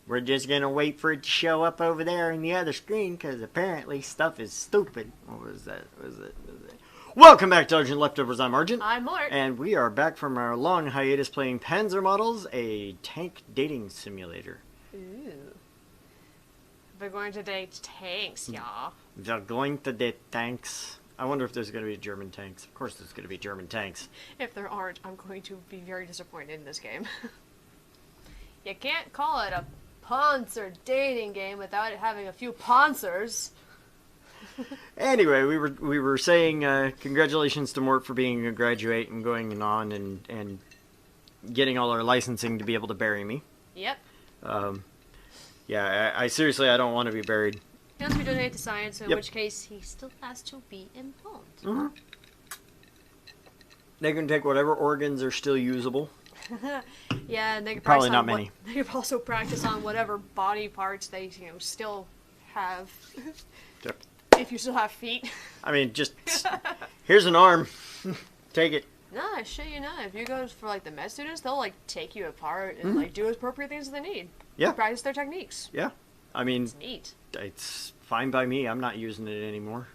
We're just gonna wait for it to show up over there in the other screen, because apparently stuff is stupid. What was that? Welcome back to Argent Leftovers. I'm Argent. I'm Mort. And we are back from our long hiatus playing PanzerMadel, a tank dating simulator. Ooh. We're going to date tanks, y'all. They're going to date tanks. I wonder if there's going to be German tanks. Of course there's going to be German tanks. If there aren't, I'm going to be very disappointed in this game. You can't call it a Panzer dating game without it having a few Panzers. Anyway, we were saying congratulations to Mort for being a graduate and going on and getting all our licensing to be able to bury me. Yep. Yeah, I seriously, I don't want to be buried. He has to be donated to science, in Yep. which case he still has to be involved. Mm-hmm. They can take whatever organs are still usable. Yeah, and they could Probably practice not on many. They could also practice on whatever body parts they still have. Yep. If you still have feet. I mean, just here's an arm. Take it. No, I shit you not. If you go for like the med students, they'll like take you apart and like do appropriate things that they need. Yeah. Practice their techniques. Yeah. I mean, It's neat. it's fine by me. I'm not using it anymore.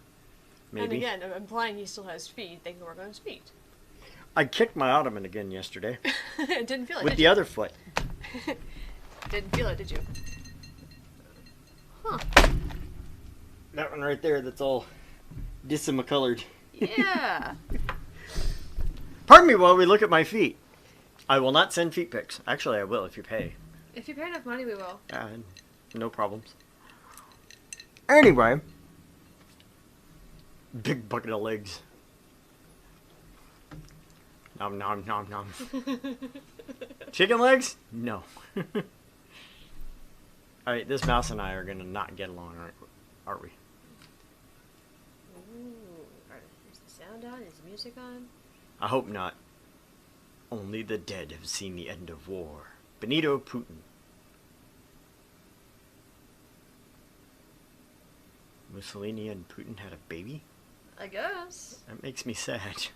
Maybe. And again, implying he still has feet, they can work on his feet. I kicked my ottoman again yesterday Didn't feel it, with did the you? other foot. Didn't feel it, did you? Huh. That one right there, that's all disima-colored. Yeah. Pardon me while we look at my feet. I will not send feet pics. Actually, I will if you pay. If you pay enough money, we will. No problems. Anyway. Big bucket of legs. Nom nom nom nom. Chicken legs? No. Alright, this mouse and I are gonna not get along, aren't we? Ooh. Is the sound on? Is the music on? I hope not. Only the dead have seen the end of war. Benito Putin. Mussolini and Putin had a baby? I guess. That makes me sad.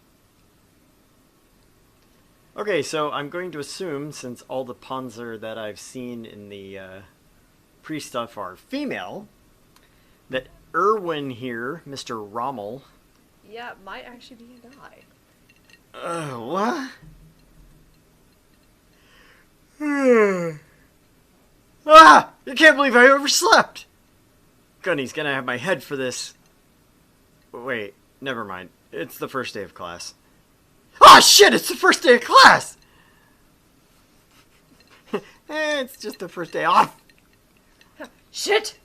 Okay, so I'm going to assume, since all the Panzer that I've seen in the pre-stuff are female, that Erwin here, Mr. Rommel... Yeah, it might actually be a guy. What? Ah! I can't believe I overslept! Gunny's gonna have my head for this. Wait, never mind. It's the first day of class. Oh shit, it's the first day of class! It's just the first day off. Shit!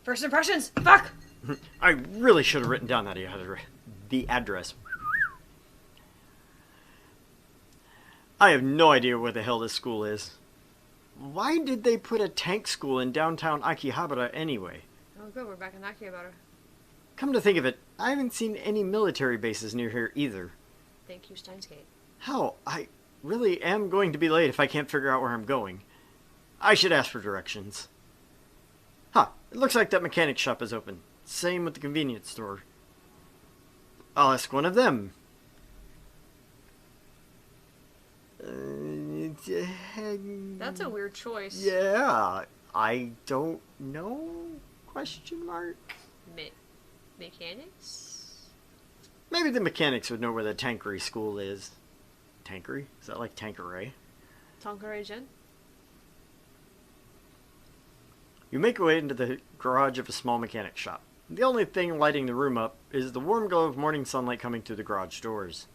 First impressions! Fuck! I really should have written down the address. I have no idea where the hell this school is. Why did they put a tank school in downtown Akihabara anyway? Oh good, we're back in Akihabara. Come to think of it, I haven't seen any military bases near here either. Thank you, Steins Gate. Hell, I really am going to be late if I can't figure out where I'm going. I should ask for directions. Huh, it looks like that mechanic shop is open. Same with the convenience store. I'll ask one of them. That's a weird choice. Yeah, I don't know? Question mark? Mechanics? Maybe the mechanics would know where the tankery school is. Tankery? Is that like Tanqueray? Tonkaray Jin? You make your way into the garage of a small mechanic shop. The only thing lighting the room up is the warm glow of morning sunlight coming through the garage doors.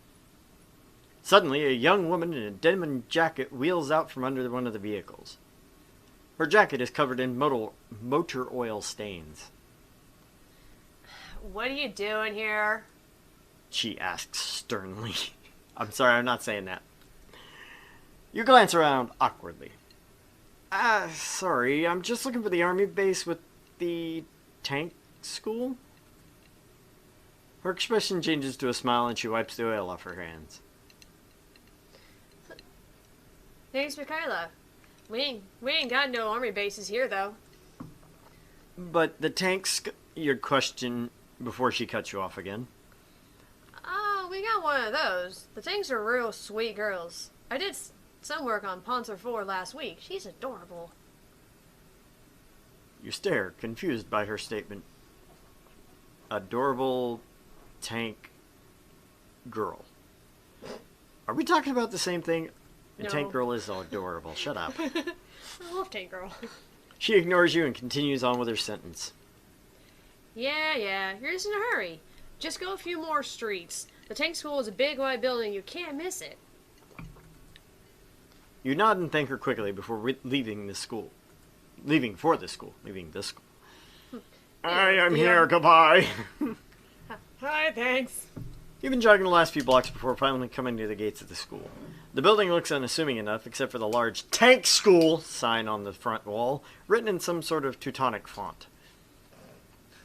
Suddenly, a young woman in a denim jacket wheels out from under one of the vehicles. Her jacket is covered in motor oil stains. What are you doing here? She asks sternly. I'm sorry, I'm not saying that. You glance around awkwardly. Sorry, I'm just looking for the army base with the tank school? Her expression changes to a smile and she wipes the oil off her hands. Thanks, Michaela. We ain't got no army bases here, though. But the tanks... Your question before she cuts you off again. Oh, we got one of those. The tanks are real sweet girls. I did some work on Panzer IV last week. She's adorable. You stare, confused by her statement. Adorable tank girl. Are we talking about the same thing? The No. tank girl is adorable. Shut up. I love Tank Girl. She ignores you and continues on with her sentence. Yeah, you're just in a hurry. Just go a few more streets. The tank school is a big white building, you can't miss it. You nod and thank her quickly before leaving the school. Leaving this school. I am here, goodbye. Hi, thanks. You've been jogging the last few blocks before finally coming to the gates of the school. The building looks unassuming enough, except for the large Tank School sign on the front wall, written in some sort of Teutonic font.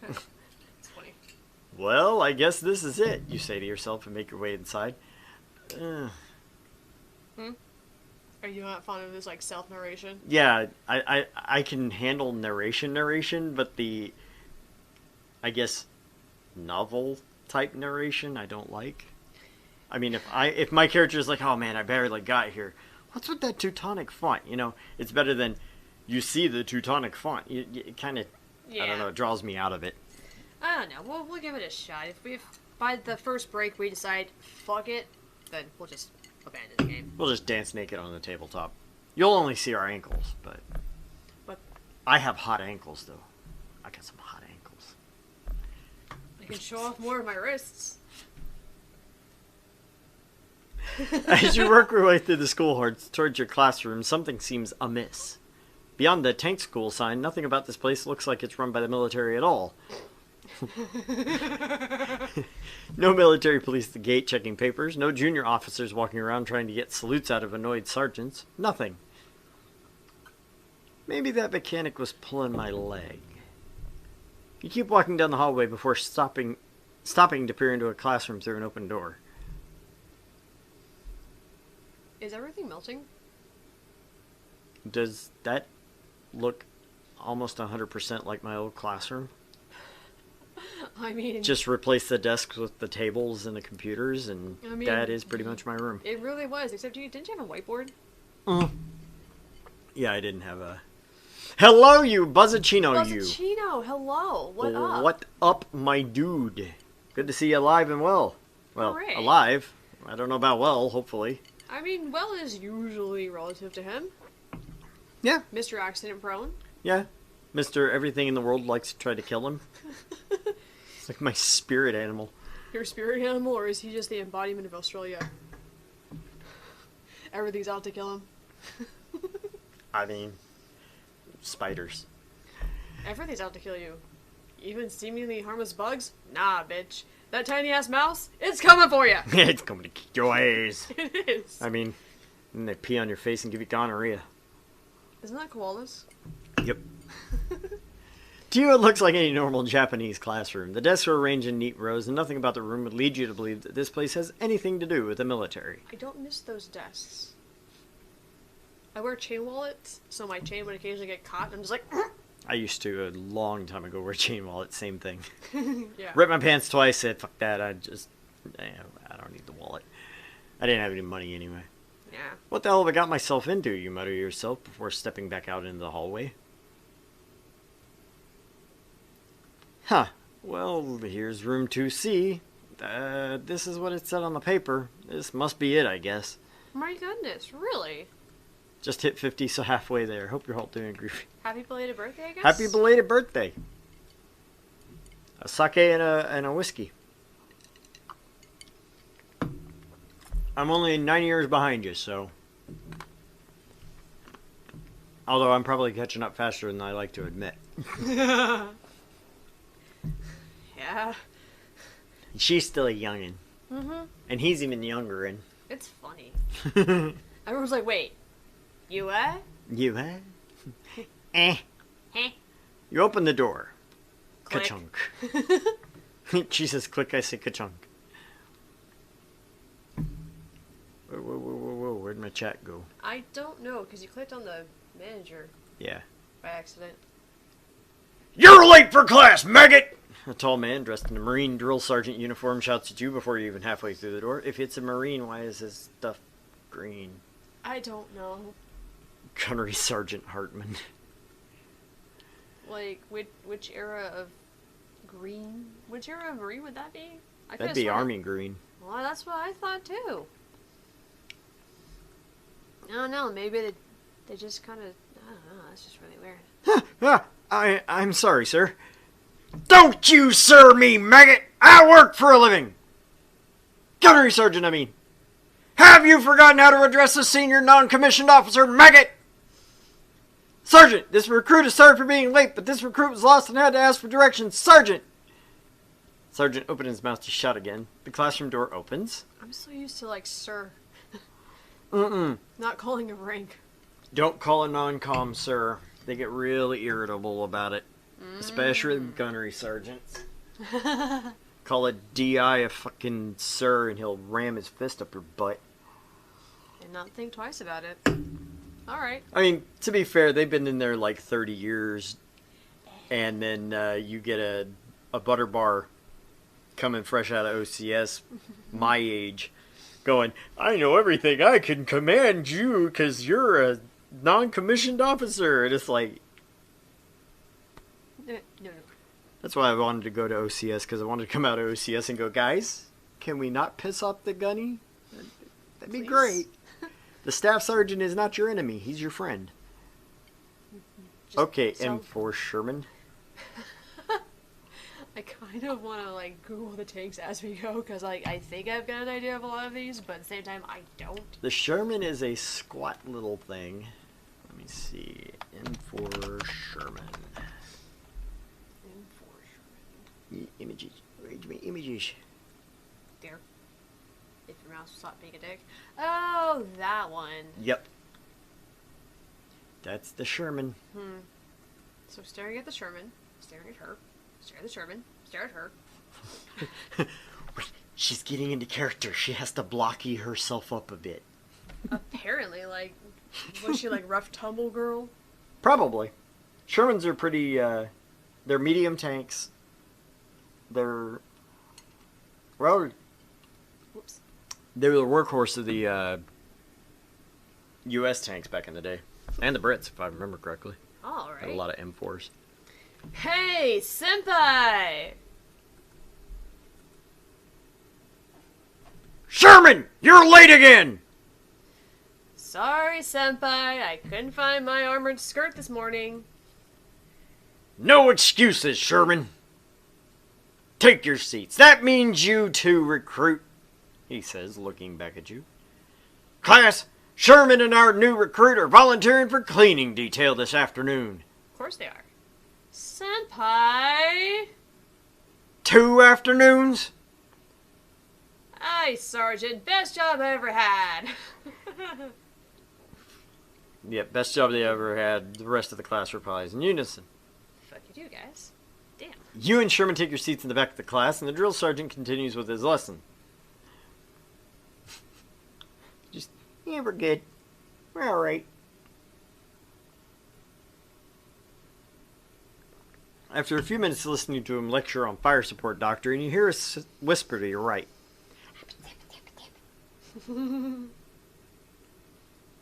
It's funny. Well, I guess this is it, you say to yourself and make your way inside. Are you not fond of this, like, self-narration? Yeah, I can handle narration, but the, I guess, novel-type narration I don't like. I mean, if my character is like, oh man, I barely got here. What's with that Teutonic font? You know, it's better than you see the Teutonic font. It kind of, I don't know, it draws me out of it. I don't know. We'll give it a shot. If by the first break we decide, fuck it, then we'll just abandon the game. We'll just dance naked on the tabletop. You'll only see our ankles, but I have hot ankles, though. I got some hot ankles. I can show off more of my wrists. As you work your way through the school towards your classroom, something seems amiss. Beyond the tank school sign, nothing about this place looks like it's run by the military at all. No military police at the gate checking papers, no junior officers walking around trying to get salutes out of annoyed sergeants. Nothing. Maybe that mechanic was pulling my leg. You keep walking down the hallway before stopping to peer into a classroom through an open door. Is everything melting? Does that look almost 100% like my old classroom? I mean... Just replace the desks with the tables and the computers, and that is pretty much my room. It really was, except didn't you have a whiteboard? Yeah, I didn't have a... Hello, you Buzzacino, you! Buzzacino, hello! What up? What up, my dude? Good to see you alive and well. Well, Hooray. alive. I don't know about well, hopefully. I mean, well is usually relative to him. Yeah. Mr. Accident Prone. Yeah. Mr. Everything in the World likes to try to kill him. It's like my spirit animal. Your spirit animal, or is he just the embodiment of Australia? Everything's out to kill him. I mean, spiders. Everything's out to kill you. Even seemingly harmless bugs? Nah, bitch. That tiny-ass mouse? It's coming for you! It's coming to kick your ass. It is. I mean, and they pee on your face and give you gonorrhea. Isn't that koalas? Yep. To you, it looks like any normal Japanese classroom. The desks are arranged in neat rows, and nothing about the room would lead you to believe that this place has anything to do with the military. I don't miss those desks. I wear chain wallets, so my chain would occasionally get caught, and I'm just like... I used to, a long time ago, wear chain wallet, same thing. Yeah. Ripped my pants twice, said, fuck that, I don't need the wallet. I didn't have any money anyway. Yeah. What the hell have I got myself into, you mutter to yourself before stepping back out into the hallway. Huh. Well, here's room 2C. This is what it said on the paper. This must be it, I guess. My goodness, really? Just hit 50, so halfway there. Hope you're all doing groovy. Happy belated birthday, I guess? Happy belated birthday. A sake and a whiskey. I'm only 9 years behind you, so... Although I'm probably catching up faster than I like to admit. Yeah. She's still a youngin'. Mm-hmm. And he's even younger. It's funny. Everyone's like, wait. You what? You, huh? Eh. Heh. You open the door. Click. Ka-chunk. She says click, I say ka-chunk. Whoa, where'd my chat go? I don't know, because you clicked on the manager Yeah. by accident. You're late for class, maggot! A tall man dressed in a Marine drill sergeant uniform shouts at you before you're even halfway through the door. If it's a Marine, why is his stuff green? I don't know. Gunnery Sergeant Hartman. Like, which era of green? Which era of green would that be? I That'd could've be sworn army green. Well, that's what I thought too. I don't know. Maybe they just kind of. I don't know. That's just really weird. I'm sorry, sir. Don't you sir me, maggot! I work for a living! Gunnery sergeant, I mean. Have you forgotten how to address a senior non-commissioned officer, maggot? Sergeant, this recruit is sorry for being late, but this recruit was lost and had to ask for directions. Sergeant! Sergeant opened his mouth to shout again. The classroom door opens. I'm so used to, like, sir. Mm-mm. Not calling a rank. Don't call a non-com, sir. They get really irritable about it. Especially gunnery sergeants. Call a DI a fucking sir and he'll ram his fist up your butt. And not think twice about it. Alright. I mean, to be fair, they've been in there like 30 years. And then you get a butter bar coming fresh out of OCS, my age, going, I know everything. I can command you because you're a non-commissioned officer. And it's like... No. That's why I wanted to go to OCS, because I wanted to come out of OCS and go, guys, can we not piss off the gunny? That'd be Please? great. The staff sergeant is not your enemy. He's your friend. Just Okay, so- M4 Sherman. I kind of want to, like, Google the tanks as we go, because, like, I think I've got an idea of a lot of these, but at the same time, I don't. The Sherman is a squat little thing. Let me see. M4 Sherman. Images. Where's my images? There. If your mouse will stop being a dick. Oh, that one. Yep. That's the Sherman. So staring at the Sherman, staring at her, stare at the Sherman, stare at her. Wait, she's getting into character. She has to blocky herself up a bit. Apparently, like, was she like rough tumble girl? Probably. Shermans are pretty, they're medium tanks. They're, well, Whoops. they were the workhorse of the U.S. tanks back in the day. And the Brits, if I remember correctly. All Had a right. lot of M4s. Hey, senpai! Sherman! You're late again! Sorry, senpai. I couldn't find my armored skirt this morning. No excuses, Sherman. Take your seats. That means you too, recruit, he says, looking back at you. Class, Sherman and our new recruit are volunteering for cleaning detail this afternoon. Of course they are. Senpai! 2 afternoons? Aye, Sergeant. Best job I ever had. Yep, best job they ever had. The rest of the class replies in unison. Fuck you do, guys. Damn. You and Sherman take your seats in the back of the class, and the drill sergeant continues with his lesson. Yeah, we're good. We're alright. After a few minutes listening to him lecture on fire support doctrine, you hear a whisper to your right.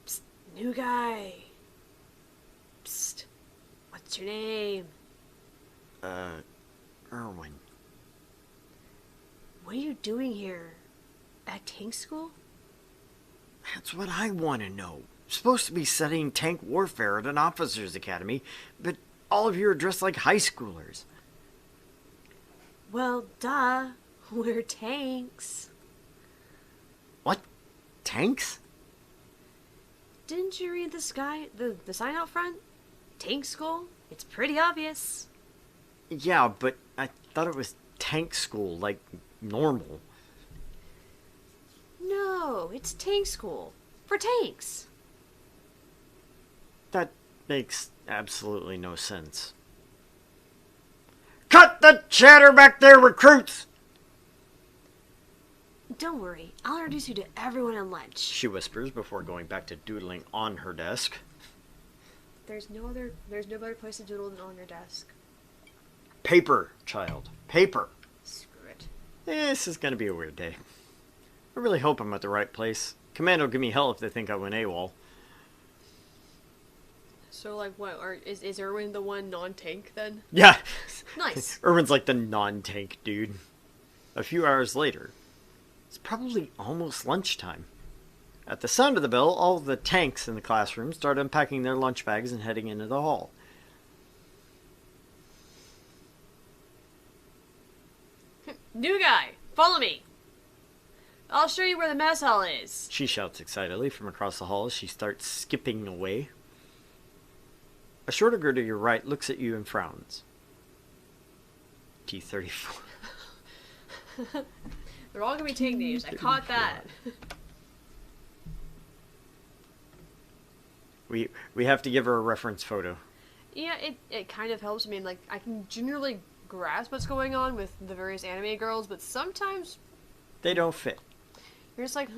Psst, new guy. Psst. What's your name? Erwin. What are you doing here? At tank school? That's what I want to know. I'm supposed to be studying tank warfare at an officer's academy, but all of you are dressed like high schoolers. Well, duh. We're tanks. What? Tanks? Didn't you read the sign out front? Tank school? It's pretty obvious. Yeah, but I thought it was tank school, like normal. No, it's tank school. For tanks. That makes absolutely no sense. Cut the chatter back there, recruits! Don't worry, I'll introduce you to everyone at lunch. She whispers before going back to doodling on her desk. There's no better place to doodle than on your desk. Paper, child. Paper. Screw it. This is gonna be a weird day. I really hope I'm at the right place. Command will give me hell if they think I went AWOL. So, like, what? Is Erwin the one non-tank, then? Yeah. Nice. Irwin's like the non-tank dude. A few hours later, it's probably almost lunchtime. At the sound of the bell, all of the tanks in the classroom start unpacking their lunch bags and heading into the hall. New guy, follow me. I'll show you where the mess hall is. She shouts excitedly from across the hall as she starts skipping away. A shorter girl to your right looks at you and frowns. T-34. They're all gonna be tank names. I caught that. We have to give her a reference photo. Yeah, it kind of helps. I mean, like, I can generally grasp what's going on with the various anime girls, but sometimes They don't fit. you're just like,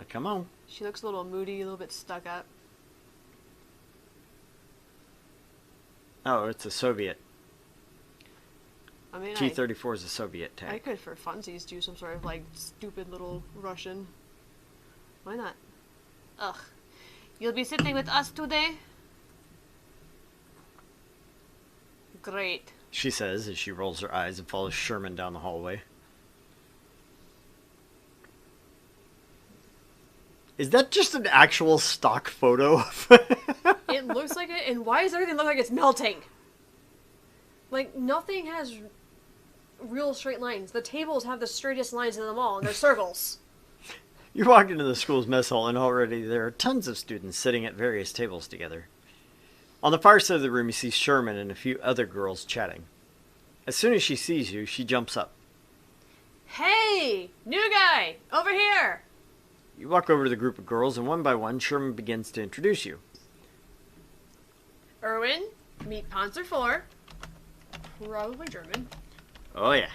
Come on. She looks a little moody, a little bit stuck up. Oh, it's a Soviet. I mean, T-34 is a Soviet I tank. could, for funsies, do some sort of, like, stupid little Russian. Why not? Ugh. You'll be sitting with us today? Great. She says as she rolls her eyes and follows Sherman down the hallway. Is that just an actual stock photo? It looks like it, and why does everything look like it's melting? Like, nothing has real straight lines. The tables have the straightest lines in them all, and they're circles. You walk into the school's mess hall, and already there are tons of students sitting at various tables together. On the far side of the room, you see Sherman and a few other girls chatting. As soon as she sees you, she jumps up. Hey! New guy! Over here! You walk over to the group of girls, and one by one, Sherman begins to introduce you. Erwin, meet Panzer IV. Probably German. Oh, yeah.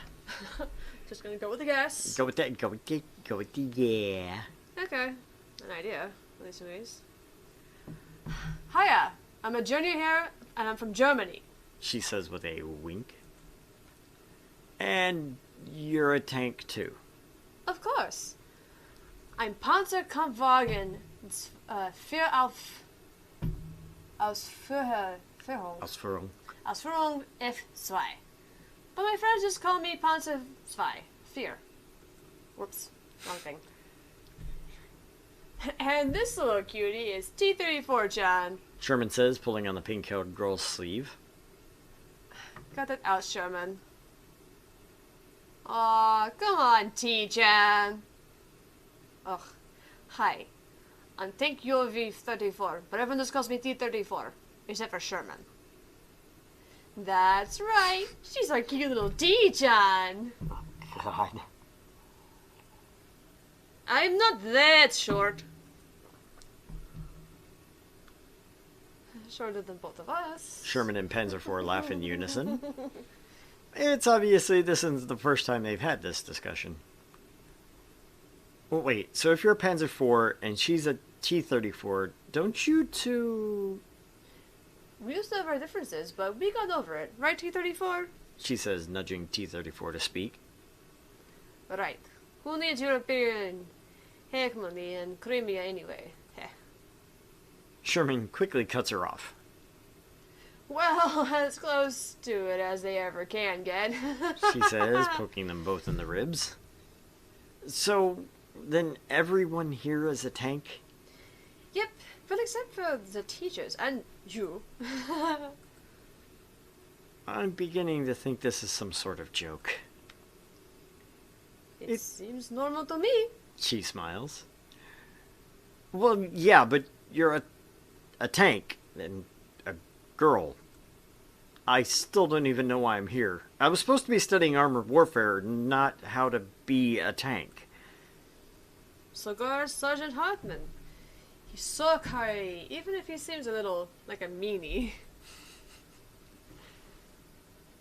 Just gonna go with the guess. Go with that. Go with the yeah. Okay. An idea, at least anyways. Hiya! I'm a junior here, and I'm from Germany. She says with a wink. And you're a tank, too. Of course. I'm Panzerkampfwagen 4 Ausführung. Ausführung F2. But my friends just call me Panzer 2. 4. Whoops. Wrong thing. And this little cutie is T-34 John. Sherman says, pulling on the pink-haired girl's sleeve. Got that out, Sherman. Aw, come on, T-Chan. Ugh. Hi. I'm Tank UV-34, but everyone just calls me T-34, except for Sherman. That's right. She's our cute little T-Chan. Oh, God. I'm not that short. Shorter than both of us. Sherman and Panzer IV laugh in unison. It's obviously this isn't the first time they've had this discussion. Well, wait, so if you're a Panzer IV and she's a T-34, don't you two... We used to have our differences, but we got over it. Right, T-34? She says, nudging T-34 to speak. Right. Who needs European hegemony in Crimea anyway? Heh. Sherman quickly cuts her off. Well, as close to it as they ever can get. She says, poking them both in the ribs. So, then everyone here is a tank? Yep, but except for the teachers and you. I'm beginning to think this is some sort of joke. It seems normal to me. She smiles. Well, yeah, but you're a tank and a girl. I still don't even know why I'm here. I was supposed to be studying armored warfare, not how to be a tank. Cigar Sergeant Hartman. He's so kawaii, even if he seems a little like a meanie.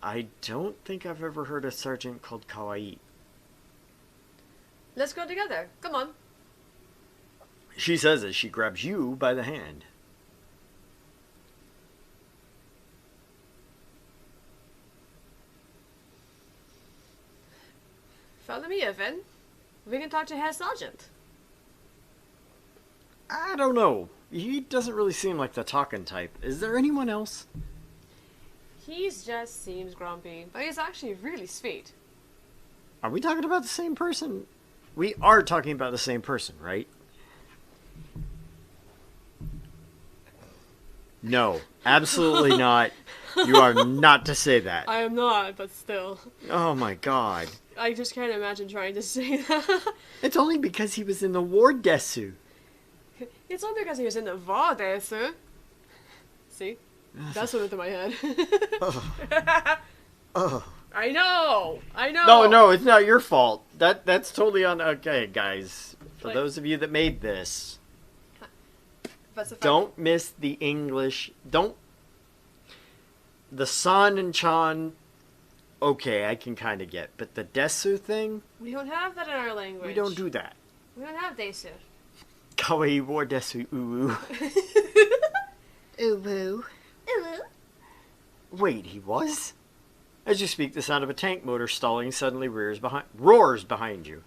I don't think I've ever heard a sergeant called kawaii. Let's go together. Come on. She says as she grabs you by the hand. Follow me, Evan. We can talk to Herr Sergeant. I don't know. He doesn't really seem like the talking type. Is there anyone else? He just seems grumpy, but he's actually really sweet. Are we talking about the same person? We are talking about the same person, right? No, absolutely not. You are not to say that. I am not, but still. Oh my god. I just can't imagine trying to say that. It's only because he was in the war desu. It's not because he was in the VAR there, sir. See? That's what went through my head. Oh. I know! No, it's not your fault. That's totally on. Okay, guys. For those of you that made this, don't miss the English. Don't. The San and Chan, okay, I can kind of get. But the Desu thing? We don't have that in our language. We don't do that. We don't have Desu. Kawaii war desu uwu. Uwu. Uwu. Wait, he was? As you speak, the sound of a tank motor stalling suddenly roars behind you.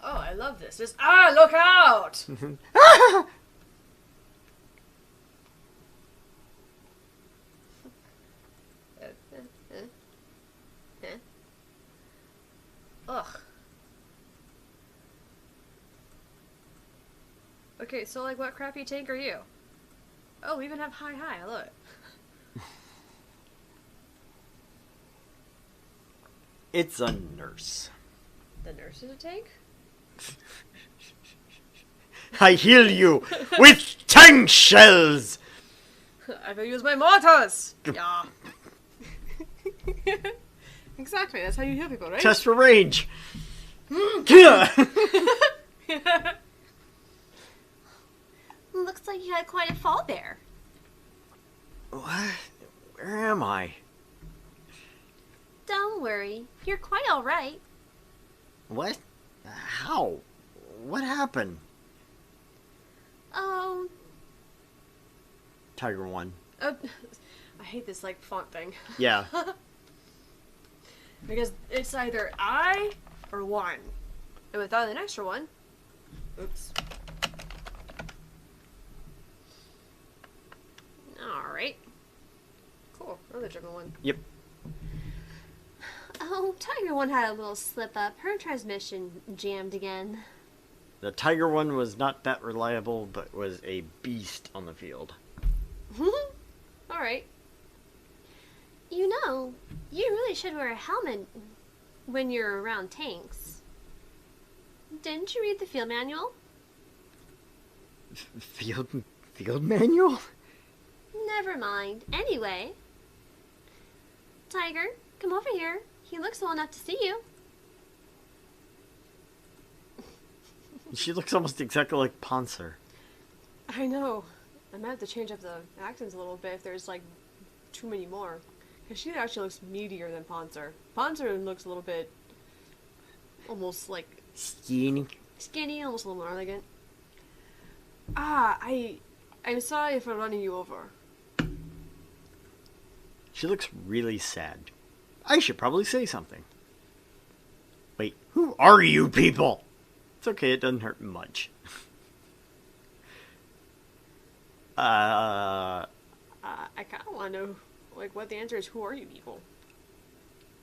Oh, I love this. Just, look out! Ugh. Okay, so like what crappy tank are you? Oh, we even have hi, look. It's a nurse. The nurse is a tank? I heal you with tank shells! I will use my mortars! Yeah. Exactly, that's how you heal people, right? Test for range. Looks like you had quite a fall there. What? Where am I? Don't worry, you're quite alright. What? How? What happened? Oh. Tiger 1. I hate this, like, font thing. Yeah. Because it's either I or 1. And without an extra one. Oops. Alright. Cool. Another German one. Yep. Oh, Tiger 1 had a little slip up. Her transmission jammed again. The Tiger 1 was not that reliable, but was a beast on the field. Alright. You know, you really should wear a helmet when you're around tanks. Didn't you read the field manual? Field manual? Never mind. Anyway. Tiger, come over here. He looks well enough to see you. She looks almost exactly like Panzer. I know. I might have to change up the accents a little bit if there's, like, too many more. Because she actually looks meatier than Panzer. Panzer looks a little bit... almost, like... Skinny. Skinny, almost a little more elegant. I'm sorry for running you over. She looks really sad. I should probably say something. Wait, who are you people? It's okay, it doesn't hurt much. I kind of want to know, like, what the answer is. Who are you people?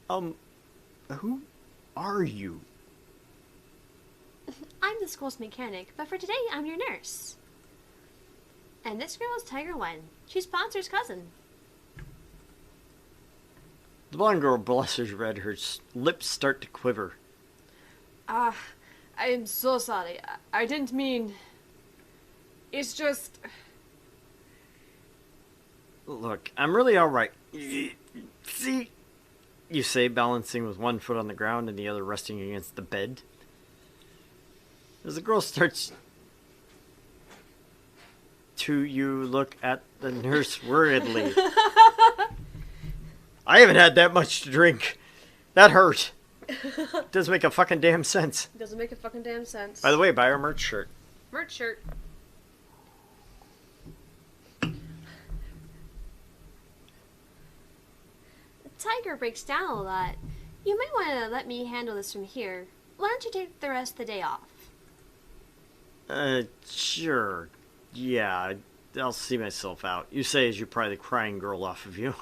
Who are you? I'm the school's mechanic, but for today, I'm your nurse. And this girl is Tiger 1. She's Sponsor's cousin. The blonde girl blushes red, her lips start to quiver. I'm so sorry. I didn't mean... It's just... Look, I'm really alright. See? You say, balancing with one foot on the ground and the other resting against the bed. As the girl starts to you look at the nurse worriedly. I haven't had that much to drink. That hurt. Doesn't make a fucking damn sense. Doesn't make a fucking damn sense. By the way, buy our merch shirt. Merch shirt. Tiger breaks down a lot. You might want to let me handle this from here. Why don't you take the rest of the day off? Sure. Yeah, I'll see myself out. You say as you pry the crying girl off of you.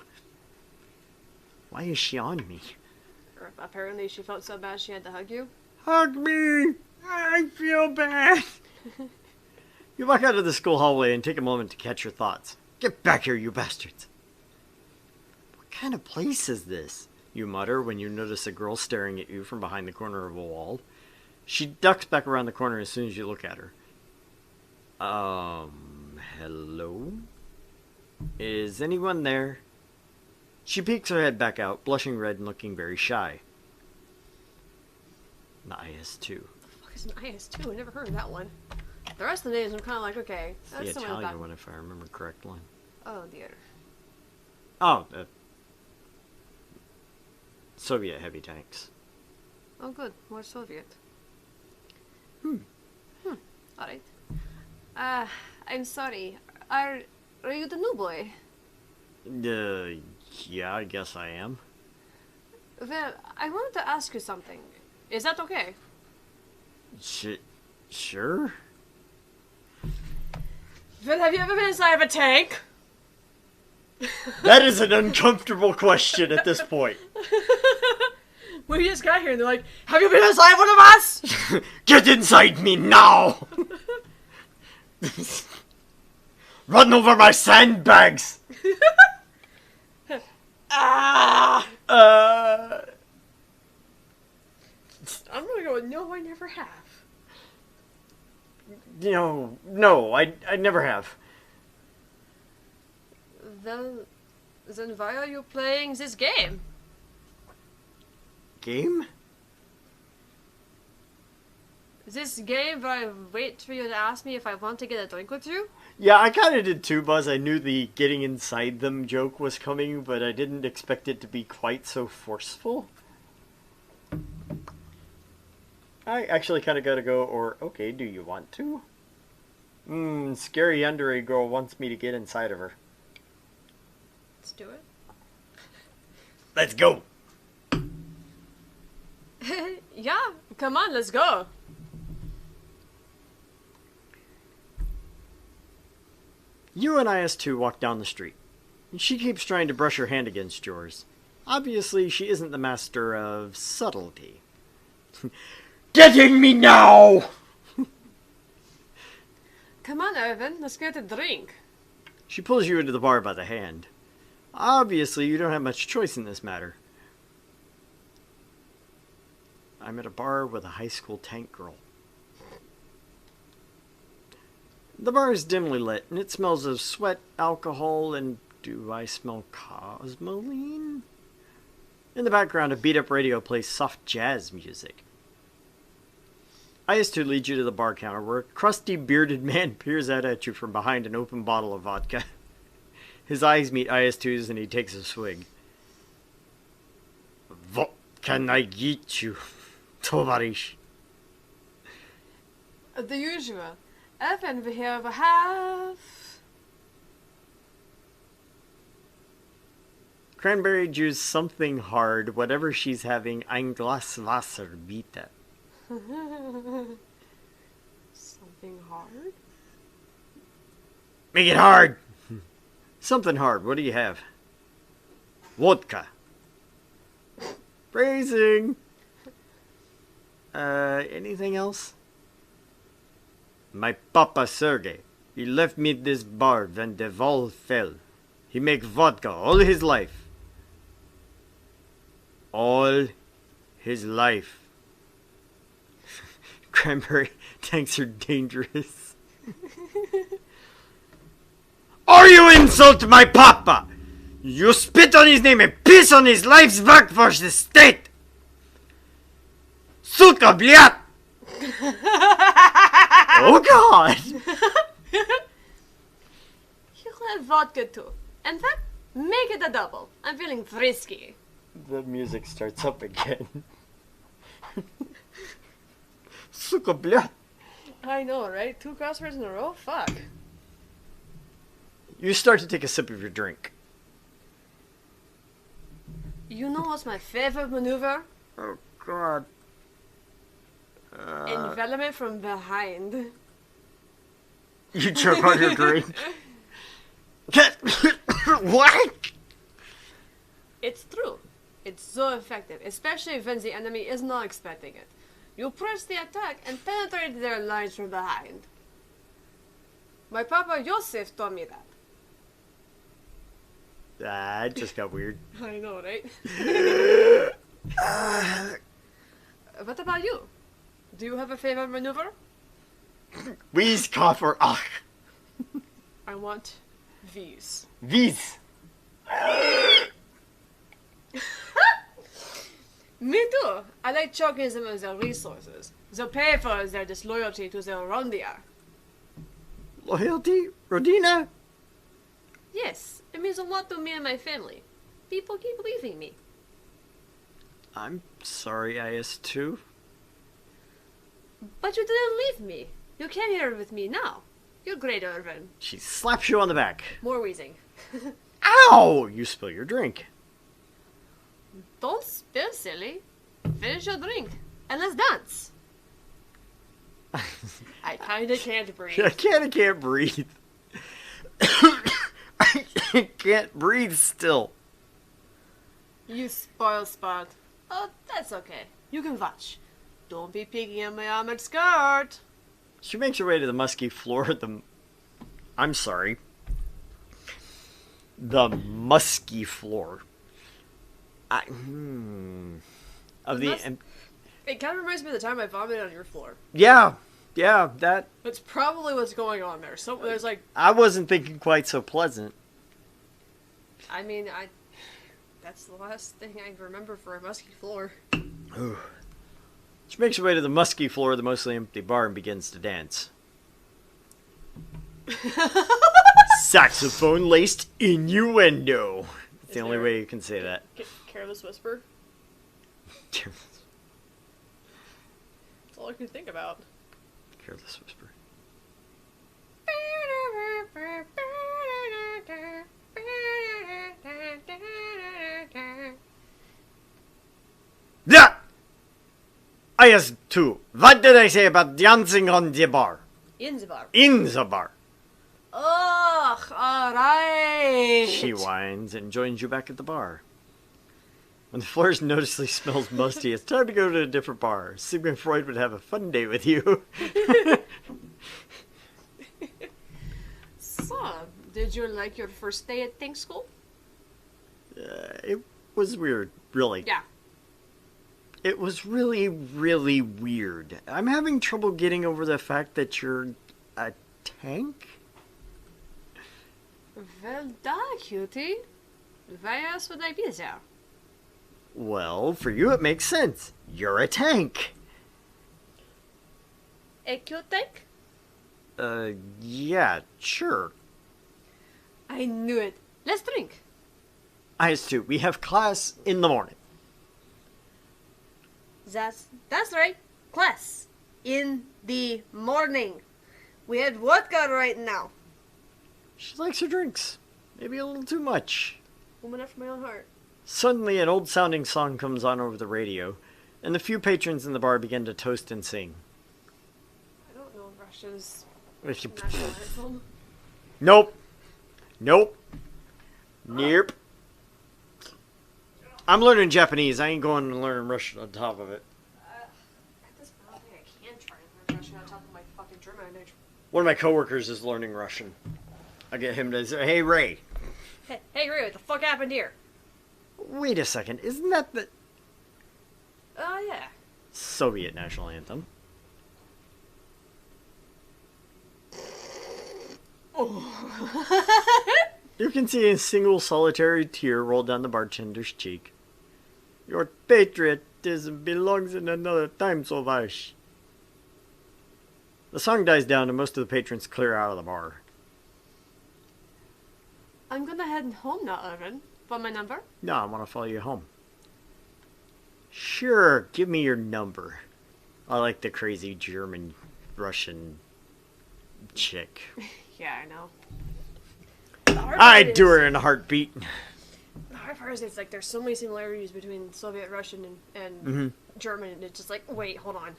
Why is she on me? Or apparently she felt so bad she had to hug you. Hug me! I feel bad! You walk out of the school hallway and take a moment to catch your thoughts. Get back here, you bastards! What kind of place is this? You mutter when you notice a girl staring at you from behind the corner of a wall. She ducks back around the corner as soon as you look at her. Hello? Is anyone there? She peeks her head back out, blushing red and looking very shy. The IS-2. What the fuck is an IS-2? I never heard of that one. The rest of the names I'm kind of like, okay, that's The someone Italian back. one, if I remember correctly. Oh, the other. Oh, Soviet heavy tanks. Oh, good. More Soviet. Alright. I'm sorry. Are you the new boy? Yeah, I guess I am. Well, I wanted to ask you something. Is that okay? Sure? Well, have you ever been inside of a tank? That is an uncomfortable question at this point. We just got here and they're like, have you been inside one of us? Get inside me now! Run over my sandbags! Ah! I'm gonna go with no, I never have. No, I never have. Then why are you playing this game? Game? This game where I wait for you to ask me if I want to get a drink with you? Yeah, I kind of did too, Buzz. I knew the getting inside them joke was coming, but I didn't expect it to be quite so forceful. I actually kind of gotta go, or, okay, do you want to? Scary yandere girl wants me to get inside of her. Let's do it. Let's go! Yeah, come on, let's go. You and IS-2 walk down the street. She keeps trying to brush her hand against yours. Obviously, she isn't the master of subtlety. Getting me now! Come on, Irvin, let's get a drink. She pulls you into the bar by the hand. Obviously, you don't have much choice in this matter. I'm at a bar with a high school tank girl. The bar is dimly lit, and it smells of sweat, alcohol, and do I smell cosmoline? In the background, a beat-up radio plays soft jazz music. IS-2 leads you to the bar counter, where a crusty, bearded man peers out at you from behind an open bottle of vodka. His eyes meet IS-2's, and he takes a swig. What can I get you, tovarish? The usual. Evan, we have a half. Cranberry juice something hard, whatever she's having, ein Glas Wasser, bitte. Something hard? Make it hard! Something hard, what do you have? Vodka. Phrasing! Anything else? My papa Sergey, he left me this bar when the wall fell. He make vodka all his life. All his life. Cranberry tanks are dangerous. Or you insult my papa! You spit on his name and piss on his life's work for the state! Suka, bliat! Oh God! You have vodka too. In fact, make it a double. I'm feeling frisky. The music starts up again. Suka, bliat! I know, right? 2 crosswords in a row? Fuck. You start to take a sip of your drink. You know what's my favorite maneuver? Oh God. Envelopment from behind. You choke on your drink. What? It's true. It's so effective, especially when the enemy is not expecting it. You press the attack and penetrate their lines from behind. My Papa Yosef taught me that. It just got weird. I know, right? What about you? Do you have a favorite maneuver? Wheeze, cough, or ach. I want these. Wheeze. Me too. I like choking them of their resources. The pay for their disloyalty to their Rondia. Loyalty? Rodina? Yes, it means a lot to me and my family. People keep leaving me. I'm sorry, IS-2. But you didn't leave me. You came here with me now. You're great, Irvin. She slaps you on the back. More wheezing. Ow! You spill your drink. Don't spill, silly. Finish your drink. And let's dance. I kinda can't breathe. I can't breathe. I can't breathe still. You spoil sport. Oh, that's okay. You can watch. Don't be peeking in my armored skirt. She makes her way to the musky floor of the... I'm sorry. The musky floor. Of the... It kind of reminds me of the time I vomited on your floor. Yeah, that... That's probably what's going on there. So there's like... I wasn't thinking quite so pleasant. I mean, that's the last thing I remember for a musky floor. Ooh. She makes her way to the musky floor of the mostly empty bar and begins to dance. Saxophone-laced innuendo. That's the only way you can say that. Careless whisper? That's all I can think about. Careless whisper. Yeah! I asked too. What did I say about dancing on the bar? In the bar. In the bar. Ugh, alright. She whines and joins you back at the bar. When the floor noticeably smells musty, it's time to go to a different bar. Sigmund Freud would have a fun day with you. So, did you like your first day at Think School? It was weird, really. Yeah. It was really, really weird. I'm having trouble getting over the fact that you're a tank? Well done, cutie. Why else would I be there? Well, for you it makes sense. You're a tank. A cute tank? Yeah, sure. I knew it. Let's drink. Us too. We have class in the morning. That's right. Class. In the morning. We had vodka right now. She likes her drinks. Maybe a little too much. Woman after my own heart. Suddenly, an old-sounding song comes on over the radio, and the few patrons in the bar begin to toast and sing. I don't know Russia's national anthem. Nope. Nope. Nope. I'm learning Japanese. I ain't going to learn Russian on top of it. At this point, I don't think I can try and learn Russian on top of my fucking German. One of my coworkers is learning Russian. I get him to say, "Hey, Ray." Hey, Ray, what the fuck happened here? Wait a second. Isn't that the Yeah. Soviet national anthem? You can see a single solitary tear roll down the bartender's cheek. Your patriotism belongs in another time, Sauvage. The song dies down and most of the patrons clear out of the bar. I'm gonna head home now, Irvin. Want my number? No, I want to follow you home. Sure, give me your number. I like the crazy German, Russian chick. Yeah, I know. I'd do her in a heartbeat. The hard part is it's like there's so many similarities between Soviet Russian and German, and it's just like, wait, hold on.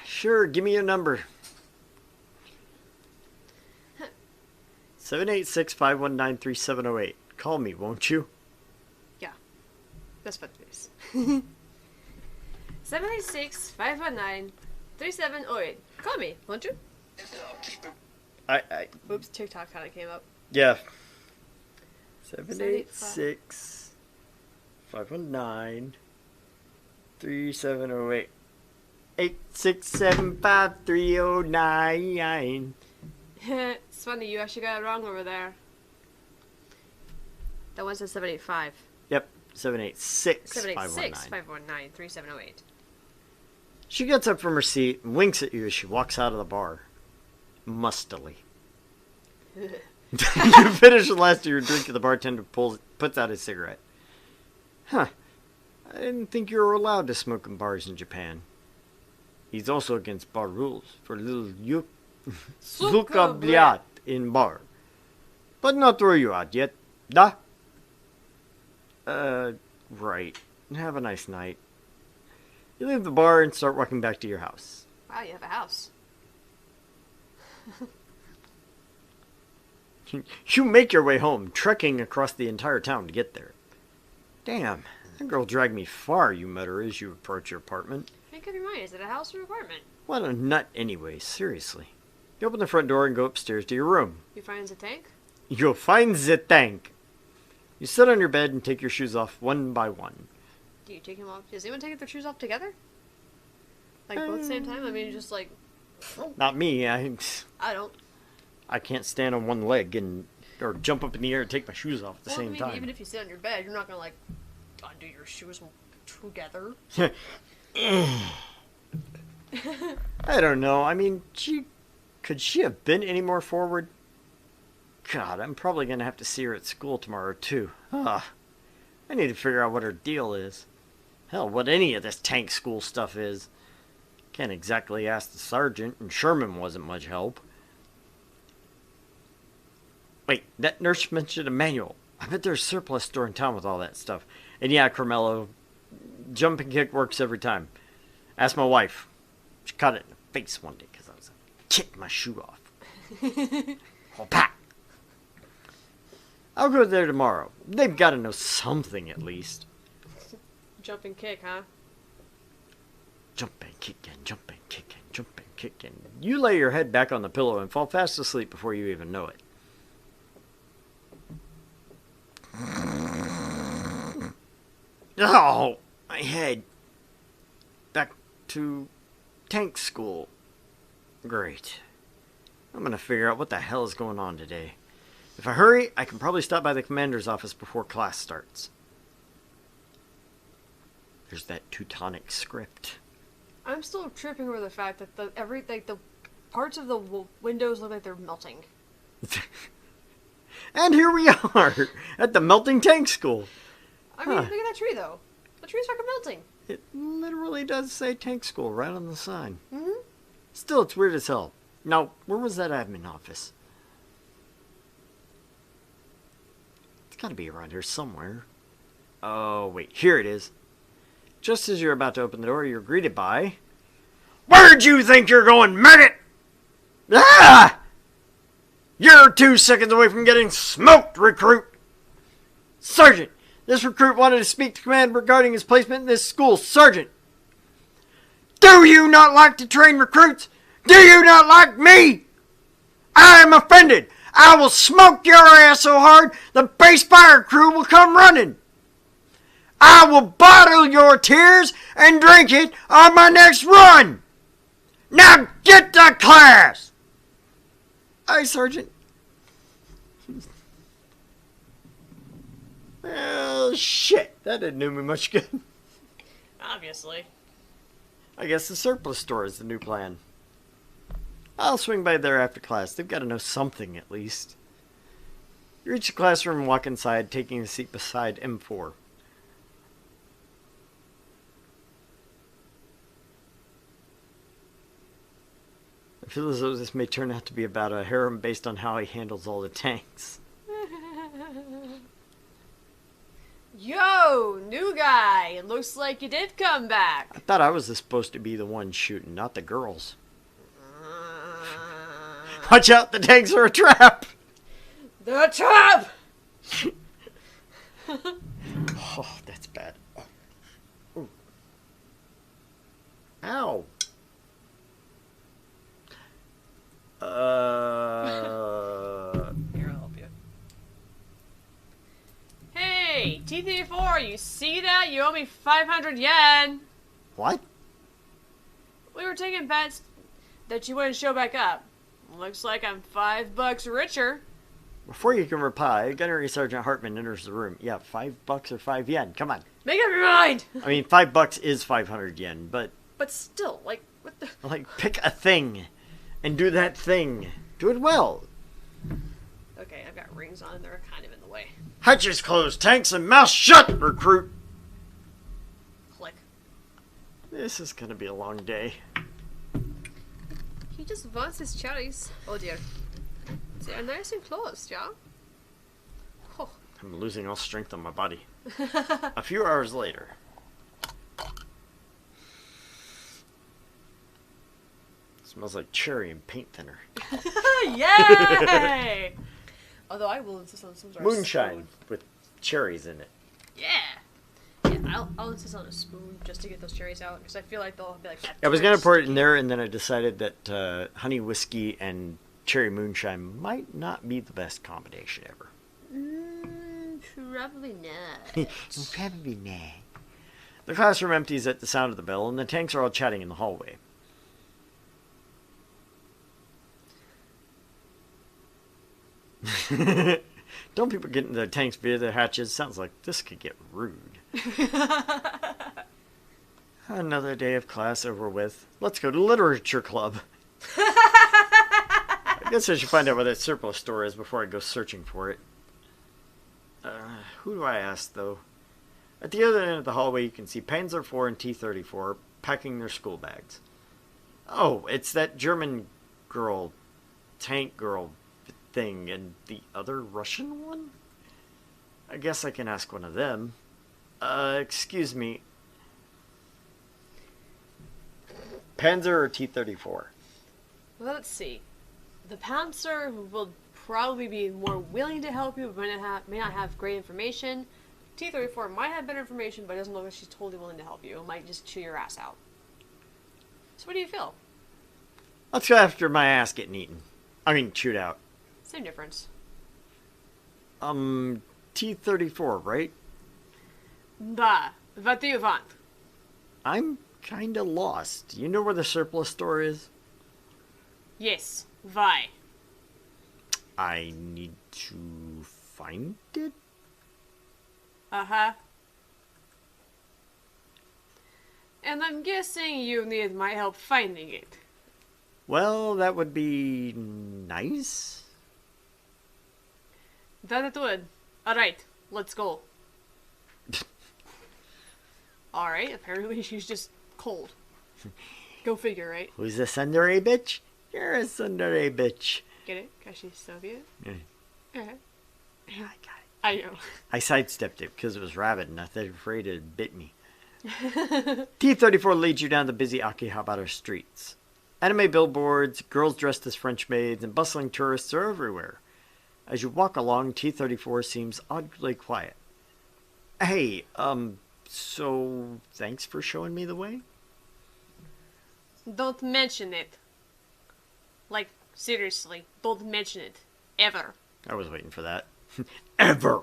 Sure, give me your number. 786-519-3708. Call me, won't you? Yeah. That's what it is. 786-519-3708. Call me, won't you? Oops, TikTok kind of came up. Yeah. 786-519-3708. 8675309. It's funny, you actually got it wrong over there. That one says 785. Yep, 786-519. 786-519-3708. She gets up from her seat and winks at you as she walks out of the bar. Mustily. You finish the last of your drink and the bartender puts out his cigarette. Huh. I didn't think you were allowed to smoke in bars in Japan. He's also against bar rules for little Zukabliat in bar. But not throw you out yet. Da? Right. Have a nice night. You leave the bar and start walking back to your house. Wow, you have a house. You make your way home, trekking across the entire town to get there. Damn, that girl dragged me far, you mutter as you approach your apartment. Make up your mind, is it a house or an apartment? What a nut anyway, seriously. You open the front door and go upstairs to your room. You find the tank? You'll find the tank. You sit on your bed and take your shoes off one by one. Do you take them off? Does anyone take their shoes off together? Like both at the same time? I mean, just like... Not me, I don't. I can't stand on one leg or jump up in the air and take my shoes off at the same time. Even if you sit on your bed, you're not gonna like undo your shoes together. I don't know. I mean, could she have been any more forward? God, I'm probably going to have to see her at school tomorrow, too. I need to figure out what her deal is. Hell, what any of this tank school stuff is. Can't exactly ask the sergeant, and Sherman wasn't much help. Wait, that nurse mentioned a manual. I bet there's a surplus store in town with all that stuff. And yeah, Carmelo, jump and kick works every time. Ask my wife. She caught it in the face one day because I was kicking my shoe off. Oh, pat! I'll go there tomorrow. They've got to know something at least. Jump and kick, huh? Jump and kick and jump and kick and jump and kick and... You lay your head back on the pillow and fall fast asleep before you even know it. Oh, my head. Back to tank school. Great. I'm going to figure out what the hell is going on today. If I hurry, I can probably stop by the commander's office before class starts. There's that Teutonic script. I'm still tripping over the fact that the parts of the windows look like they're melting. And here we are at the melting tank school. I mean, look at that tree though. The tree's fucking melting. It literally does say tank school right on the sign. Mm-hmm. Still, it's weird as hell. Now, where was that admin office? It's got to be around here somewhere. Oh, wait. Here it is. Just as you're about to open the door, you're greeted by... Where'd you think you're going, maggot? Ah! You're 2 seconds away from getting smoked, recruit! Sergeant, this recruit wanted to speak to command regarding his placement in this school. Sergeant! Do you not like to train recruits? Do you not like me? I am offended. I will smoke your ass so hard the base fire crew will come running. I will bottle your tears and drink it on my next run. Now get to class. Aye, Sergeant. Well, shit. That didn't do me much good. Obviously. I guess the surplus store is the new plan. I'll swing by there after class. They've got to know something, at least. You reach the classroom and walk inside, taking a seat beside M4. I feel as though this may turn out to be about a harem based on how he handles all the tanks. Yo, new guy. It looks like you did come back. I thought I was supposed to be the one shooting, not the girls. Watch out, the tanks are a trap! The trap! Oh, that's bad. Ooh. Ow. Here, I'll help you. Hey, T34, you see that? You owe me 500 yen. What? We were taking bets that you wouldn't show back up. Looks like I'm $5 richer. Before you can reply, Gunnery Sergeant Hartman enters the room. Yeah, $5 or 5 yen. Come on. Make up your mind! I mean, $5 is 500 yen, but But still, like, what the... like, pick a thing and do that thing. Do it well. Okay, I've got rings on and they're kind of in the way. Hatches closed, tanks, and mouth shut, recruit. Click. This is gonna be a long day. He just wants his cherries. Oh dear. They are nice and closed, yeah? Oh. I'm losing all strength on my body. A few hours later. Smells like cherry and paint thinner. Yay! Although I will insist on some sort of Moonshine spoon. with cherries in it. Yeah. Yeah, I'll insist on a spoon just to get those cherries out because I feel like they'll be like that. I was gonna pour it in there, and then I decided that honey whiskey and cherry moonshine might not be the best combination ever. Probably not. Probably not. The classroom empties at the sound of the bell, and the tanks are all chatting in the hallway. Don't people get into their tanks via their hatches? Sounds like this could get rude. Another day of class over with. Let's go to literature club. I guess I should find out where that surplus store is before I go searching for it. Who do I ask, though? At the other end of the hallway, you can see Panzer IV and T-34 packing their school bags. Oh, it's that German girl, tank girl thing, and the other Russian one? I guess I can ask one of them. Excuse me. Panzer or T-34? Well, let's see. The Panzer will probably be more willing to help you, but may not have great information. T-34 might have better information, but doesn't look like she's totally willing to help you. It might just chew your ass out. So what do you feel? Let's go after my ass getting eaten. I mean, chewed out. Same difference. T-34, right? Bah. What do you want? I'm kinda lost. You know where the surplus store is? Yes. Why? I need to find it? Uh-huh. And I'm guessing you need my help finding it. Well, that would be nice. That it would. Alright, let's go. Alright, apparently she's just cold. Go figure, right? Who's a tsundere bitch? You're a tsundere bitch. Get it? Because she's Soviet? Yeah. Uh-huh. I got it. I know. I sidestepped it because it was rabid and I was afraid it bit me. T-34 leads you down the busy Akihabara streets. Anime billboards, girls dressed as French maids, and bustling tourists are everywhere. As you walk along, T-34 seems oddly quiet. Hey, so thanks for showing me the way? Don't mention it. Like, seriously, don't mention it. Ever. I was waiting for that. Ever!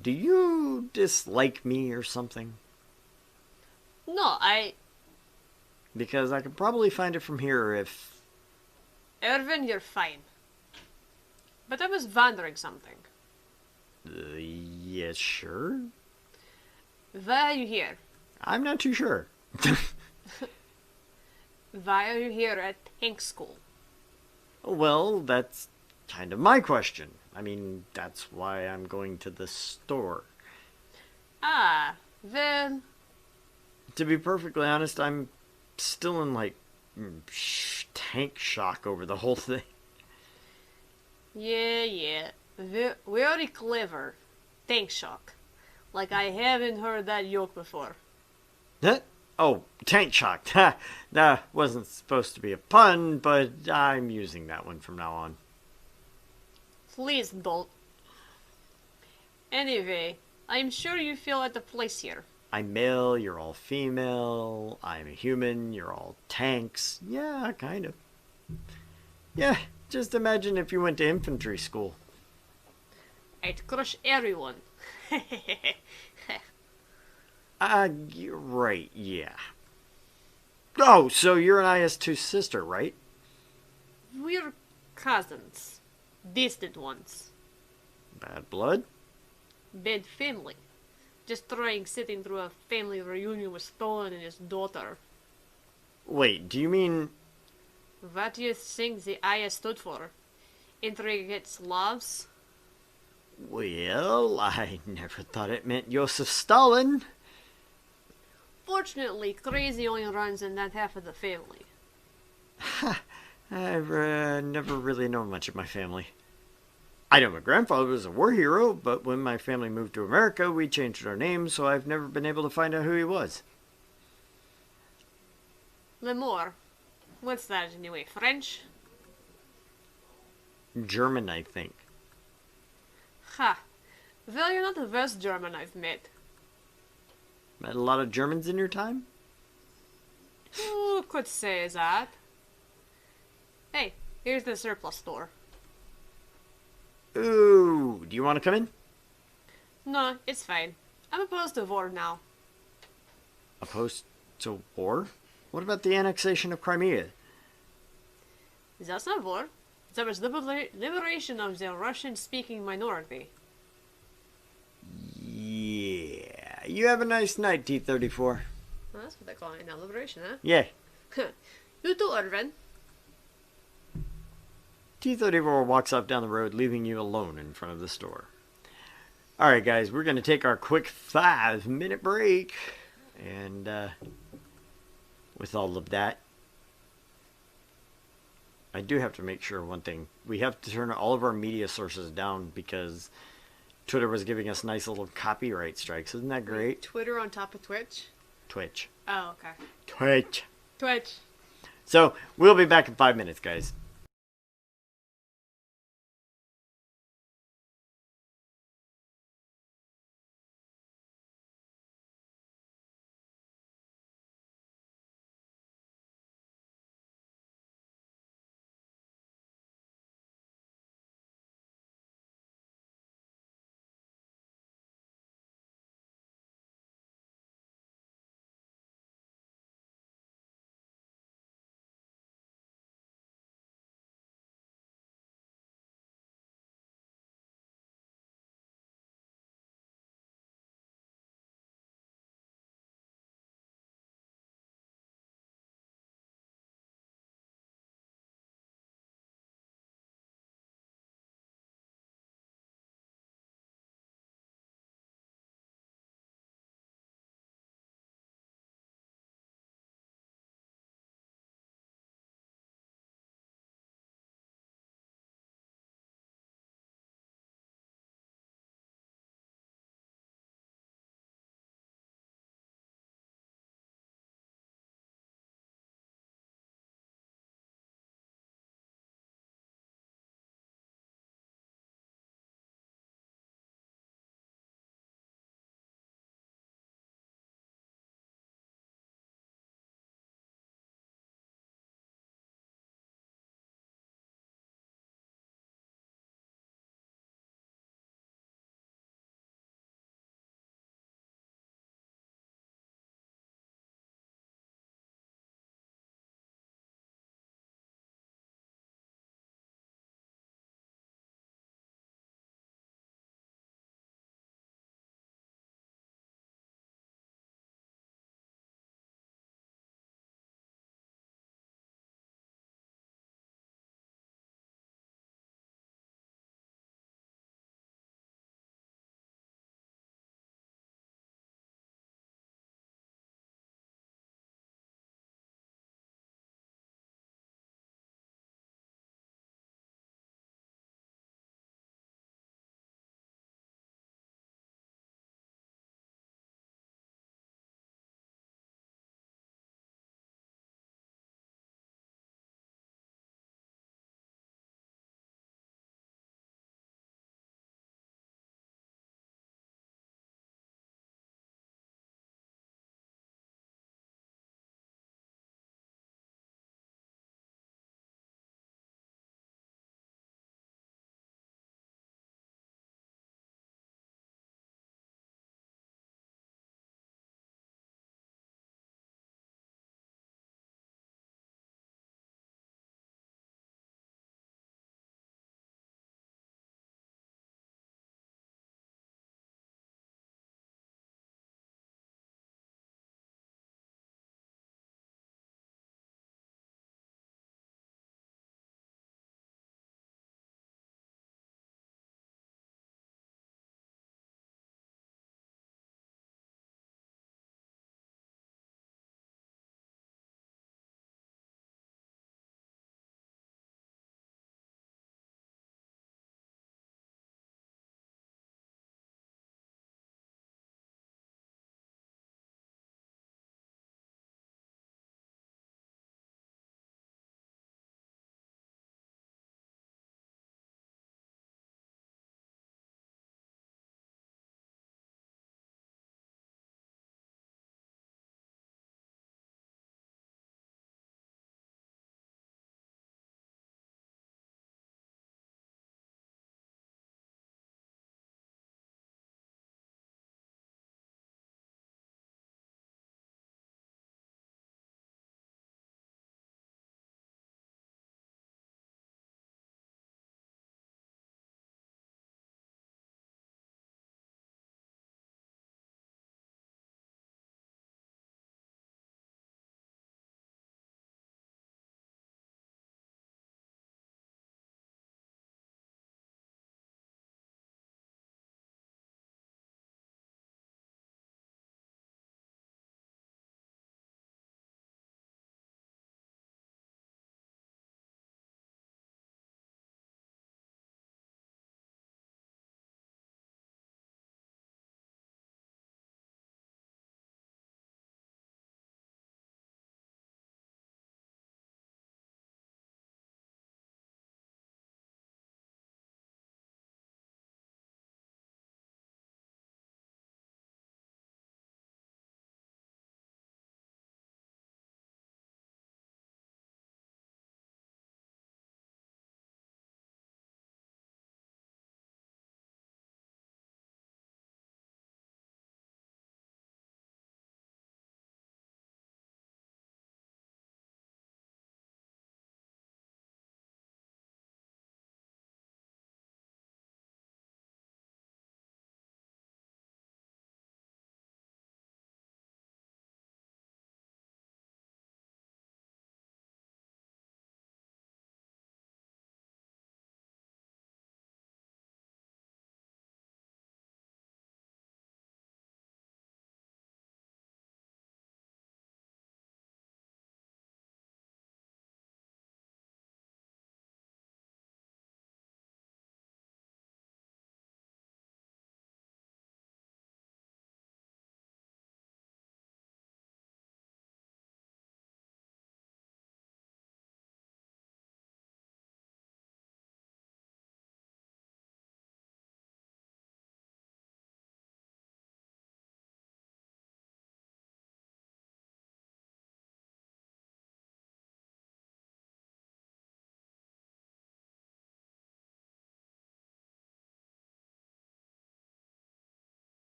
Do you dislike me or something? No, Because I could probably find it from here if... Erwin, you're fine. But I was wondering something. Yes, sure. Why are you here? I'm not too sure. Why are you here at tank school? Well, that's kind of my question. I mean, that's why I'm going to the store. Ah, then... To be perfectly honest, I'm still in, like, tank shock over the whole thing. Yeah. Very clever. Tank shock. Like I haven't heard that joke before. Huh? Oh, tank shock. That wasn't supposed to be a pun, but I'm using that one from now on. Please don't. Anyway, I'm sure you feel at the place here. I'm male, you're all female. I'm a human, you're all tanks. Yeah, kind of. Yeah, just imagine if you went to infantry school. I'd crush everyone. You're right, yeah. Oh, so you're an IS-2 sister, right? We're cousins. Distant ones. Bad blood? Bad family. Just trying sitting through a family reunion with Stolen and his daughter. Wait, do you mean... What do you think the IS stood for? Intricate Slavs? Well, I never thought it meant Joseph Stalin. Fortunately, crazy only runs in that half of the family. I've never really known much of my family. I know my grandfather was a war hero, but when my family moved to America, we changed our name, so I've never been able to find out who he was. Lemore. What's that anyway? French? German, I think. Ha. Well, you're not the worst German I've met. Met a lot of Germans in your time? Who could say that? Hey, here's the surplus store. Ooh, do you want to come in? No, it's fine. I'm opposed to war now. Opposed to war? What about the annexation of Crimea? That's not war. That was liberation of the Russian-speaking minority. Yeah. You have a nice night, T-34. Well, that's what they call it now, liberation, huh? Yeah. You too, Irvin. T-34 walks off down the road, leaving you alone in front of the store. Alright, guys, we're going to take our quick 5-minute break. And, with all of that, I do have to make sure one thing. We have to turn all of our media sources down because Twitter was giving us nice little copyright strikes. Isn't that great? Twitter on top of Twitch? Twitch. Oh, okay. Twitch. So, we'll be back in 5 minutes, guys.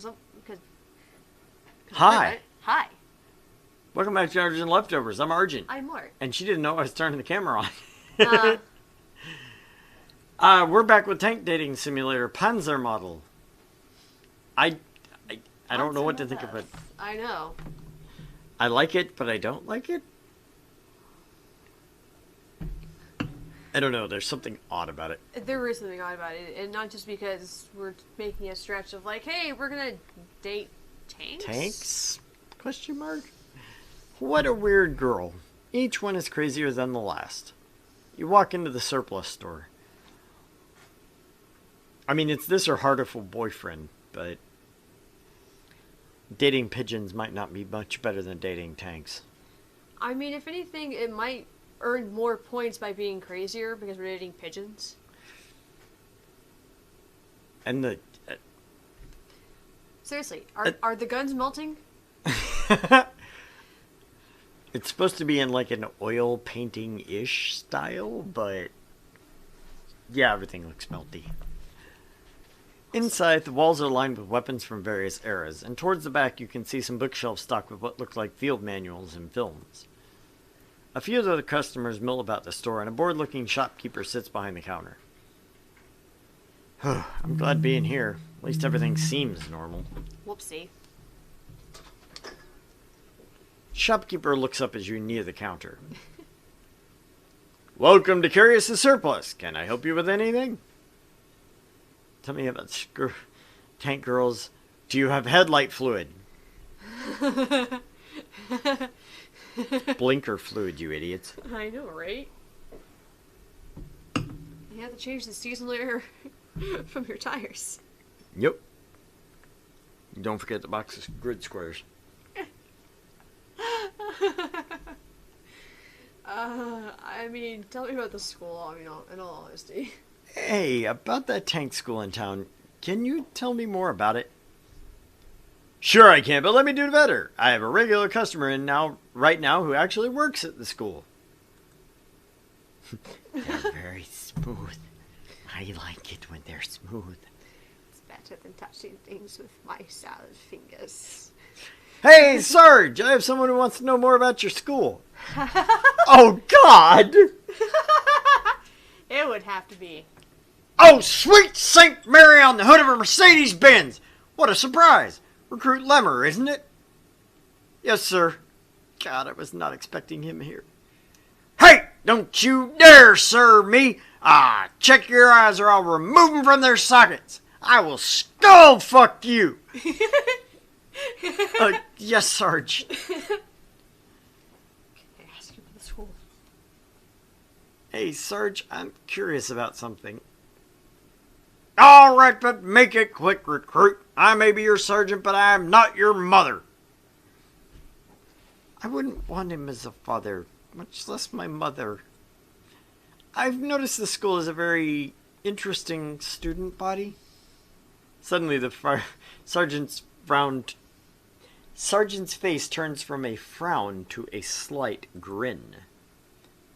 Because Hi. Hi. Welcome back to Argent Leftovers. I'm Argent. I'm Mort. And she didn't know I was turning the camera Uh, on. We're back with Tank Dating Simulator PanzerMadel. I don't know what to think of it. I know. I like it, but I don't like it. I don't know. There's something odd about it. There is something odd about it, and not just because we're making a stretch of like, hey, we're gonna date tanks. Tanks? Question mark? What a weird girl. Each one is crazier than the last. You walk into the surplus store. I mean, it's this or Heartiful Boyfriend, but dating pigeons might not be much better than dating tanks. I mean, if anything, it might earn more points by being crazier because we're dating pigeons. And the... Seriously, are the guns melting? It's supposed to be in like an oil painting-ish style, but yeah, everything looks melty. Inside, the walls are lined with weapons from various eras, and towards the back you can see some bookshelves stocked with what look like field manuals and films. A few of the customers mill about the store, and a bored-looking shopkeeper sits behind the counter. I'm glad being here. At least everything seems normal. Whoopsie. Shopkeeper looks up as you near the counter. Welcome to Curious the Surplus. Can I help you with anything? Tell me about tank girls. Do you have headlight fluid? Blinker fluid, you idiots. I know, right? You have to change the seasonal air from your tires. Yep. Don't forget the box of grid squares. I mean, tell me about the school, I mean, in all honesty. Hey, about that tank school in town, can you tell me more about it? Sure I can, but let me do better. I have a regular customer right now who actually works at the school. They're very smooth. I like it when they're smooth. It's better than touching things with my salad fingers. Hey, Sarge, I have someone who wants to know more about your school. Oh, God! It would have to be. Oh, sweet St. Mary on the hood of a Mercedes-Benz! What a surprise! Recruit Lemmer, isn't it? Yes, sir. God, I was not expecting him here. Hey, don't you dare, sir, me! Check your eyes or I'll remove them from their sockets. I will skull fuck you! Yes, Sarge. Can I ask you about the school? Hey, Sarge, I'm curious about something. All right, but make it quick, recruit. I may be your sergeant, but I am not your mother. I wouldn't want him as a father, much less my mother. I've noticed the school is a very interesting student body. Suddenly, the sergeant's face turns from a frown to a slight grin.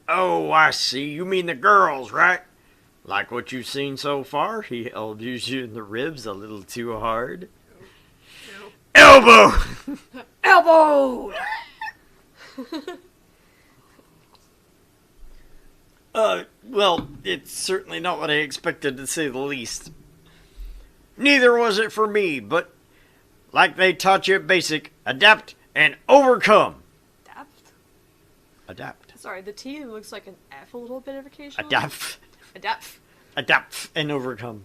Oh, I see. You mean the girls, right? Like what you've seen so far? He elbows you in the ribs a little too hard. No. Elbow! Elbow! Well, it's certainly not what I expected, to say the least. Neither was it for me, but like they taught you at basic, adapt and overcome. Adapt? Adapt. Sorry, the T looks like an F a little bit of occasionally. Adapt. Adapt. Adapt and overcome.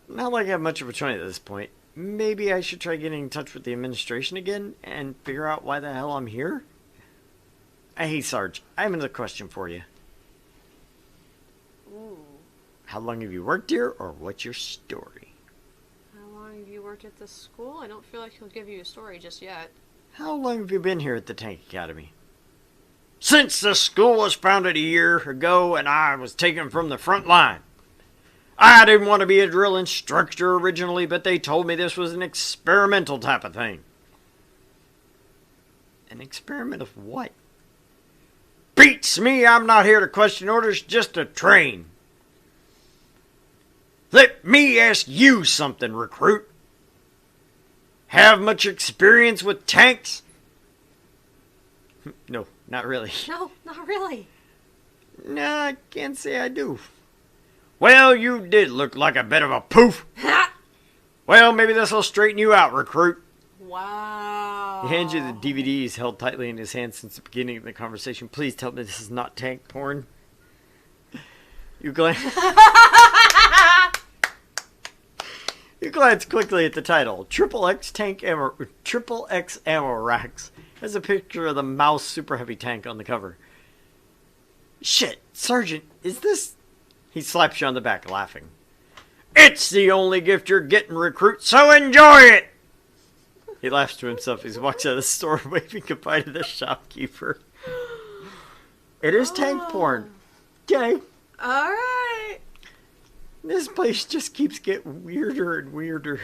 Not like I have much of a choice at this point. Maybe I should try getting in touch with the administration again and figure out why the hell I'm here? Hey, Sarge, I have another question for you. Ooh. How long have you worked here, or what's your story? How long have you worked at this school? I don't feel like he'll give you a story just yet. How long have you been here at the Tank Academy? Since the school was founded a year ago and I was taken from the front line. I didn't want to be a drill instructor originally, but they told me this was an experimental type of thing. An experiment of what? Beats me, I'm not here to question orders, just to train. Let me ask you something, recruit. have much experience with tanks? No, not really. No, not really. Nah, I can't say I do. Well, you did look like a bit of a poof. Well, maybe this will straighten you out, recruit. Wow. He hands you the DVDs held tightly in his hand since the beginning of the conversation. Please tell me this is not tank porn. You glance... You glance quickly at the title. Triple X ammo racks. Has a picture of the Mouse super heavy tank on the cover. Shit, Sergeant, is this... He slaps you on the back, laughing. It's the only gift you're getting, recruit, so enjoy it! He laughs to himself as he walks out of the store, waving goodbye to the shopkeeper. It is tank porn. Okay. Alright. This place just keeps getting weirder and weirder.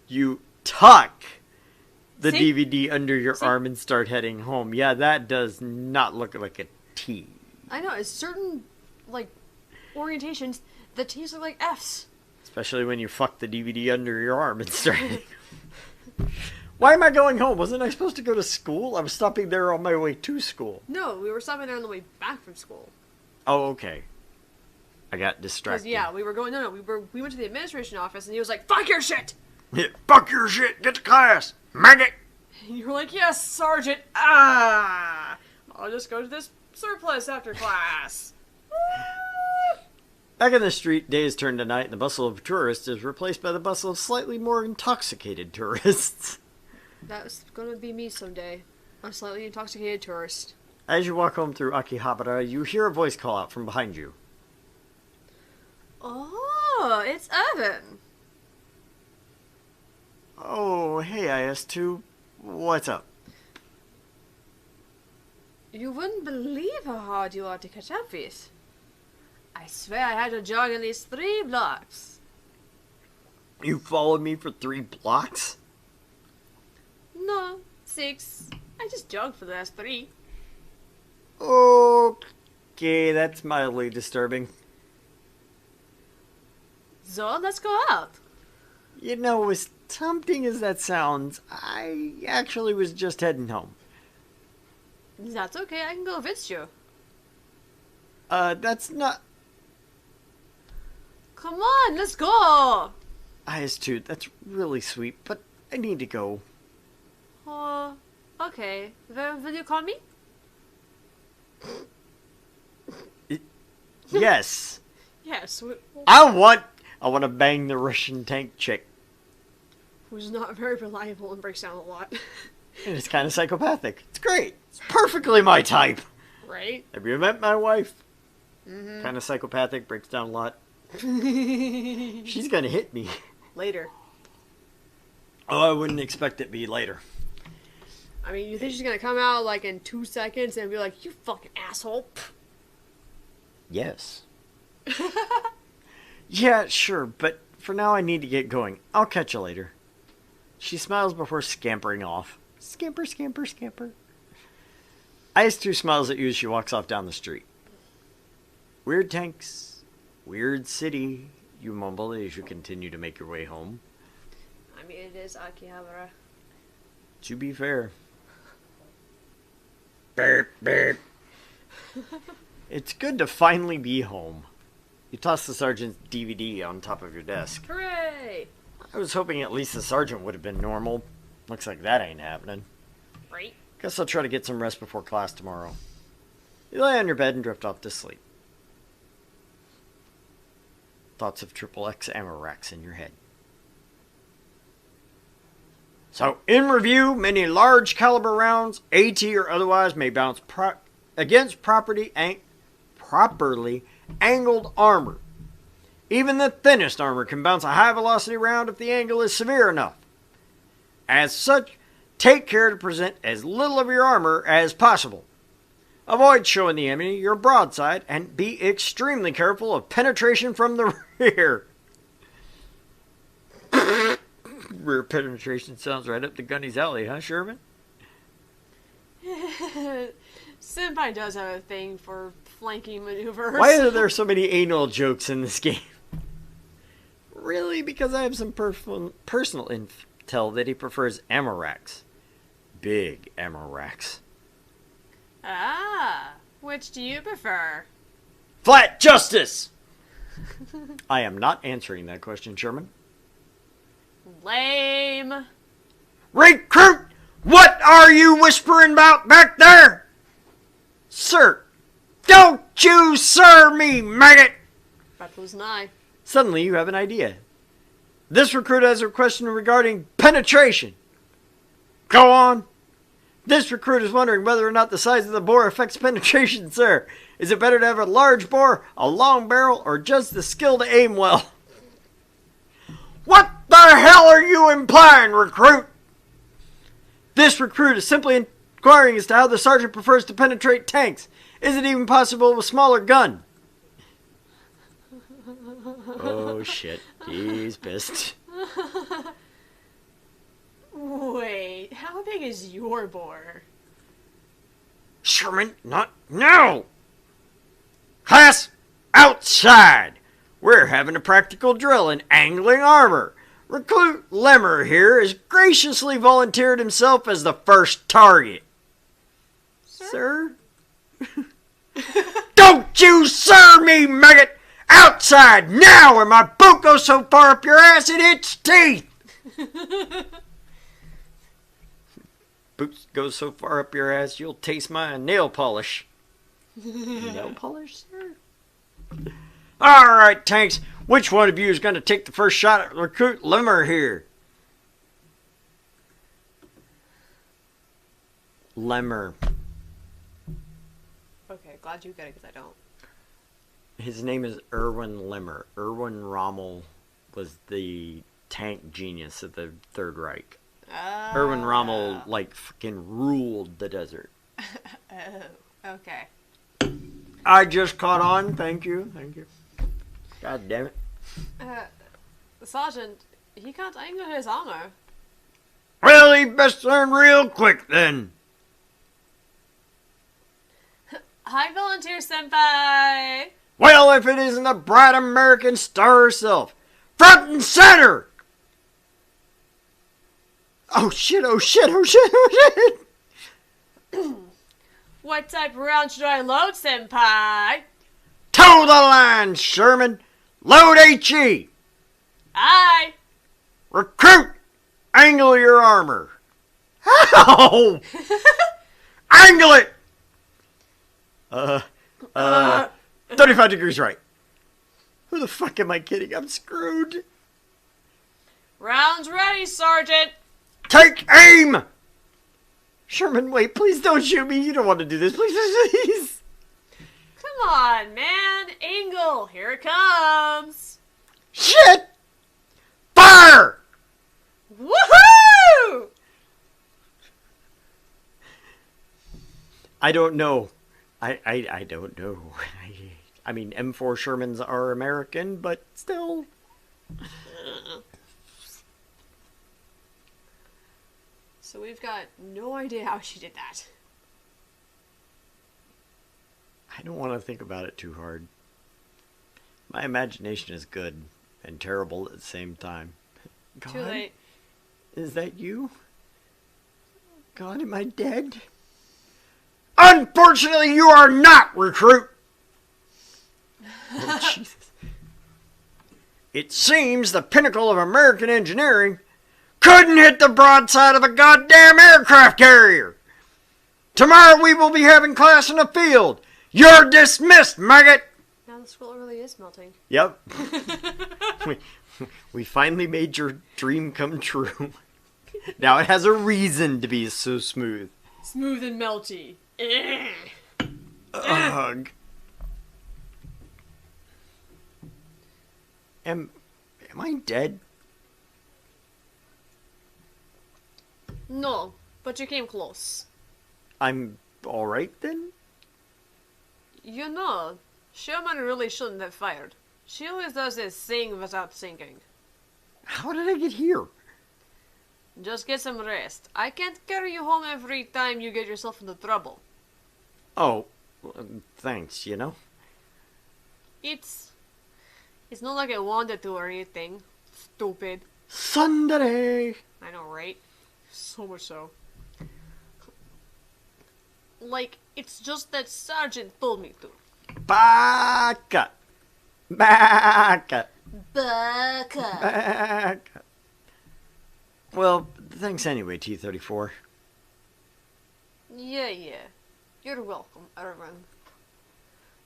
You tuck the See? DVD under your See? arm and start heading home. Yeah, that does not look like a T. I know, it's certain, like, orientations, the T's are like F's. Especially when you fuck the DVD under your arm and start heading home. Why am I going home? Wasn't I supposed to go to school? I was stopping there on my way to school. No, we were stopping there on the way back from school. Oh, okay. I got Because, distracted. yeah, we were going, we went to the administration office and he was like, fuck your shit! Fuck your shit! Get to class! Maggot! And you were like, yes, Sergeant! Ah! I'll just go to this surplus after class. Back in the street, day is turned to night, and the bustle of tourists is replaced by the bustle of slightly more intoxicated tourists. That's gonna be me someday. A slightly intoxicated tourist. As you walk home through Akihabara, you hear a voice call out from behind you. Oh, it's Evan. Oh, hey, IS2. What's up? You wouldn't believe how hard you are to catch up with. I swear I had to jog at least 3 blocks. You followed me for 3 blocks? No, 6. I just jogged for the last 3. Okay, that's mildly disturbing. So, let's go out. You know, as tempting as that sounds, I actually was just heading home. That's okay, I can go with you. That's not... Come on, let's go! IS2, that's really sweet, but I need to go. Oh, okay. Will you call me? Yes. Yes. I want to bang the Russian tank chick. Who's not very reliable and breaks down a lot. And it's kind of psychopathic. It's great. It's perfectly my type. Right? Have you met my wife? Mm-hmm. Kind of psychopathic, breaks down a lot. She's gonna hit me. Later. Oh, I wouldn't expect it to be later. I mean, you think she's gonna come out like in 2 seconds and be like, you fucking asshole? Yes. Yeah, sure, but for now I need to get going. I'll catch you later. She smiles before scampering off. Scamper, scamper, scamper. IS2 smiles at you as she walks off down the street. Weird tanks, weird city, you mumble as you continue to make your way home. I mean, it is Akihabara. To be fair. Burp, burp. It's good to finally be home. You toss the sergeant's DVD on top of your desk. Hooray! I was hoping at least the sergeant would have been normal. Looks like that ain't happening. Right? Guess I'll try to get some rest before class tomorrow. You lay on your bed and drift off to sleep. Thoughts of triple X ammo racks in your head. So, in review, many large caliber rounds, AT or otherwise, may bounce against properly angled armor. Even the thinnest armor can bounce a high velocity round if the angle is severe enough. As such, take care to present as little of your armor as possible. Avoid showing the enemy your broadside and be extremely careful of penetration from the rear. Rear penetration sounds right up the gunny's alley, huh, Sherman? Senpai does have a thing for flanking maneuvers. Why are there so many anal jokes in this game? really, because I have some personal intel that he prefers Amorax. Big Amorax. Ah, which do you prefer? Flat justice! I am not answering that question, Sherman. Lame. Recruit! What are you whispering about back there? Sir! Don't you sir me, maggot! That was nigh. Suddenly you have an idea. This recruit has a question regarding penetration. Go on. This recruit is wondering whether or not the size of the bore affects penetration, sir. Is it better to have a large bore, a long barrel, or just the skill to aim well? What the hell are you implying, recruit? This recruit is simply inquiring as to how the sergeant prefers to penetrate tanks. Is it even possible with a smaller gun? Oh shit, he's pissed. Wait, how big is your bore? Sherman, not now! Class, outside! We're having a practical drill in angling armor. Recruit Lemmer here has graciously volunteered himself as the first target. Sir? Don't you sir me, maggot! Outside now, or my boot goes so far up your ass it hits teeth! Boots goes so far up your ass you'll taste my nail polish. Nail polish, sir? Alright, tanks. Which one of you is going to take the first shot at Recruit Lemmer here? Lemmer. Okay, glad you get it because I don't. His name is Erwin Lemmer. Erwin Rommel was the tank genius of the Third Reich. Oh. Erwin Rommel, like, fucking ruled the desert. Oh, okay. I just caught on. Thank you. Thank you. God damn it. Sergeant, he can't angle his armor. Well, he best learn real quick then. Hi, volunteer senpai. Well, if it isn't the bright American star herself. Front and center! Oh shit, oh shit, oh shit, oh shit! What type of round should I load, senpai? Toe the line, Sherman! Load HE! Aye. Recruit! Angle your armor! How? Angle it! 35 degrees right. Who the fuck am I kidding? I'm screwed. Rounds ready, Sergeant. Take aim! Sherman, wait, please don't shoot me. You don't want to do this. Please, please, please. Come on, man. Angle. Here it comes. Shit! Fire! Woohoo! I don't know. I don't know. I mean, M4 Shermans are American, but still. So we've got no idea how she did that. I don't want to think about it too hard. My imagination is good and terrible at the same time. God, Too late. is that you? God, am I dead? Unfortunately, you are not, recruit! Oh, Jesus. It seems the pinnacle of American engineering couldn't hit the broadside of a goddamn aircraft carrier. Tomorrow we will be having class in the field. You're dismissed, maggot! Now the scroll really is melting. Yep. we finally made your dream come true. Now it has a reason to be so smooth. Smooth and melty. Ugh. Am I dead? No, but you came close. I'm alright then? You know, Sherman really shouldn't have fired. She always does this sing without thinking. How did I get here? Just get some rest. I can't carry you home every time you get yourself into trouble. Oh, thanks, you know? It's It's not like I wanted to or anything. Stupid. Sunday. I know, right? So much so. Like, it's just that Sergeant told me to. Baka. Baka. Baka. Baka. Well, thanks anyway, T-34. Yeah. You're welcome, Irvin.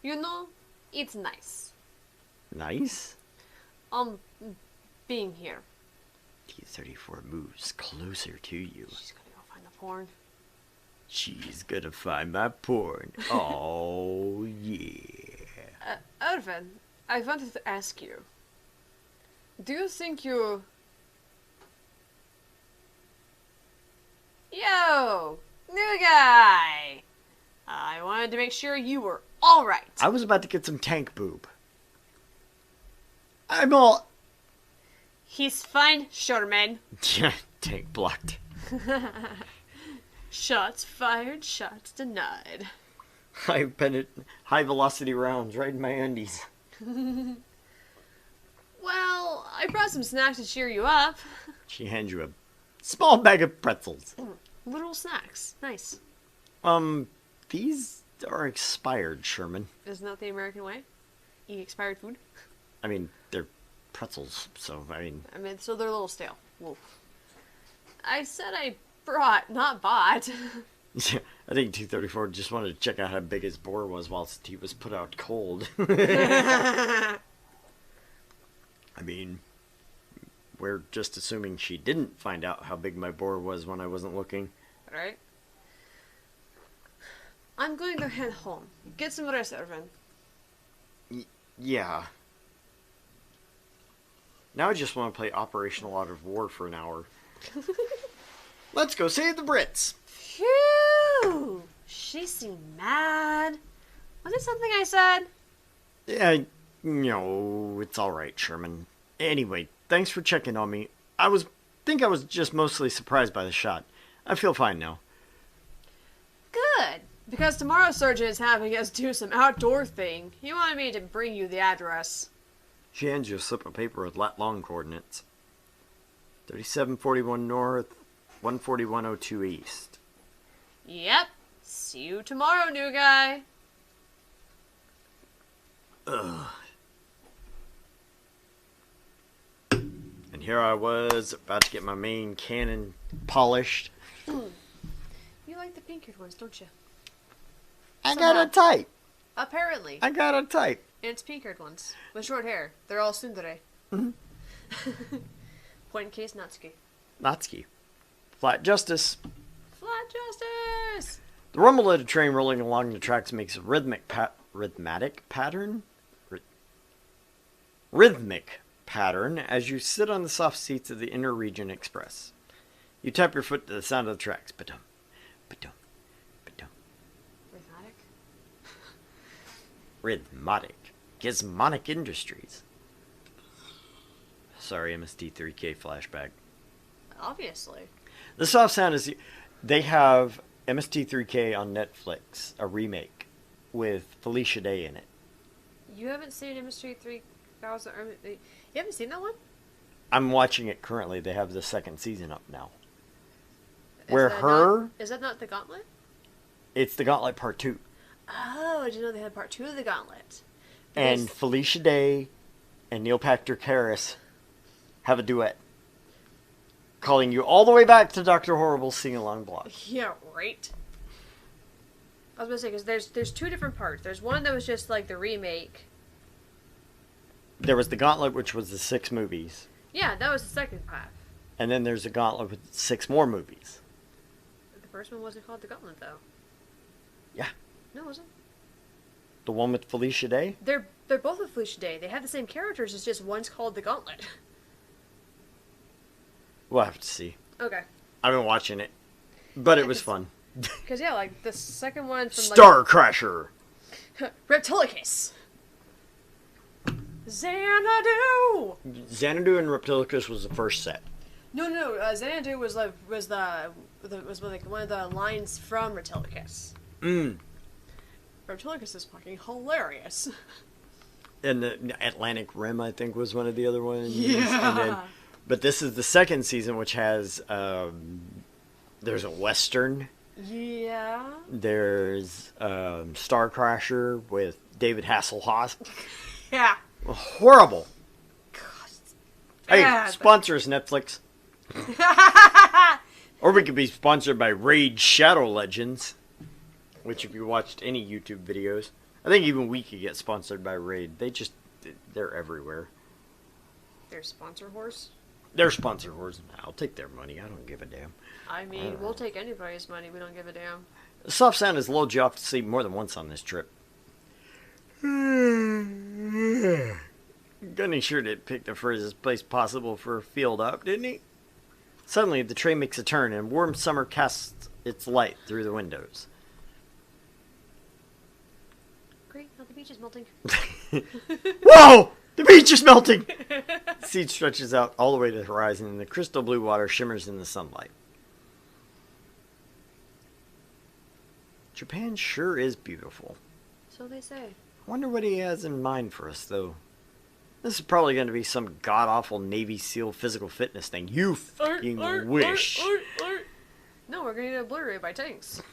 You know, it's nice. Nice. Being here. T-34 moves closer to you. She's gonna go find the porn. She's gonna find my porn. Oh, yeah. Irvin, I wanted to ask you. Do you think you... Yo! New guy! I wanted to make sure you were alright. I was about to get some tank boob. I'm all... He's fine, Sherman. Tank blocked. Shots fired, shots denied. High velocity rounds right in my undies. Well, I brought some snacks to cheer you up. She hands you a small bag of pretzels. Little snacks. Nice. These are expired, Sherman. Isn't that the American way? Eat expired food? I mean, they're pretzels, so, I mean... So they're a little stale. Wolf. I said I brought, not bought. I think T-34 just wanted to check out how big his bore was whilst he was put out cold. I mean, we're just assuming she didn't find out how big my bore was when I wasn't looking. Right? I'm going to head home. Get some rest, Irvin. Yeah. Now I just want to play Operational Art of War for an hour. Let's go save the Brits! Phew! She seemed mad. Was it something I said? Yeah, no, it's alright, Sherman. Anyway, thanks for checking on me. I was just mostly surprised by the shot. I feel fine now. Good. Because tomorrow Surgeon is having us do some outdoor thing. He wanted me to bring you the address. She hands you a slip of paper with lat-long coordinates. 3741 north, 14102 east. Yep. See you tomorrow, new guy. Ugh. And here I was, about to get my main cannon polished. You like the pink-haired ones, don't you? I got a type. Apparently. I got a type. And it's pink-haired ones. With short hair. They're all tsundere. Mm-hmm. Point in case, Natsuki. Natsuki. Flat justice. Flat justice! The rumble of a train rolling along the tracks makes a rhythmic pattern as you sit on the soft seats of the inner region express. You tap your foot to the sound of the tracks. Ba-dum, ba-dum, ba-dum. Rhythmatic? Rhythmatic. Gizmonic Industries. Sorry, MST3K flashback. Obviously. The soft sound is... They have MST3K on Netflix, a remake, with Felicia Day in it. You haven't seen Industry 3000... You haven't seen that one? I'm watching it currently. They have the second season up now. Is that not The Gauntlet? It's The Gauntlet Part 2. Oh, I didn't know they had Part 2 of The Gauntlet. And Felicia Day and Neil Patrick Harris have a duet. Calling you all the way back to Dr. Horrible's sing-along blog. Yeah, right. I was going to say, because there's two different parts. There's one that was just like the remake. There was The Gauntlet, which was the 6 movies. Yeah, that was the second half. And then there's The Gauntlet with 6 more movies. The first one wasn't called The Gauntlet, though. Yeah. No, it wasn't. The one with Felicia Day? They're both with Felicia Day. They have the same characters, it's just one's called The Gauntlet. We'll have to see. Okay. I've been watching it. But it was fun. Because, yeah, like, the second one from, Star Crasher! Reptilicus! Xanadu! Xanadu and Reptilicus was the first set. No. Xanadu was one of the lines from Reptilicus. Reptilicus is fucking hilarious. And the Atlantic Rim, I think, was one of the other ones. Yeah. And then, but this is the second season, which has there's a Western. Yeah. There's Star Crasher with David Hasselhoff. Yeah. Horrible. Hey, bad. sponsor us, Netflix. Or we could be sponsored by Raid Shadow Legends, which if you watched any YouTube videos, I think even we could get sponsored by Raid. They're everywhere. Their sponsor horse. They're sponsor whores. I'll take their money. I don't give a damn. I mean, we'll take anybody's money. We don't give a damn. The soft sound has lulled you off to sleep more than once on this trip. Gunny sure did pick the furthest place possible for a field op, didn't he? Suddenly, the train makes a turn, and warm summer casts its light through the windows. Great, now the beach is melting. Whoa! The beach is melting! The sea stretches out all the way to the horizon, and the crystal blue water shimmers in the sunlight. Japan sure is beautiful. So they say. I wonder what he has in mind for us, though. This is probably going to be some god-awful Navy SEAL physical fitness thing. You fucking wish. No, we're going to get obliterated by tanks.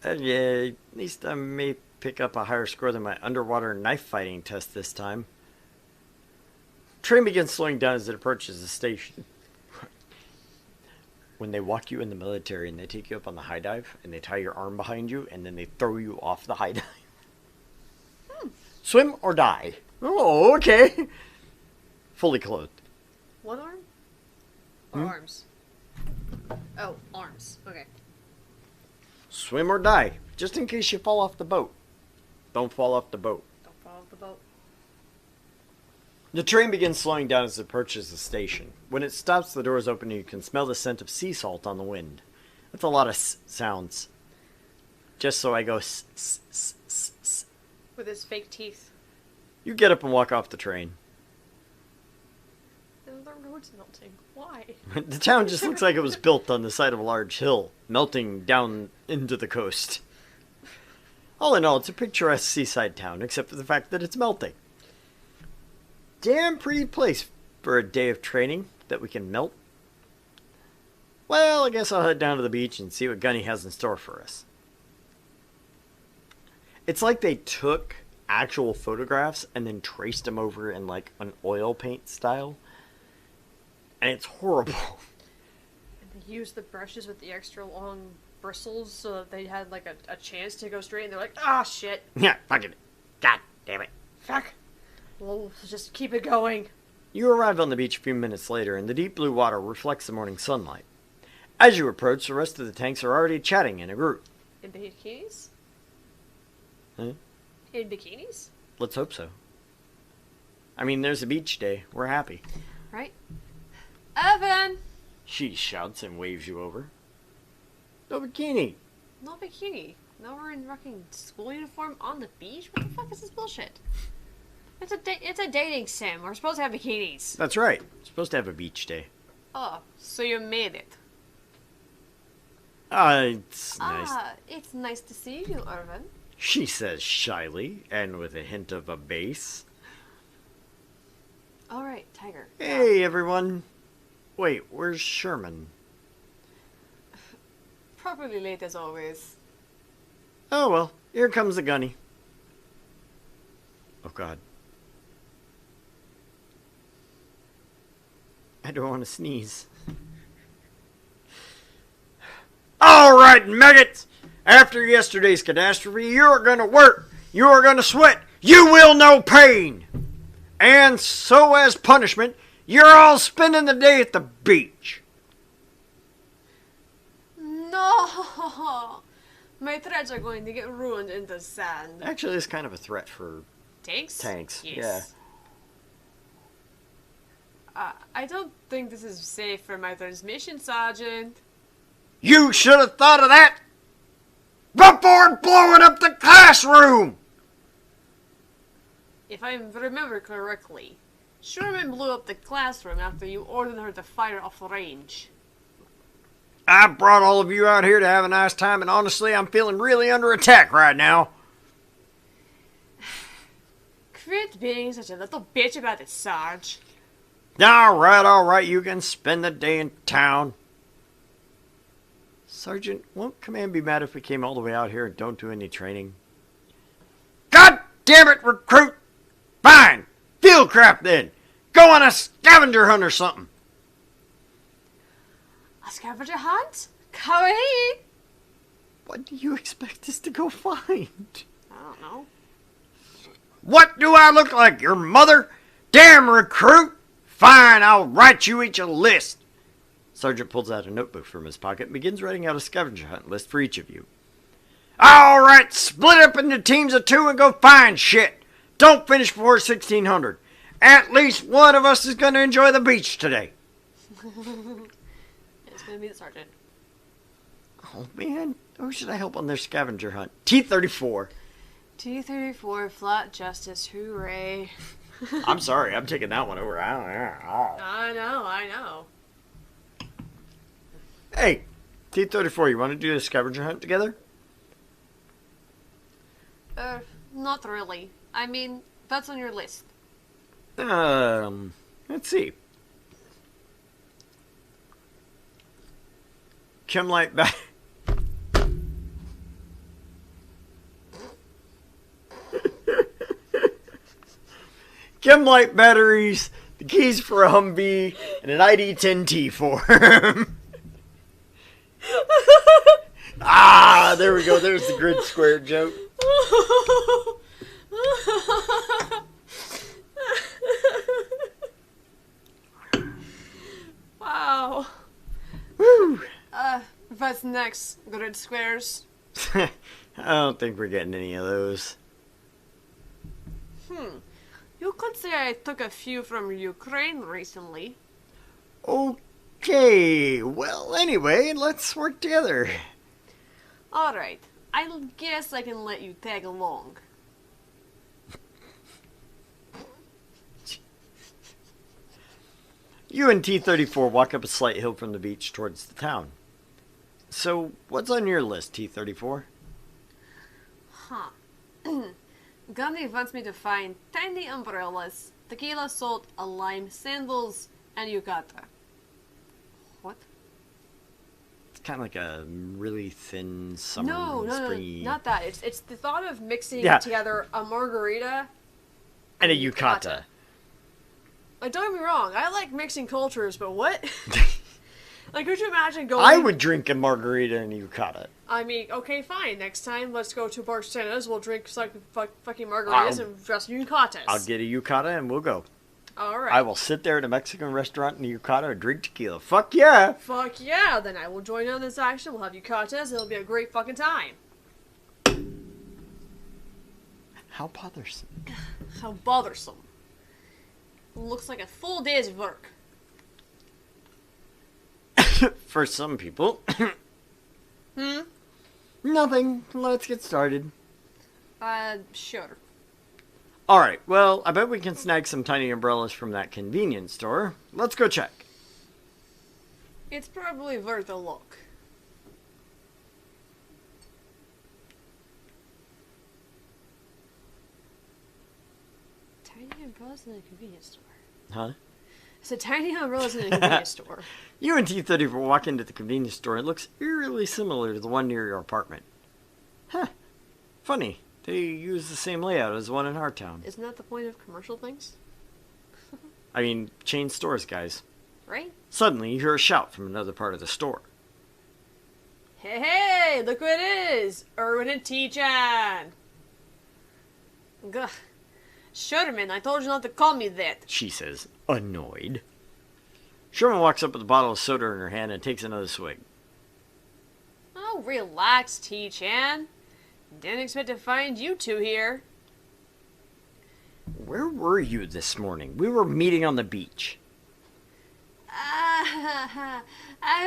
Yeah, at least I may pick up a higher score than my underwater knife fighting test this time. Train begins slowing down as it approaches the station. When they walk you in the military and they take you up on the high dive and they tie your arm behind you and then they throw you off the high dive. Swim or die. Oh, okay. Fully clothed. One arm? Or arms? Oh, arms. Okay. Swim or die. Just in case you fall off the boat. Don't fall off the boat. Don't fall off the boat. The train begins slowing down as it approaches the station. When it stops, the doors open and you can smell the scent of sea salt on the wind. That's a lot of sounds. Just so I go s. With his fake teeth. You get up and walk off the train. No, the road's melting. Why? The town just looks like it was built on the side of a large hill, melting down into the coast. All in all, it's a picturesque seaside town, except for the fact that it's melting. Damn pretty place for a day of training that we can melt. Well, I guess I'll head down to the beach and see what Gunny has in store for us. It's like they took actual photographs and then traced them over in like an oil paint style. And it's horrible. And they used the brushes with the extra long bristles so that they had like a chance to go straight and they're like, ah, shit. Yeah, fuck it. God damn it. Fuck. Well, just keep it going. You arrive on the beach a few minutes later, and the deep blue water reflects the morning sunlight. As you approach, the rest of the tanks are already chatting in a group. In bikinis? Huh? In bikinis? Let's hope so. I mean, there's a beach day. We're happy. Right? Evan! She shouts and waves you over. No bikini. No bikini. Now we're in fucking school uniform on the beach? What the fuck is this bullshit? It's a dating sim. We're supposed to have bikinis. That's right. We're supposed to have a beach day. Oh, so you made it. It's nice. It's nice to see you, Irvin. She says shyly, and with a hint of a bass. Alright, Tiger. Hey, everyone. Wait, where's Sherman? Properly late as always. Oh, well, here comes the gunny. Oh, God. I don't want to sneeze. All right, maggots! After yesterday's catastrophe, you are going to work. You are going to sweat. You will know pain. And so as punishment, you're all spending the day at the beach. No! My threads are going to get ruined in the sand. Actually, it's kind of a threat for Tanks? tanks. Yes. Yeah. I don't think this is safe for my transmission, Sergeant. You should have thought of that before blowing up the classroom. If I remember correctly, Sherman blew up the classroom after you ordered her to fire off range. I brought all of you out here to have a nice time, and honestly, I'm feeling really under attack right now. Quit being such a little bitch about it, Sarge. All right, you can spend the day in town. Sergeant, won't command be mad if we came all the way out here and don't do any training? God damn it, recruit! Fine! Field crap then! Go on a scavenger hunt or something! A scavenger hunt? Kawaii! What do you expect us to go find? I don't know. What do I look like, your mother? Damn recruit! Fine, I'll write you each a list. Sergeant pulls out a notebook from his pocket and begins writing out a scavenger hunt list for each of you. All right, split up into teams of 2 and go find shit. Don't finish before 1600. At least one of us is going to enjoy the beach today. It's gonna be the sergeant. Oh man, who should I help on their scavenger hunt? T-34. T-34, flat justice, hooray. I'm sorry, I'm taking that one over. I know. Hey, T-34, you want to do the scavenger hunt together? Not really. I mean, that's on your list. Let's see. Chem light back. Chem light batteries, the keys for a Humvee, and an ID-10T form. Ah, there we go. There's the grid square joke. Wow. Woo. What's next? Grid squares? I don't think we're getting any of those. You could say I took a few from Ukraine recently. Okay, well, anyway, let's work together. Alright, I guess I can let you tag along. You and T-34 walk up a slight hill from the beach towards the town. So, what's on your list, T-34? Huh. Gandhi wants me to find tiny umbrellas, tequila salt, a lime, sandals, and yukata. What? It's kind of like a really thin summer, No, springy... not that. It's the thought of mixing Yeah. together a margarita And a yukata. Like, don't get me wrong, I like mixing cultures, but what? Like, could you imagine going... I would drink a margarita and a yukata. I mean, okay, fine. Next time, let's go to Barcenas. We'll drink fucking margaritas and dress yucatas. I'll get a yukata and we'll go. Alright. I will sit there at a Mexican restaurant in a yukata and drink tequila. Fuck yeah! Fuck yeah, then I will join in on this action. We'll have yucatas. It'll be a great fucking time. How bothersome. How bothersome. Looks like a full day's work. For some people. Hmm? Nothing. Let's get started. Sure. Alright, well, I bet we can snag some tiny umbrellas from that convenience store. Let's go check. It's probably worth a look. Tiny umbrellas in a convenience store. Huh? It's a tiny umbrellas in a convenience store. You and T-34 walk into the convenience store. It looks eerily similar to the one near your apartment. Huh. Funny. They use the same layout as the one in our town. Isn't that the point of commercial things? I mean, chain stores, guys. Right? Suddenly, you hear a shout from another part of the store. Hey, look who it is! Erwin and T-Chan! Gah. Sherman, I told you not to call me that. She says, annoyed. Sherman walks up with a bottle of soda in her hand and takes another swig. Oh, relax, T-Chan. Didn't expect to find you two here. Where were you this morning? We were meeting on the beach. I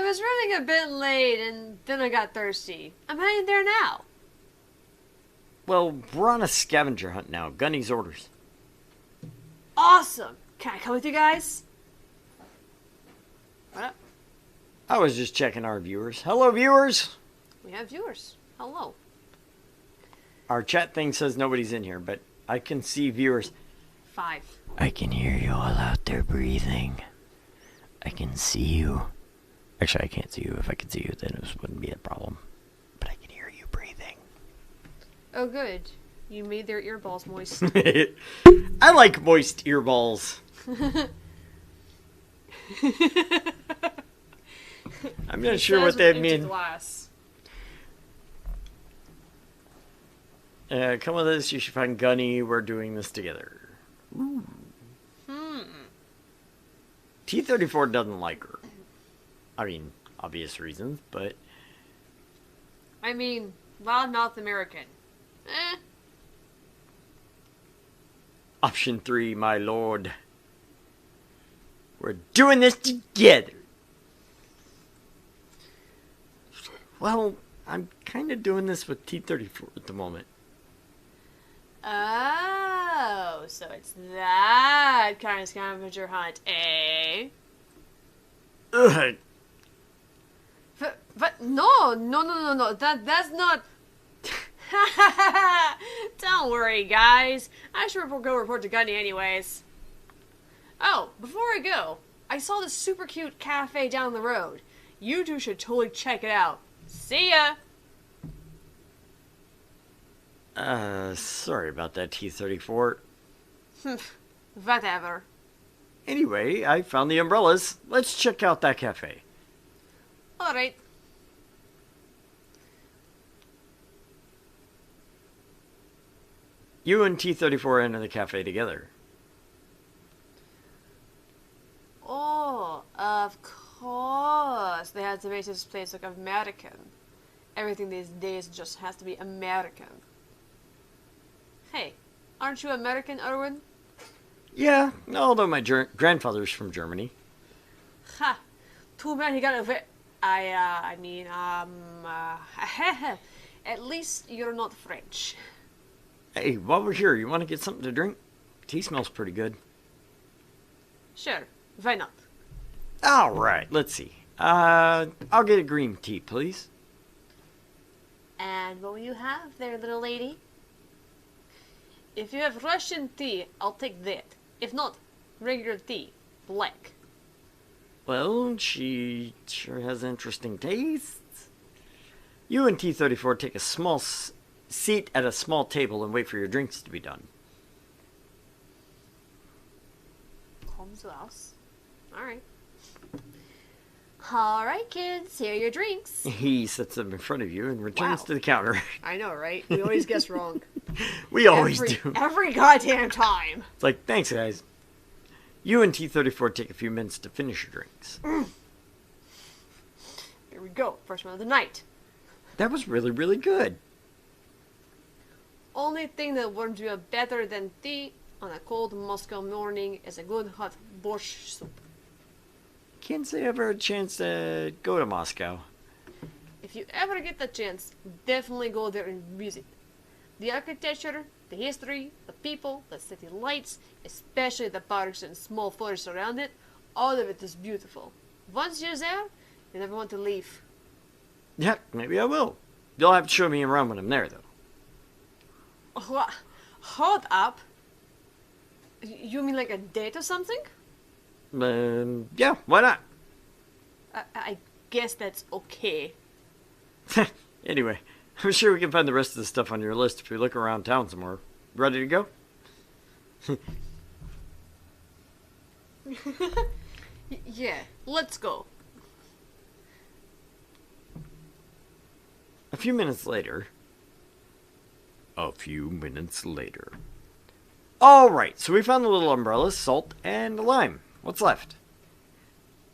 was running a bit late and then I got thirsty. I'm heading there now. Well, we're on a scavenger hunt now. Gunny's orders. Awesome! Can I come with you guys? What? I was just checking our viewers. Hello, viewers! We have viewers. Hello. Our chat thing says nobody's in here, but I can see viewers. 5. I can hear you all out there breathing. I can see you. Actually, I can't see you. If I could see you, then this wouldn't be a problem. But I can hear you breathing. Oh, good. You made their earballs moist. I like moist earballs. I'm not sure what that means. Glass. Come with us. You should find Gunny. We're doing this together. Ooh. T-34 doesn't like her. I mean, obvious reasons, but... I mean, loudmouth American. Option 3, my lord. We're doing this together. Well, I'm kind of doing this with T-34 at the moment. Oh, so it's that kind of scavenger hunt, eh? Ugh. But no, that's not... Don't worry, guys. I should go report to Gunny anyways. Oh, before I go, I saw this super cute cafe down the road. You two should totally check it out. See ya! Sorry about that, T-34. Whatever. Anyway, I found the umbrellas. Let's check out that cafe. Alright. You and T-34 enter the cafe together. Oh, of course. They had to make this place look American. Everything these days just has to be American. Hey, aren't you American, Erwin? Yeah, although my grandfather's from Germany. Ha! Too bad he got away. At least you're not French. Hey, while we're here, you want to get something to drink? Tea smells pretty good. Sure, why not? All right, let's see. I'll get a green tea, please. And what will you have there, little lady? If you have Russian tea, I'll take that. If not, regular tea, black. Well, she sure has interesting tastes. You and T-34 take a small seat at a small table and wait for your drinks to be done. Comes to us. Alright. Alright, kids, here are your drinks. He sets them in front of you and returns Wow. to the counter. I know, right? We always guess wrong. We always do. Every goddamn time. It's like, thanks, guys. You and T-34 take a few minutes to finish your drinks. Here we go. First one of the night. That was really, really good. Only thing that warms you up better than tea on a cold Moscow morning is a good hot borscht soup. Can't say I ever had a chance to go to Moscow. If you ever get the chance, definitely go there and visit. The architecture, the history, the people, the city lights, especially the parks and small forests around it, all of it is beautiful. Once you're there, you never want to leave. Yeah, maybe I will. You'll have to show me around when I'm there, though. What? Hold up. You mean like a date or something? Yeah, why not? I guess that's okay. Anyway, I'm sure we can find the rest of the stuff on your list if we look around town some more. Ready to go? Yeah, let's go. A few minutes later. Alright, so we found the little umbrellas, salt, and a lime. What's left?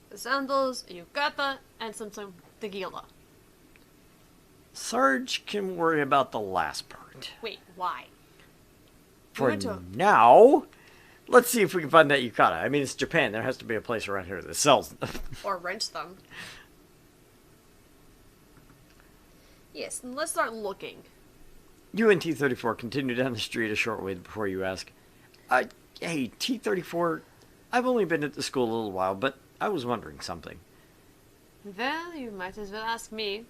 The sandals, yukata, and some tequila. Sarge can worry about the last part. Wait, why? For Good to- now, let's see if we can find that yukata. I mean, it's Japan. There has to be a place around here that sells them. Or rent them. Yes, let's start looking. You and T-34 continue down the street a short way before you ask, hey, T-34, I've only been at the school a little while, but I was wondering something. Well, you might as well ask me.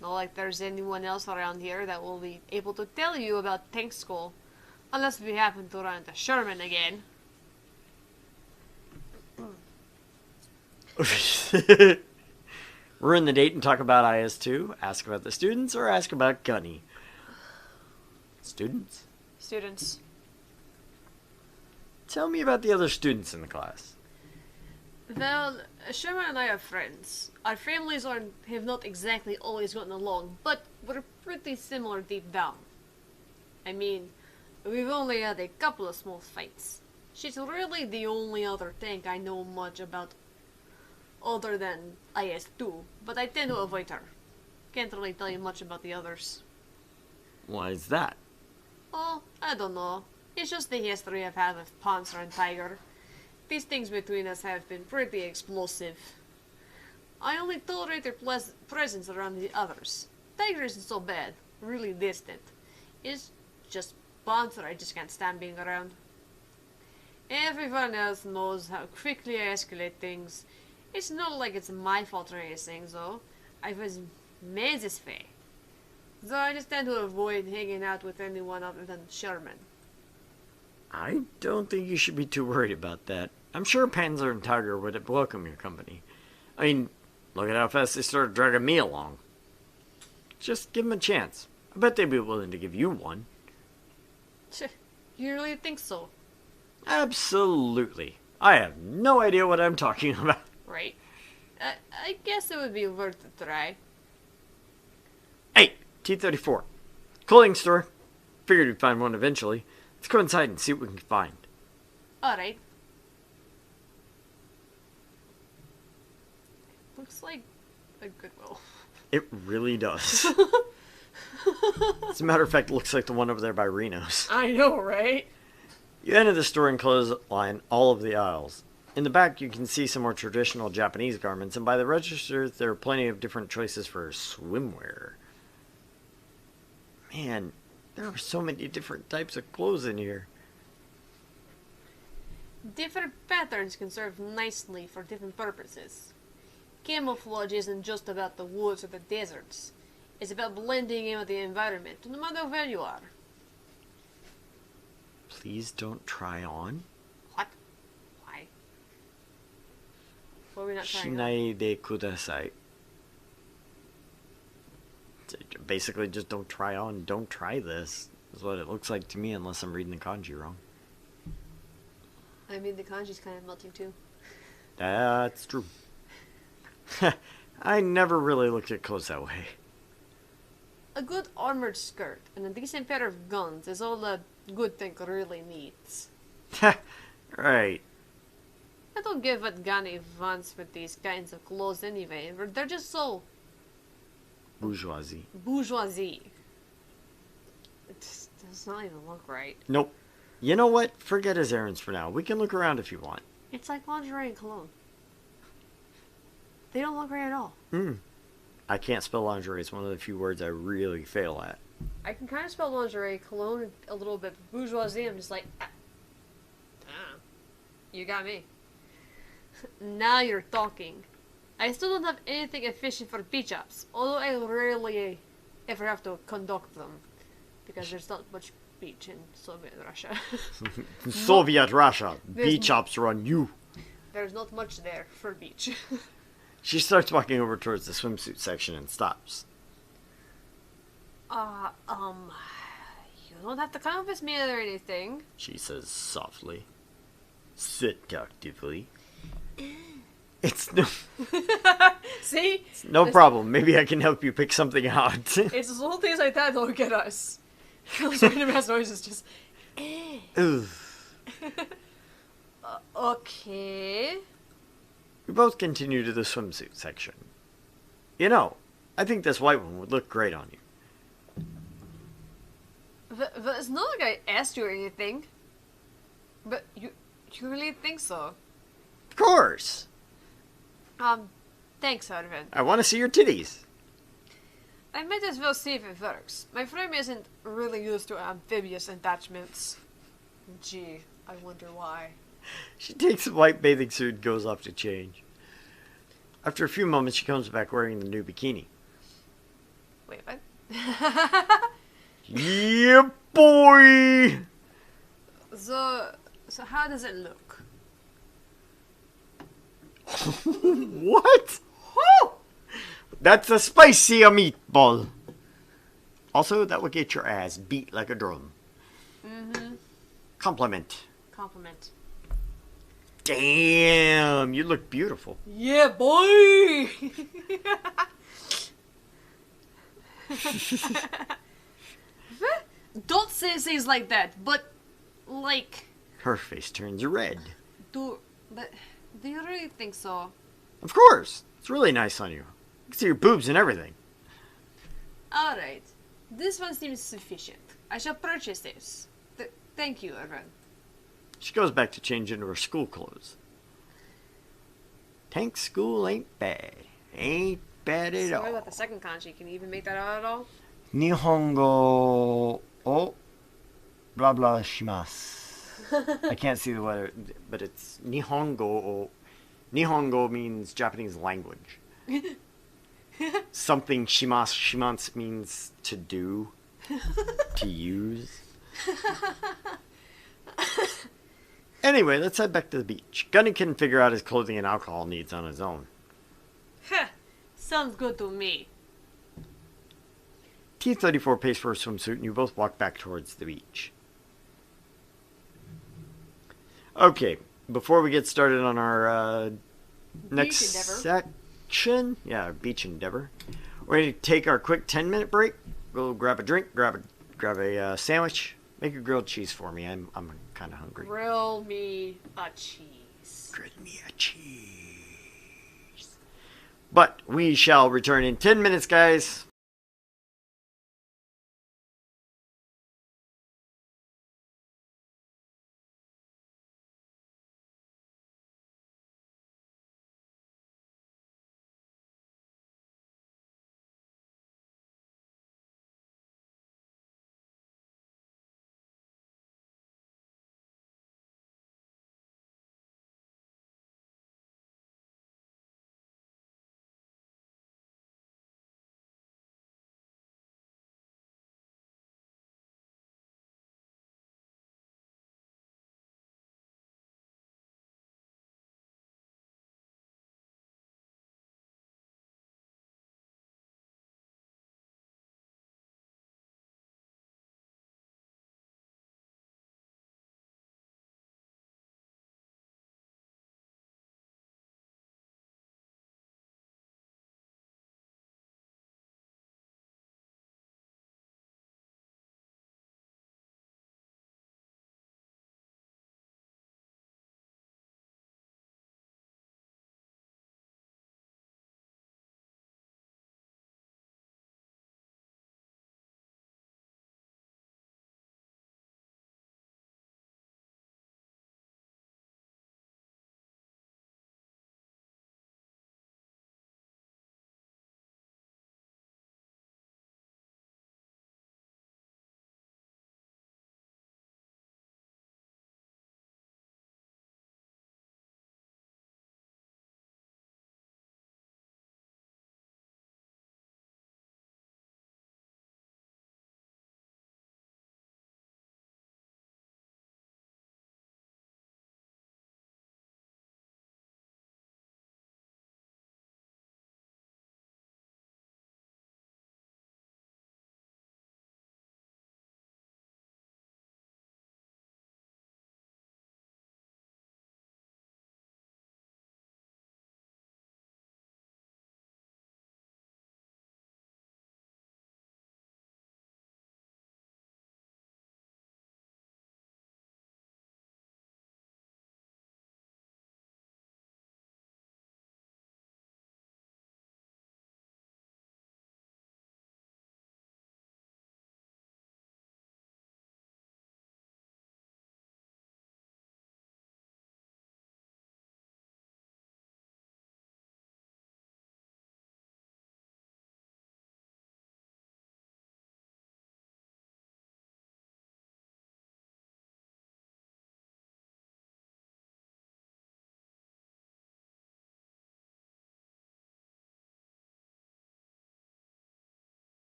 Not like there's anyone else around here that will be able to tell you about tank school. Unless we happen to run into Sherman again. Ruin the date and talk about IS-2, ask about the students, or ask about Gunny? Students? Students. Tell me about the other students in the class. Well, Sherman and I are friends. Our families have not exactly always gotten along, but we're pretty similar deep down. I mean, we've only had a couple of small fights. She's really the only other tank I know much about other than IS-2, but I tend to avoid her. Can't really tell you much about the others. Why is that? Oh, I don't know. It's just the history I've had with Panzer and Tiger. These things between us have been pretty explosive. I only tolerate their presence around the others. Tiger isn't so bad, really distant. It's just Panzer I just can't stand being around. Everyone else knows how quickly I escalate things. It's not like it's my fault or anything, though. I was made this way. So I just tend to avoid hanging out with anyone other than Sherman. I don't think you should be too worried about that. I'm sure Panzer and Tiger would welcome your company. I mean, look at how fast they started dragging me along. Just give them a chance. I bet they'd be willing to give you one. You really think so? Absolutely. I have no idea what I'm talking about. Right. I guess it would be worth a try. Hey, T-34. Clothing store. Figured we'd find one eventually. Let's go inside and see what we can find. Alright. Looks like a Goodwill. It really does. As a matter of fact, it looks like the one over there by Reno's. I know, right? You enter the store and clothesline all of the aisles. In the back, you can see some more traditional Japanese garments, and by the register, there are plenty of different choices for swimwear. Man, there are so many different types of clothes in here. Different patterns can serve nicely for different purposes. Camouflage isn't just about the woods or the deserts. It's about blending in with the environment, no matter where you are. Please don't try on. What? Why? What are we not trying on? Shinaide kudasai. Basically, just don't try on. Don't try this. Is what it looks like to me, unless I'm reading the kanji wrong. I mean, the kanji's kind of melting too. That's true. I never really looked at clothes that way. A good armored skirt and a decent pair of guns is all a good tank really needs. Right. I don't give what Gani wants with these kinds of clothes anyway. They're just so Bourgeoisie. bourgeoisie. It just does not even look right. Nope. You know what? Forget his errands for now. We can look around if you want. It's like lingerie and cologne. They don't look right at all. I can't spell lingerie. It's one of the few words I really fail at. I can kind of spell lingerie, cologne a little bit, but bourgeoisie, I'm just like, you got me. Now you're talking. I still don't have anything efficient for beach ups, although I rarely ever have to conduct them, because there's not much beach in Soviet Russia. Soviet Russia. There's Beach ops run you. There's not much there for beach. She starts walking over towards the swimsuit section and stops. You don't have to convince me or anything. She says softly. Seductively. It's no, See? it's no problem. Maybe I can help you pick something out. It's the little things like that that'll get us. Those random ass noises just. Ugh. Okay. We both continue to the swimsuit section. You know, I think this white one would look great on you. But it's not like I asked you or anything. But you really think so? Of course. Thanks, Arvin. I want to see your titties. I might as well see if it works. My frame isn't really used to amphibious attachments. Gee, I wonder why. She takes the white bathing suit and goes off to change. After a few moments, she comes back wearing the new bikini. Wait, what? Yeah, boy! So how does it look? What? That's a spicy meatball. Also, that would get your ass beat like a drum. Mm-hmm. Compliment. Compliment. Damn, you look beautiful. Yeah, boy! Don't say things like that, but, like, Her face turns red. do you really think so? Of course. It's really nice on you. You can see your boobs and everything. Alright. This one seems sufficient. I shall purchase this. Thank you, Irvin. She goes back to change into her school clothes. Tank school ain't bad. Ain't bad at So all. what about the second kanji? Can you even make that out at all? Nihongo o blah blah shimasu. I can't see the letter, but it's Nihongo o. Nihongo means Japanese language. Something shimasu means to do, to use. Anyway, let's head back to the beach. Gunny can figure out his clothing and alcohol needs on his own. Sounds good to me. T-34 pays for a swimsuit, and you both walk back towards the beach. Okay, before we get started on our next endeavor. section, yeah, beach endeavor, we're going to take our quick 10-minute break. Go grab a drink, grab a sandwich, make a grilled cheese for me. I'm kind of hungry. Grill me a cheese. Grill me a cheese. But we shall return in 10 minutes, guys.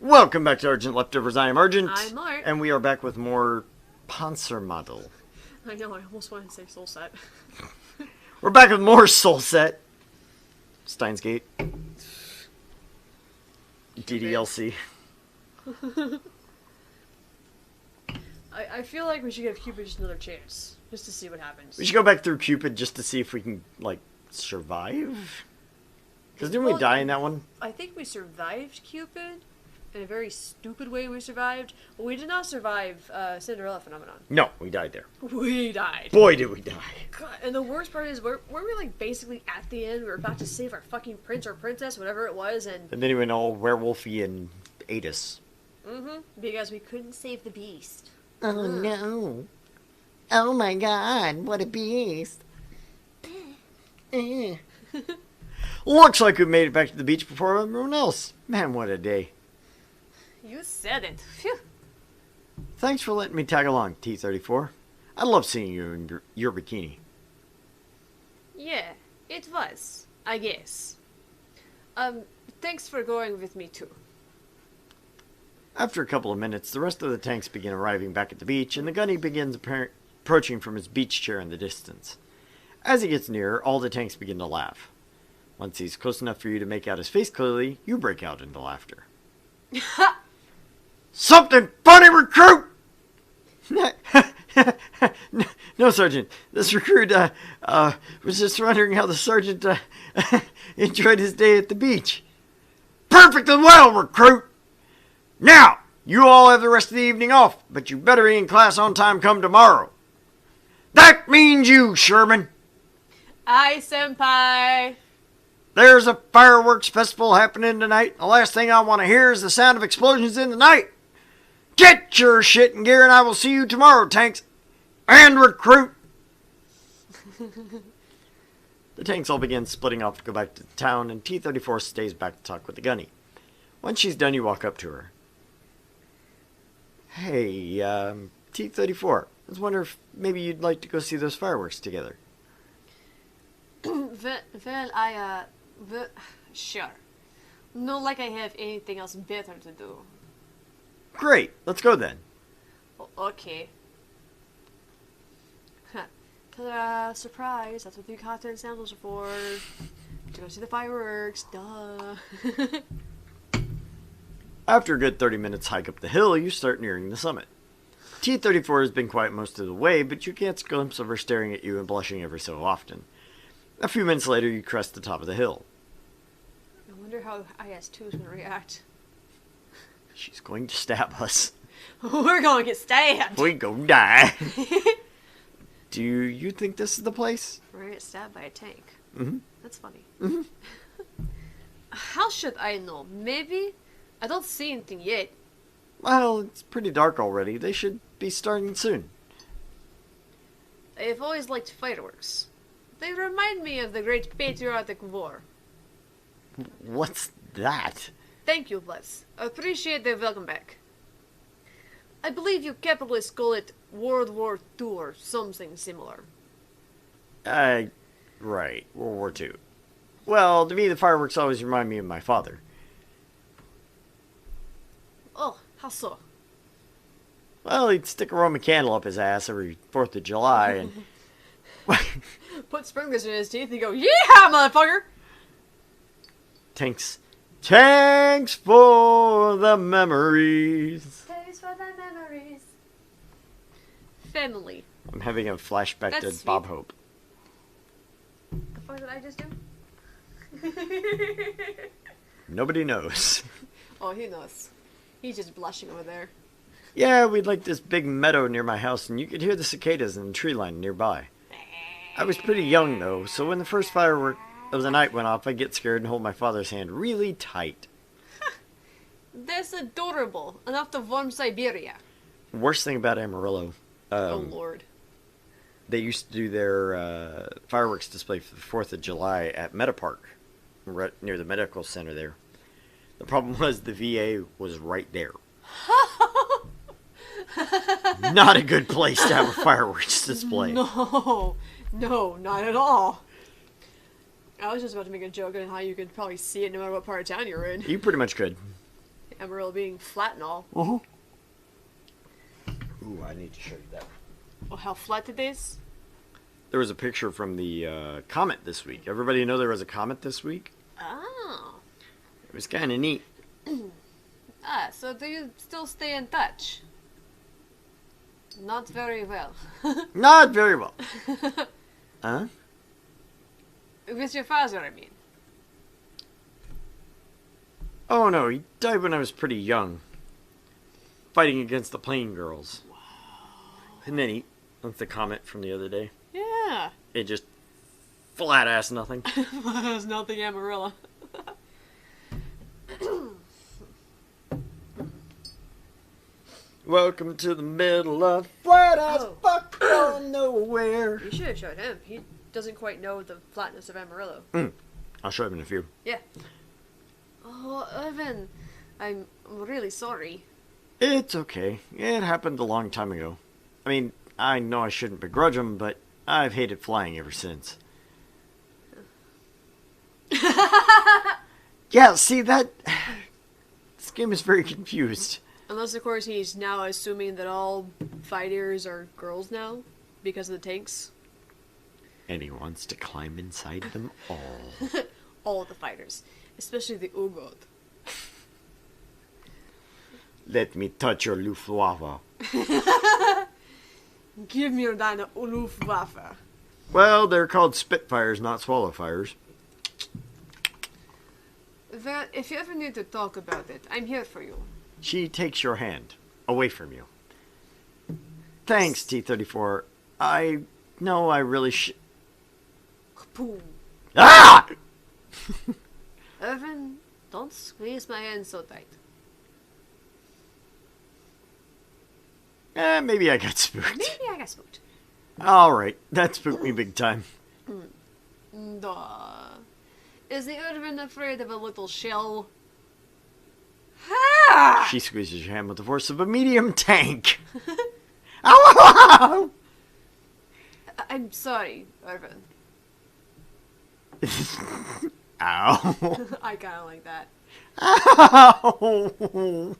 Welcome back to Argent Leftovers. I am Argent. I'm Art. And we are back with more PanzerMadel. I know, I almost wanted to say Soul Set. We're back with more Soul Set. Steins Gate. DDLC. I feel like we should give Cupid just another chance. Just to see what happens. We should go back through Cupid just to see if we can, like, survive. Because didn't we die in that one? I think we survived Cupid. In a very stupid way we survived. But we did not survive Cinderella Phenomenon. No, we died there. We died. Boy, did we die. God, and the worst part is, we're like basically at the end. We were about to save our fucking prince or princess, whatever it was, and And then he went all werewolfy and ate us. because we couldn't save the beast. Oh no. Oh my god, what a beast. Looks like we made it back to the beach before everyone else. Man, what a day. You said it. Phew. Thanks for letting me tag along, T-34. I love seeing you in your bikini. Yeah, it was, I guess. Thanks for going with me too. After a couple of minutes, the rest of the tanks begin arriving back at the beach, and the gunny begins approaching from his beach chair in the distance. As he gets nearer, all the tanks begin to laugh. Once he's close enough for you to make out his face clearly, you break out into laughter. Something funny, recruit! No, Sergeant. This recruit was just wondering how the Sergeant enjoyed his day at the beach. Perfectly well, recruit! Now, you all have the rest of the evening off, but you better be in class on time come tomorrow. That means you, Sherman. Aye, senpai. There's a fireworks festival happening tonight. The last thing I want to hear is the sound of explosions in the night. Get your shit in gear and I will see you tomorrow, tanks. And recruit. The tanks all begin splitting off to go back to the town, and T-34 stays back to talk with the gunny. Once she's done, you walk up to her. Hey, T-34, I was wondering if maybe you'd like to go see those fireworks together. Sure. Not like I have anything else better to do. Great, let's go then. Okay. Ta-da, surprise, that's what the cotton sandals are for. To go see the fireworks, duh. After a good 30 minutes hike up the hill, you start nearing the summit. T-34 has been quiet most of the way, but you catch a glimpse of her staring at you and blushing every so often. A few minutes later, you crest the top of the hill. I wonder how IS-2 is going to react. She's going to stab us. We're going to get stabbed! We go die. Do you think this is the place? We're going to get stabbed by a tank. Mm-hmm. That's funny. Mm-hmm. How should I know? Maybe? I don't see anything yet. Well, it's pretty dark already. They should be starting soon. I've always liked fireworks. They remind me of the Great Patriotic War. What's that? Thank you, Les. I appreciate the welcome back. I believe you capitalists call it World War II or something similar. Right. World War II. Well, to me, the fireworks always remind me of my father. Oh, how so? Well, he'd stick a Roman candle up his ass every 4th of July and... Put sprinklers in his teeth and go, yeehaw, motherfucker! Tanks for the memories. Thanks for the memories. Family. I'm having a flashback That's to sweet. Bob Hope. The fuck did I just do? Nobody knows. Oh, he knows. He's just blushing over there. Yeah, we'd like this big meadow near my house, and you could hear the cicadas in the tree line nearby. I was pretty young, though, so when the first firework of the night went off, I'd get scared and hold my father's hand really tight. That's adorable. Enough to warm Siberia. Worst thing about Amarillo, Oh, Lord. they used to do their fireworks display for the 4th of July at Meta Park, right near the medical center there. The problem was the VA was right there. Not a good place to have a fireworks display. No, not at all. I was just about to make a joke on how you could probably see it no matter what part of town you're in. You pretty much could. Amarillo being flat and all. Ooh, I need to show you that. Oh, how flat it is? There was a picture from the comet this week. Everybody know there was a comet this week? Oh. It was kind of neat. So do you still stay in touch? Not very well. Not very well. Huh? With your father, I mean. Oh no, he died when I was pretty young. Fighting against the plane girls. Wow. And then that's the comet from the other day. Yeah. It just flat ass nothing. There's nothing Amarillo. Welcome to the middle of flat ass Oh. fuck going nowhere. You should have showed him. He doesn't quite know the flatness of Amarillo. I'll show him in a few. Yeah. Oh, Evan, I'm really sorry. It's okay. It happened a long time ago. I mean, I know I shouldn't begrudge him, but I've hated flying ever since. Yeah, see that? This game is very confused. Unless, of course, he's now assuming that all fighters are girls now because of the tanks. And he wants to climb inside them all. All of the fighters, especially the Ugod. Let me touch your Luftwaffe. Give me your deine Luftwaffe. Well, they're called Spitfires, not Swallowfires. Well, if you ever need to talk about it, I'm here for you. She takes your hand away from you. Thanks, T-34. I know I really Boom. Ah! Evan, don't squeeze my hand so tight. Maybe I got spooked. Maybe I got spooked. Alright, that spooked me big time. Duh. Is the Irvin afraid of a little shell? She squeezes your hand with the force of a medium tank. Ow! I'm sorry, Irvin. Ow. I kinda like that. Ow.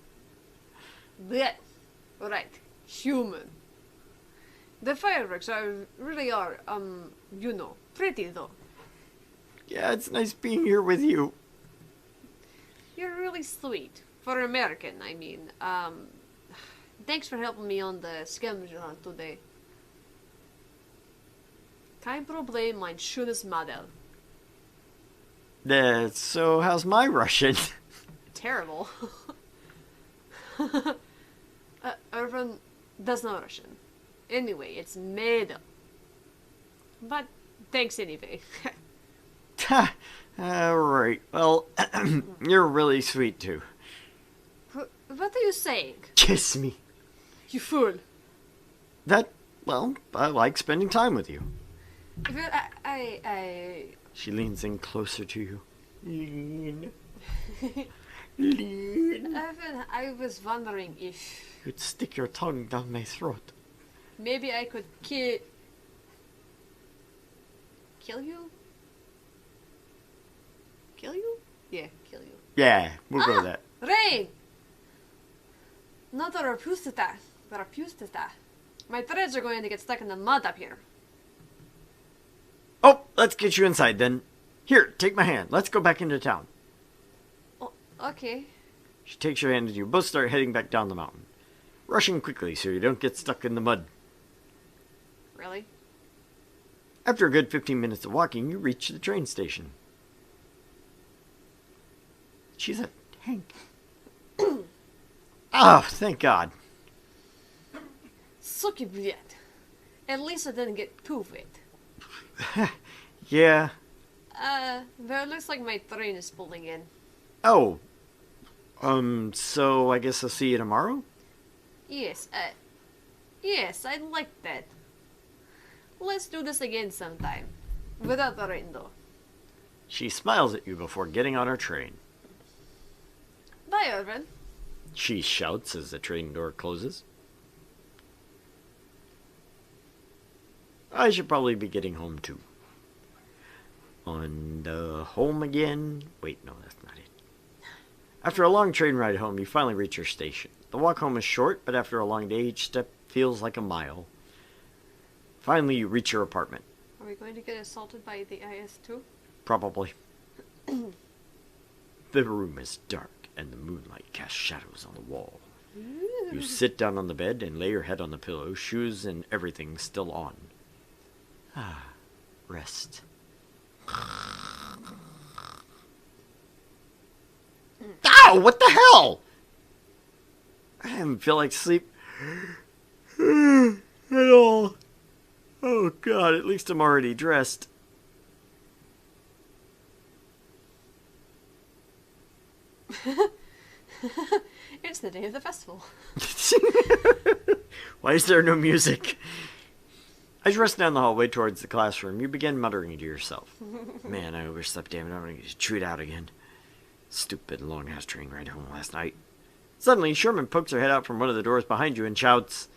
Blech. Right. Human. The fireworks really are, pretty though. Yeah, it's nice being here with you. You're really sweet. For American, I mean. Thanks for helping me on the scavenger hunt today. Kein Problem, mein schönes Madel. So how's my Russian? Terrible. Irvin, that's not Russian. Anyway, it's Madel. But thanks anyway. Alright, well, you're really sweet too. What are you saying? Kiss me. You fool. Well, I like spending time with you. Well, I... She leans in closer to you. Lean. Lean. Evan, I was wondering if You'd stick your tongue down my throat. maybe I could kill you? Kill you? Yeah, kill you. Yeah, we'll go with that. Rain! Not a rapustita. Rapustita. My threads are going to get stuck in the mud up here. Oh, let's get you inside then. Here, take my hand. Let's go back into town. Oh, okay. She takes your hand and you both start heading back down the mountain. Rushing quickly so you don't get stuck in the mud. Really? After a good 15 minutes of walking, you reach the train station. She's a tank. Oh, thank God. Sucky блядь. At least I didn't get too wet. Yeah. Well, it looks like my train is pulling in. Oh. So I guess I'll see you tomorrow? Yes, I'd like that. Let's do this again sometime. Without the rain, though. She smiles at you before getting on her train. Bye, Irvin. She shouts as the train door closes. I should probably be getting home too. On the home again. Wait, no, that's not it. After a long train ride home, you finally reach your station. The walk home is short, but after a long day, each step feels like a mile. Finally, you reach your apartment. Are we going to get assaulted by the IS too? Probably. The room is dark, and the moonlight casts shadows on the wall. You sit down on the bed and lay your head on the pillow, shoes and everything still on. Ah, rest. Ow! What the hell? I didn't feel like sleep at all. Oh god, at least I'm already dressed. It's the day of the festival. Why is there no music? As you rush down the hallway towards the classroom, you begin muttering to yourself. Man, I overslept, damn it, I'm gonna get chewed out again. Stupid long-ass train ride home last night. Suddenly, Sherman pokes her head out from one of the doors behind you and shouts,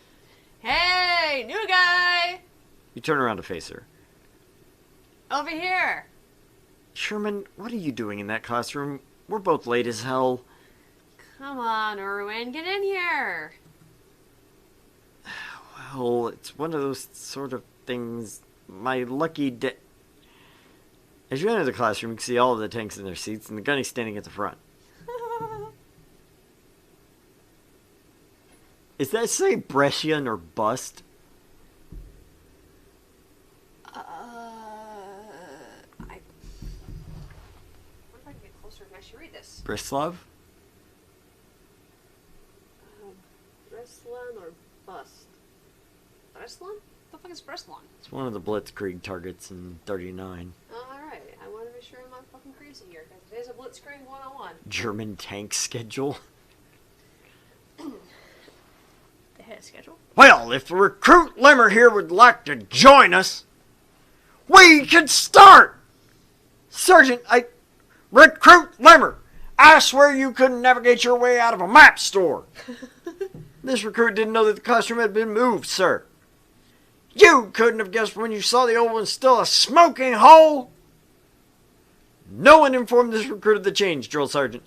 Hey, new guy! You turn around to face her. Over here! Sherman, what are you doing in that classroom? We're both late as hell. Come on, Erwin, get in here! Well, it's one of those sort of things. My lucky day. As you enter the classroom, you can see all of the tanks in their seats and the gunny standing at the front. Is that say Brescian or bust? What if I can get closer and actually read this? Brislav? Breslan or bust? Breslan? What the fuck is Breslan? It's one of the Blitzkrieg targets in 39. Alright, I want to be sure I'm not fucking crazy here, because it is a Blitzkrieg 101. German tank schedule? They had a schedule? Well, if Recruit Limmer here would like to join us, we can start! Sergeant, Recruit Limmer! I swear you couldn't navigate your way out of a map store! This recruit didn't know that the classroom had been moved, sir. You couldn't have guessed when you saw the old one still a smoking hole? No one informed this recruit of the change, Drill Sergeant.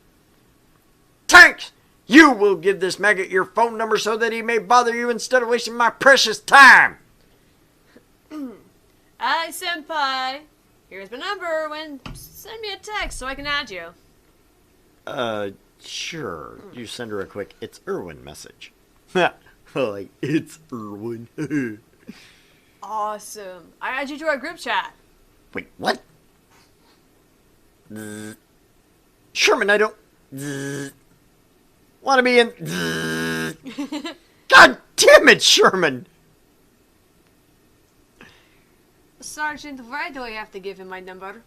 Tanks! You will give this maggot your phone number so that he may bother you instead of wasting my precious time. Hi, Senpai. Here's my number, Erwin. Send me a text so I can add you. Sure. You send her a quick, it's Irwin message. Like, it's Irwin. Awesome. I add you to our group chat. Wait, what? Sherman, I don't want to be in. God damn it, Sherman! Sergeant, why do I have to give him my number?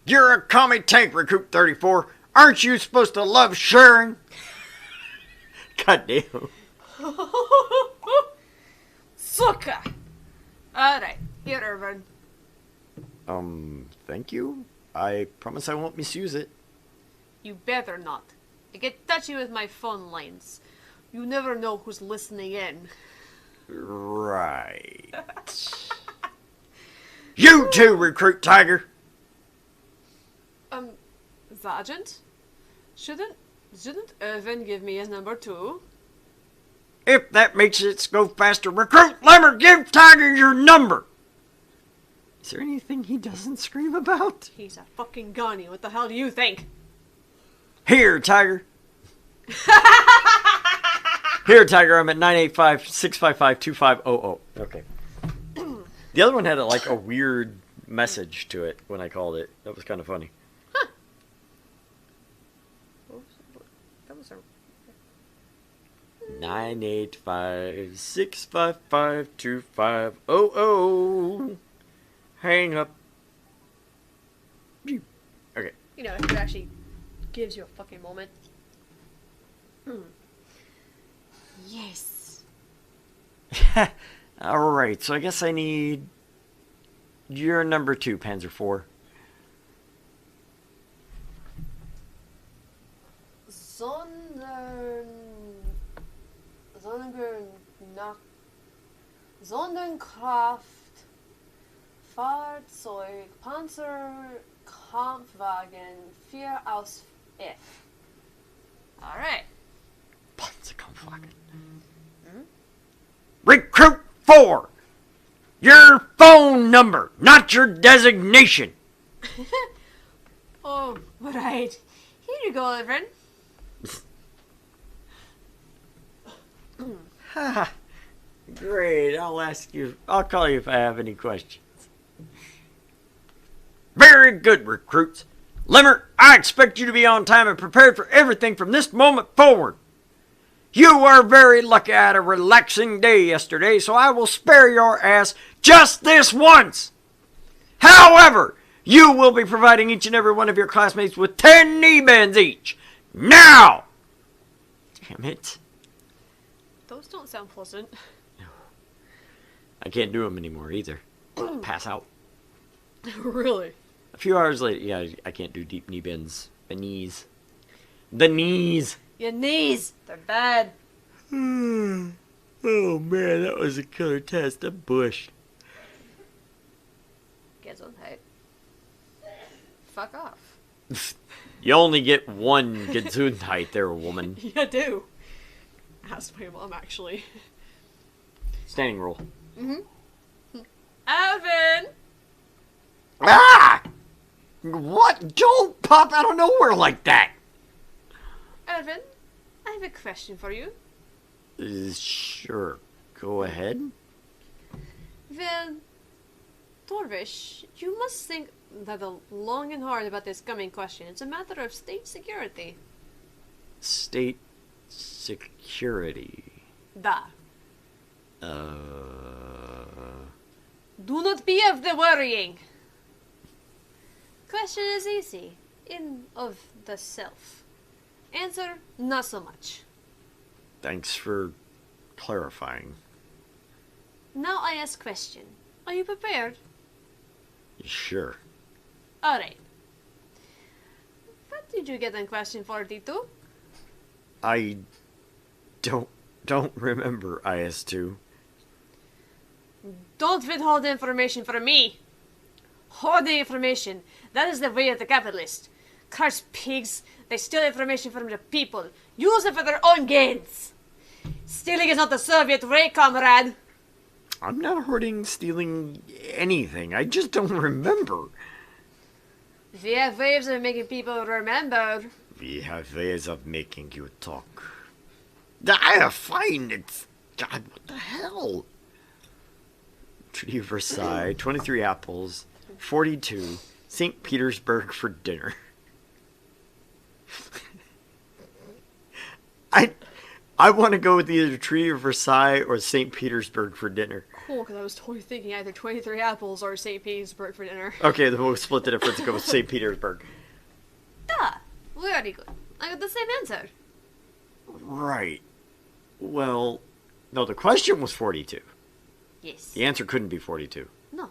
You're a commie tank, Recruit 34. Aren't you supposed to love sharing? God damn. Sucker! Alright, here, Irvin. Thank you. I promise I won't misuse it. You better not. I get touchy with my phone lines. You never know who's listening in. Right. You too, Recruit Tiger. Sergeant? Shouldn't Irvin give me his number too? If that makes it go faster, Recruit Lemmer, give Tiger your number. Is there anything he doesn't scream about? He's a fucking gunny. What the hell do you think? Here, Tiger. Here, Tiger, I'm at 985-655-2500. Okay. The other one had a weird message to it when I called it. That was kind of funny. Huh. That was a... 985-655-2500. Hang up. Okay. You know, if it actually gives you a fucking moment. Yes. Alright, so I guess I need your number 2, Panzer 4. Sonderkraft Fahrzeug Panzerkampfwagen 4 aus F. Alright. Recruit 4! Your phone number, not your designation! Oh, right. Here you go, Evan. Ha! Great, I'll call you if I have any questions. Very good, recruits. Limmer, I expect you to be on time and prepared for everything from this moment forward. You were very lucky I had a relaxing day yesterday, so I will spare your ass just this once. However, you will be providing each and every one of your classmates with 10 knee bends each. Now! Damn it. Those don't sound pleasant. I can't do them anymore either. Pass out. Really? A few hours later, yeah, I can't do deep knee bends. The knees. The knees! Your knees! They're bad. Oh man, that was a killer test. A bush. Gesundheit. Fuck off. You only get one Gesundheit there, woman. You do. Ask my mom, actually. Standing roll. Evan! Ah! What? Don't pop out of nowhere like that! Evan, I have a question for you. Sure. Go ahead. Well, Torvish, you must think that long and hard about this coming question. It's a matter of state security. State security. Da. Uh... Do not be of the worrying. Question is easy, in of the self. Answer, not so much. Thanks for clarifying. Now I ask question. Are you prepared? Sure. Alright. What did you get on question 42? I don't remember IS2. Don't withhold information from me. Hold the information. That is the way of the capitalist. Cursed pigs. They steal information from the people. Use it for their own gains. Stealing is not the Soviet way, comrade. I'm not hoarding, stealing anything. I just don't remember. We have ways of making people remember. We have ways of making you talk. Fine. It's... God, what the hell? Treaty of Versailles, 23 apples, 42, St. Petersburg for dinner. I want to go with either Treaty of Versailles or St. Petersburg for dinner. Cool, because I was totally thinking either 23 apples or St. Petersburg for dinner. Okay, then we'll split the difference and go with St. Petersburg. Yeah, very good. I got the same answer. Right. Well, no, the question was 42. Yes. The answer couldn't be 42. No.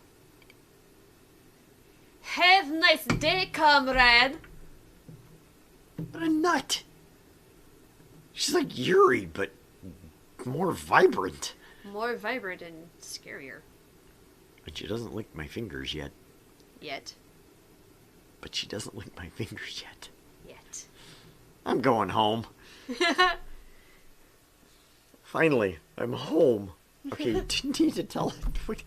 Have nice day, comrade. But a nut. She's like Yuri, but more vibrant. More vibrant and scarier. But she doesn't lick my fingers yet. Yet. But she doesn't lick my fingers yet. Yet. I'm going home. Finally, I'm home. Okay, you didn't need to tell it.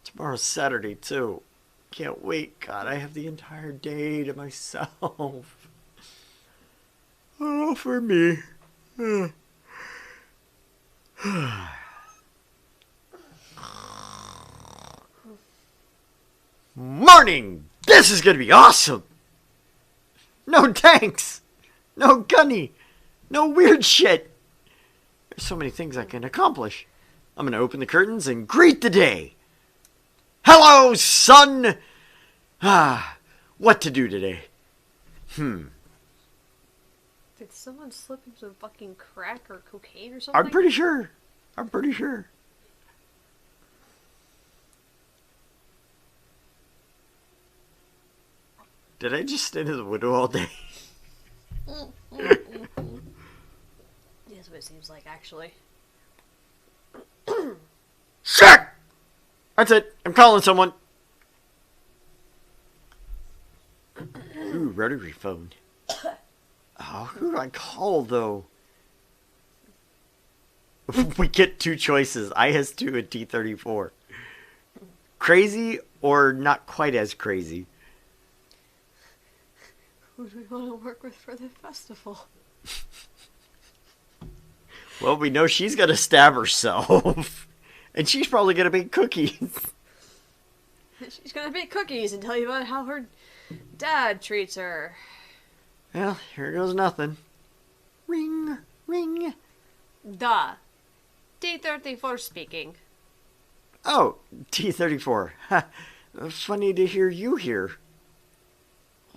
Tomorrow's Saturday, too. Can't wait. God, I have the entire day to myself. Oh, for me. Morning! This is gonna be awesome! No tanks! No gunny! No weird shit! There's so many things I can accomplish. I'm gonna open the curtains and greet the day. Hello, son! What to do today? Did someone slip into fucking crack or cocaine or something? I'm pretty sure. Did I just stand in the window all day? That's what it seems like, actually. Shit! That's it. I'm calling someone. rotary phone. Oh, who do I call, though? We get two choices, IS-2 and T-34. Crazy or not quite as crazy? Who do we want to work with for the festival? Well, we know she's gonna stab herself. And she's probably gonna make cookies. She's gonna bake cookies and tell you about how her dad treats her. Well, here goes nothing. Ring, ring. Duh. T-34 speaking. Oh, T-34. Ha, funny to hear you here.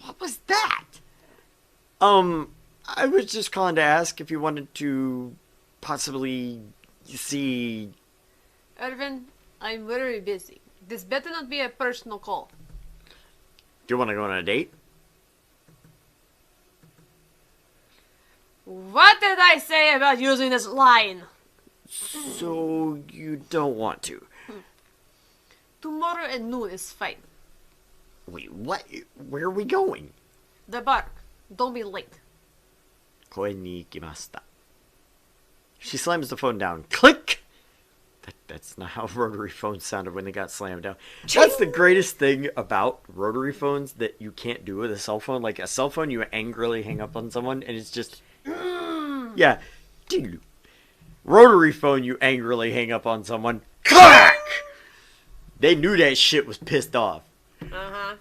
What was that? I was just calling to ask if you wanted to possibly see... Irvin, I'm very busy. This better not be a personal call. Do you want to go on a date? What did I say about using this line? So you don't want to? Tomorrow at noon is fine. Wait, what? Where are we going? The park. Don't be late. Koe ni ikimashita. She slams the phone down. Click! That's not how rotary phones sounded when they got slammed down. That's the greatest thing about rotary phones that you can't do with a cell phone. Like a cell phone, you angrily hang up on someone and it's just... Yeah. Rotary phone, you angrily hang up on someone. Clack! They knew that shit was pissed off. Uh-huh.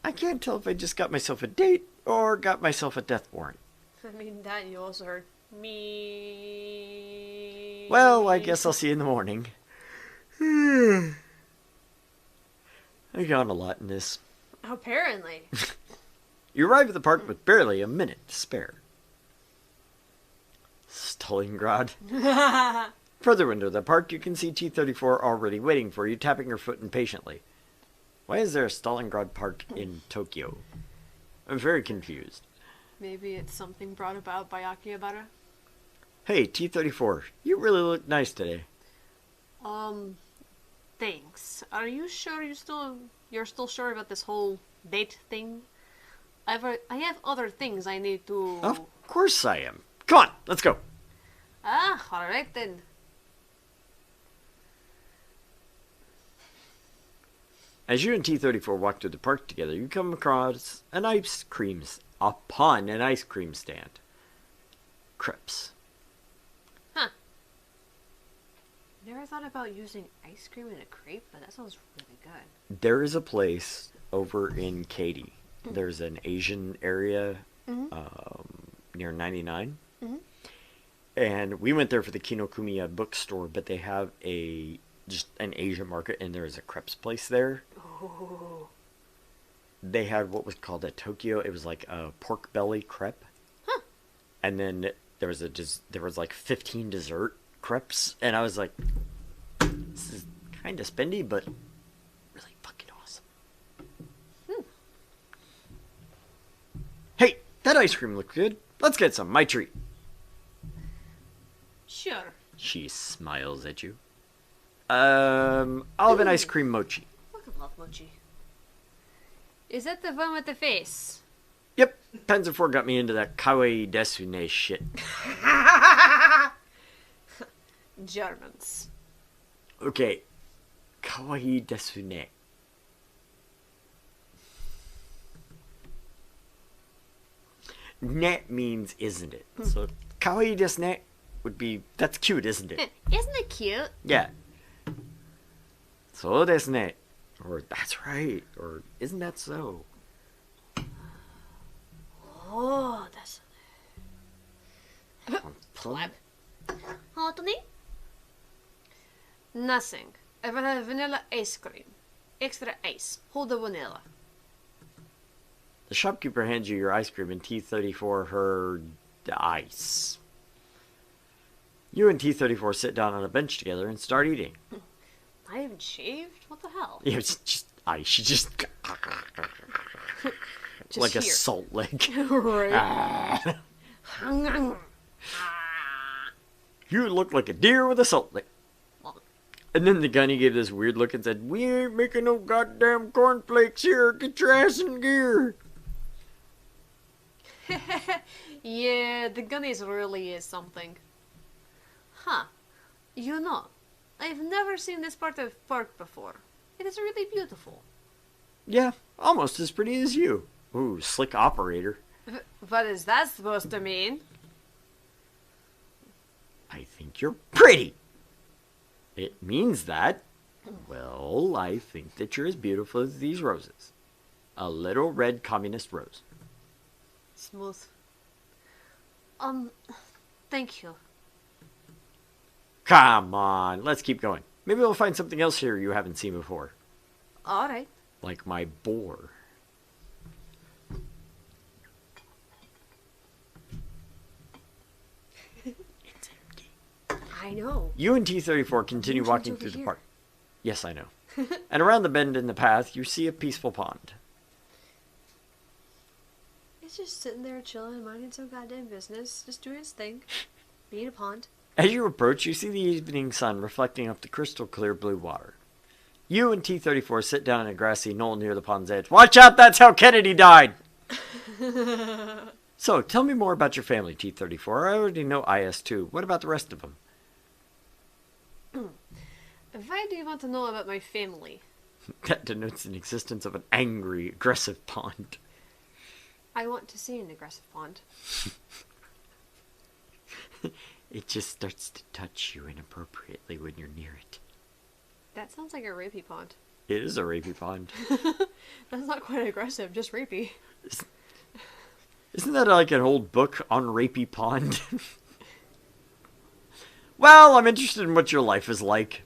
I can't tell if I just got myself a date or got myself a death warrant. I mean, that you also heard me. Well, I guess I'll see you in the morning. I yawn a lot in this. Apparently. You arrive at the park with barely a minute to spare. Stalingrad. Further into the park, you can see T-34 already waiting for you, tapping her foot impatiently. Why is there a Stalingrad park in Tokyo? I'm very confused. Maybe it's something brought about by Akihabara. Hey, T-34, you really look nice today. Thanks. Are you sure you're still sure about this whole date thing? I have other things I need to... Of course I am. Come on, let's go. Ah, alright then. As you and T-34 walk through the park together, you come across an ice cream stand. Crepes. Huh. Never thought about using ice cream in a crepe, but that sounds really good. There is a place over in Katy. There's an Asian area near 99. Mm-hmm. And we went there for the Kinokuniya bookstore, but they have just an Asian market, and there is a crepes place there. Oh. They had what was called a Tokyo. It was like a pork belly crepe. Huh. And then there was like 15 dessert crepes, and I was like, this is kind of spendy, but really fucking awesome. Hey, that ice cream looked good. Let's get some. My treat. Sure. She smiles at you. I'll have an ice cream mochi. I love mochi. Is that the one with the face? Yep, Panzer IV got me into that kawaii desune shit. Germans. Okay, kawaii desune. Ne means isn't it? So kawaii desune would be, that's cute, isn't it? Isn't it cute? Yeah. So desu ne. Or that's right. Or isn't that so? Oh, that's... Pleb. Hotony? Nothing. I will have vanilla ice cream. Extra ice. Hold the vanilla. The shopkeeper hands you your ice cream and T-34 her ice. You and T-34 sit down on a bench together and start eating. I haven't shaved? What the hell? Yeah, it's just ice. She just like here. a salt lick. Right. You look like a deer with a salt lick. And then the gunny gave this weird look and said, "We ain't making no goddamn cornflakes here. Get your ass in gear." Yeah, the Gunnies really is something. Huh. You know, I've never seen this part of park before. It is really beautiful. Yeah, almost as pretty as you. Ooh, slick operator. What is that supposed to mean? I think you're pretty. It means that, well, I think that you're as beautiful as these roses. A little red communist rose. Smooth. Thank you. Come on, let's keep going. Maybe we'll find something else here you haven't seen before. Alright. Like my boar. It's empty. I know. You and T-34 continue Entrance walking over through the here. park. Yes, I know. And around the bend in the path, you see a peaceful pond. It's just sitting there chilling, minding some goddamn business, just doing its thing. Being a pond. As you approach, you see the evening sun reflecting off the crystal clear blue water. You and T-34 sit down on a grassy knoll near the pond's edge. Watch out, that's how Kennedy died! So, tell me more about your family, T-34. I already know IS-2. What about the rest of them? Why do you want to know about my family? That denotes the existence of an angry, aggressive pond. I want to see an aggressive pond. It just starts to touch you inappropriately when you're near it. That sounds like a rapey pond. It is a rapey pond. That's not quite aggressive, just rapey. Isn't that like an old book on rapey pond? Well, I'm interested in what your life is like.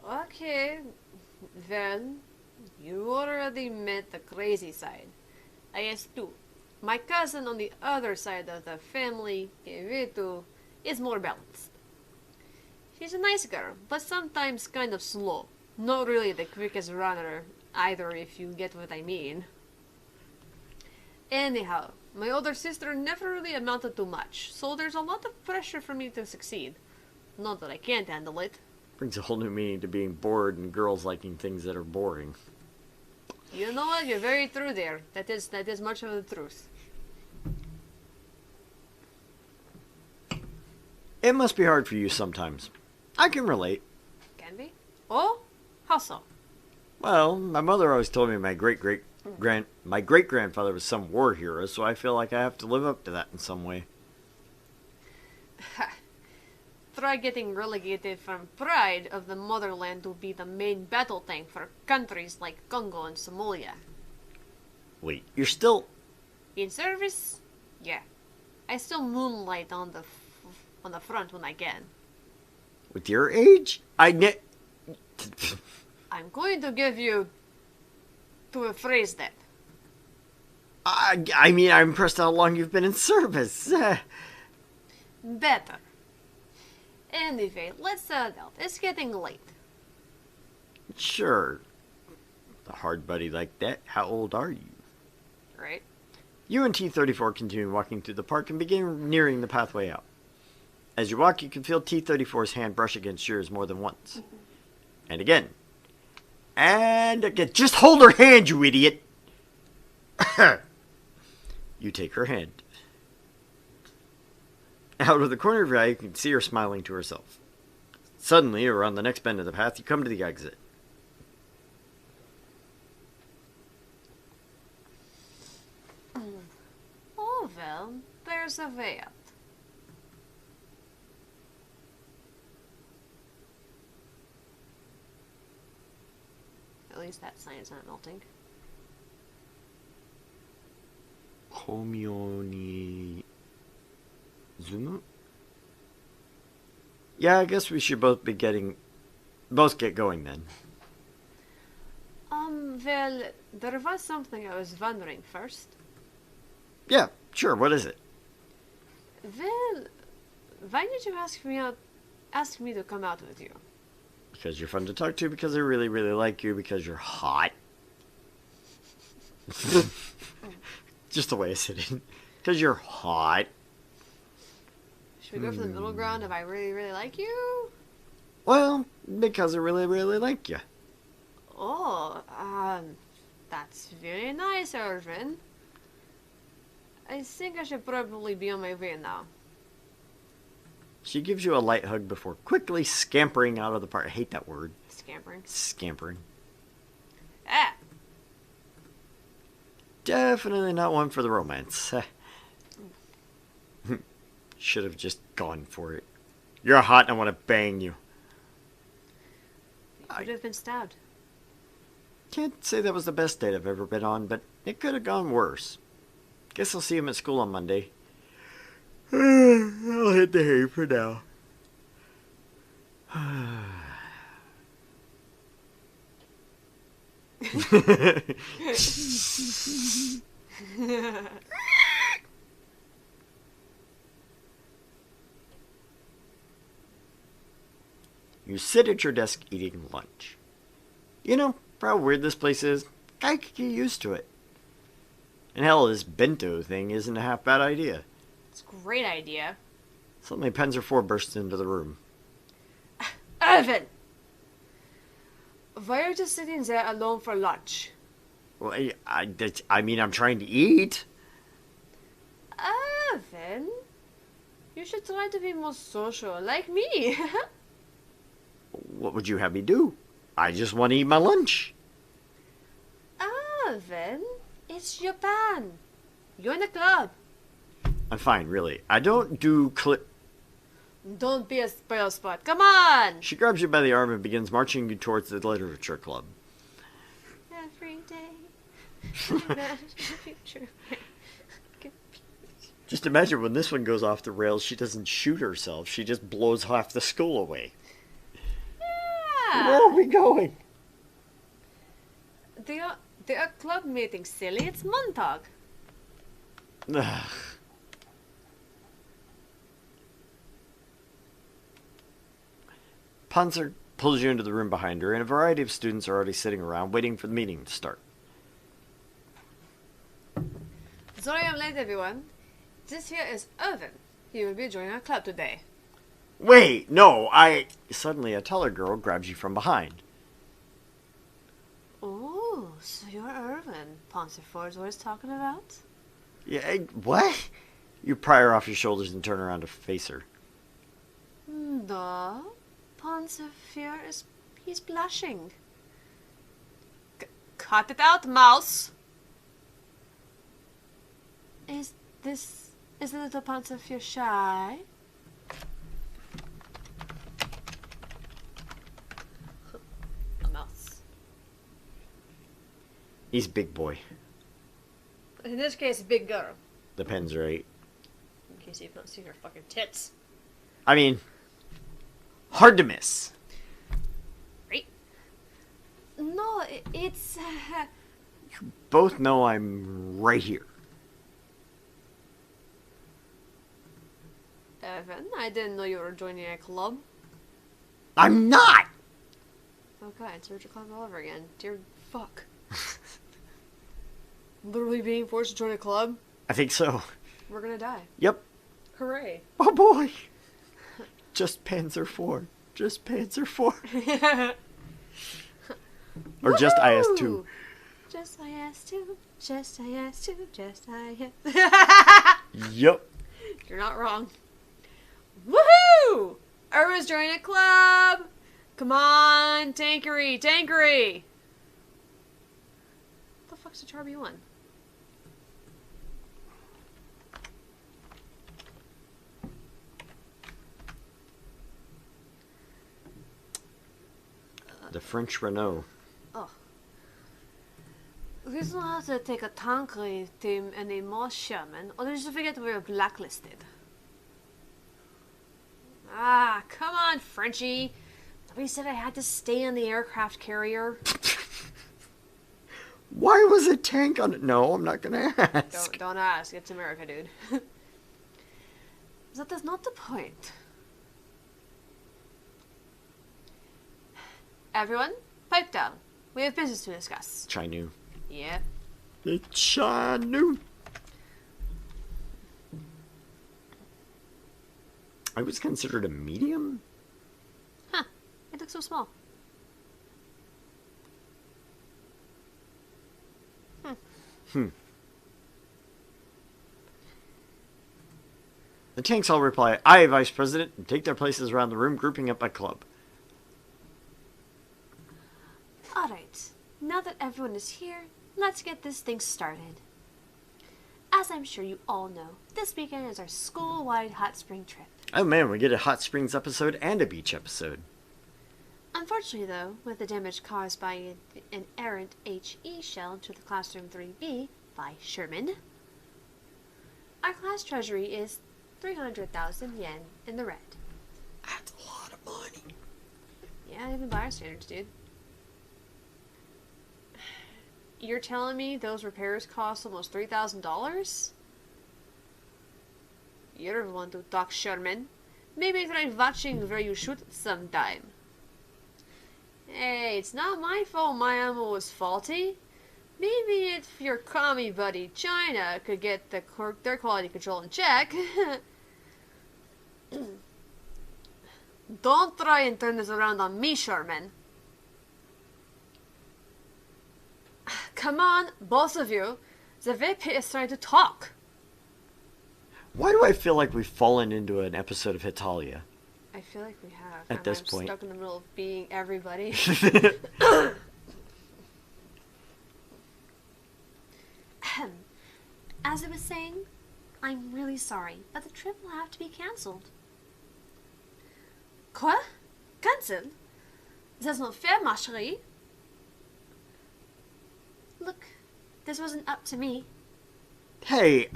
Okay, then you already met the crazy side. IS-2. My cousin on the other side of the family, Kevitu, is more balanced. She's a nice girl, but sometimes kind of slow. Not really the quickest runner either, if you get what I mean. Anyhow, my older sister never really amounted to much, so there's a lot of pressure for me to succeed. Not that I can't handle it. Brings a whole new meaning to being bored and girls liking things that are boring. You know what? You're very true there. That is much of the truth. It must be hard for you sometimes. I can relate. Can be? Oh? How so? Well, my mother always told me my great-grandfather was some war hero, so I feel like I have to live up to that in some way. Try getting relegated from pride of the motherland to be the main battle tank for countries like Congo and Somalia. Wait, you're still... In service? Yeah. I still moonlight on the front when I can. With your age? I'm going to give you to rephrase that. I mean, I'm impressed how long you've been in service. Better. Anyway, let's settle down. It's getting late. Sure. A hard buddy like that. How old are you? Right? You and T-34 continue walking through the park and begin nearing the pathway out. As you walk, you can feel T-34's hand brush against yours more than once. And again. And again. Just hold her hand, you idiot! You take her hand. Out of the corner of your eye, you can see her smiling to herself. Suddenly, around the next bend of the path, you come to the exit. Oh well, there's a way out. At least that sign is not melting. Homyo ni Zumu? Yeah, I guess we should both get going then. Well, there was something I was wondering first. Yeah, sure, what is it? Well, why did you ask me to come out with you? Because you're fun to talk to, because I really, really like you, because you're hot. Just the way I said it. Because you're hot. Should we go for the middle ground if I really, really like you? Well, because I really, really like you. Oh, that's very nice, Irvin. I think I should probably be on my way now. She gives you a light hug before quickly scampering out of the park. I hate that word. Scampering. Scampering. Ah! Definitely not one for the romance. Should have just gone for it. You're hot and I want to bang you. You could have been stabbed. Can't say that was the best date I've ever been on, but it could have gone worse. Guess I'll see him at school on Monday. I'll hit the hay for now. You sit at your desk eating lunch. You know how weird this place is? I could get used to it. And hell, this bento thing isn't a half bad idea. It's a great idea. Suddenly, Panzer IV bursts into the room. Irvin! Why are you just sitting there alone for lunch? Well, I mean, I'm trying to eat. Irvin? You should try to be more social, like me. What would you have me do? I just want to eat my lunch. Irvin, it's Japan. You're in the club. I'm fine, really. I don't do Don't be a spoil sport. Come on! She grabs you by the arm and begins marching you towards the literature club. Every day. Just imagine when this one goes off the rails, she doesn't shoot herself. She just blows half the school away. Where are we going? They are club meetings, silly. It's Montag. Ugh. Panzer pulls you into the room behind her, and a variety of students are already sitting around waiting for the meeting to start. Sorry I'm late, everyone. This here is Irvin. He will be joining our club today. Wait, no, Suddenly a taller girl grabs you from behind. Oh, so you're Irvin. Panzer IV is always talking about? Yeah, what? You pry her off your shoulders and turn around to face her. No. Panzer IV he's blushing. Cut it out, mouse! Is the little Panzer IV shy? A mouse. He's big boy. In this case, big girl. Depends, right? In case you don't see her fucking tits. I mean, hard to miss. Right? No, it's... Both know I'm right here. Evan, I didn't know you were joining a club. I'm not! Okay, it's Richard Club all over again. Dear fuck. Literally being forced to join a club? I think so. We're gonna die. Yep. Hooray. Oh boy! Just Panzer IV. Just Panzer IV. Or just IS-2. Just IS-2. Just IS-2. Just IS... Yep. You're not wrong. Woohoo! Irvin's joining a club! Come on, Tankery, Tankery! What the fuck's the Charby one? The French Renault. Oh. We don't have to take a Tankery team anymore, Sherman, or did you forget we were blacklisted? Ah, come on, Frenchie. Nobody said I had to stay on the aircraft carrier. Why was a tank on it? No, I'm not gonna ask. Don't ask. It's America, dude. That is not the point. Everyone, pipe down. We have business to discuss. Chinu. Yeah. The Chinu. I was considered a medium? Huh. It looks so small. The tanks all reply, "Aye, Vice President," and take their places around the room, grouping up by club. Alright, now that everyone is here, let's get this thing started. As I'm sure you all know, this weekend is our school-wide hot spring trip. Oh man, we get a hot springs episode and a beach episode. Unfortunately, though, with the damage caused by an errant HE shell to the Classroom 3B by Sherman, our class treasury is 300,000 yen in the red. That's a lot of money. Yeah, even by our standards, dude. You're telling me those repairs cost almost $3,000? You're the one to talk, Sherman. Maybe try watching where you shoot sometime. Hey, it's not my fault my ammo was faulty. Maybe if your commie buddy China could get their quality control in check. Don't try and turn this around on me, Sherman. Come on, both of you. The VP is trying to talk. Why do I feel like we've fallen into an episode of Hitalia? I feel like we have. At this I'm point. stuck in the middle of being everybody. As I was saying, I'm really sorry, but the trip will have to be cancelled. Quoi? Cancelled? That's not fair, ma chérie. Look, this wasn't up to me. Hey,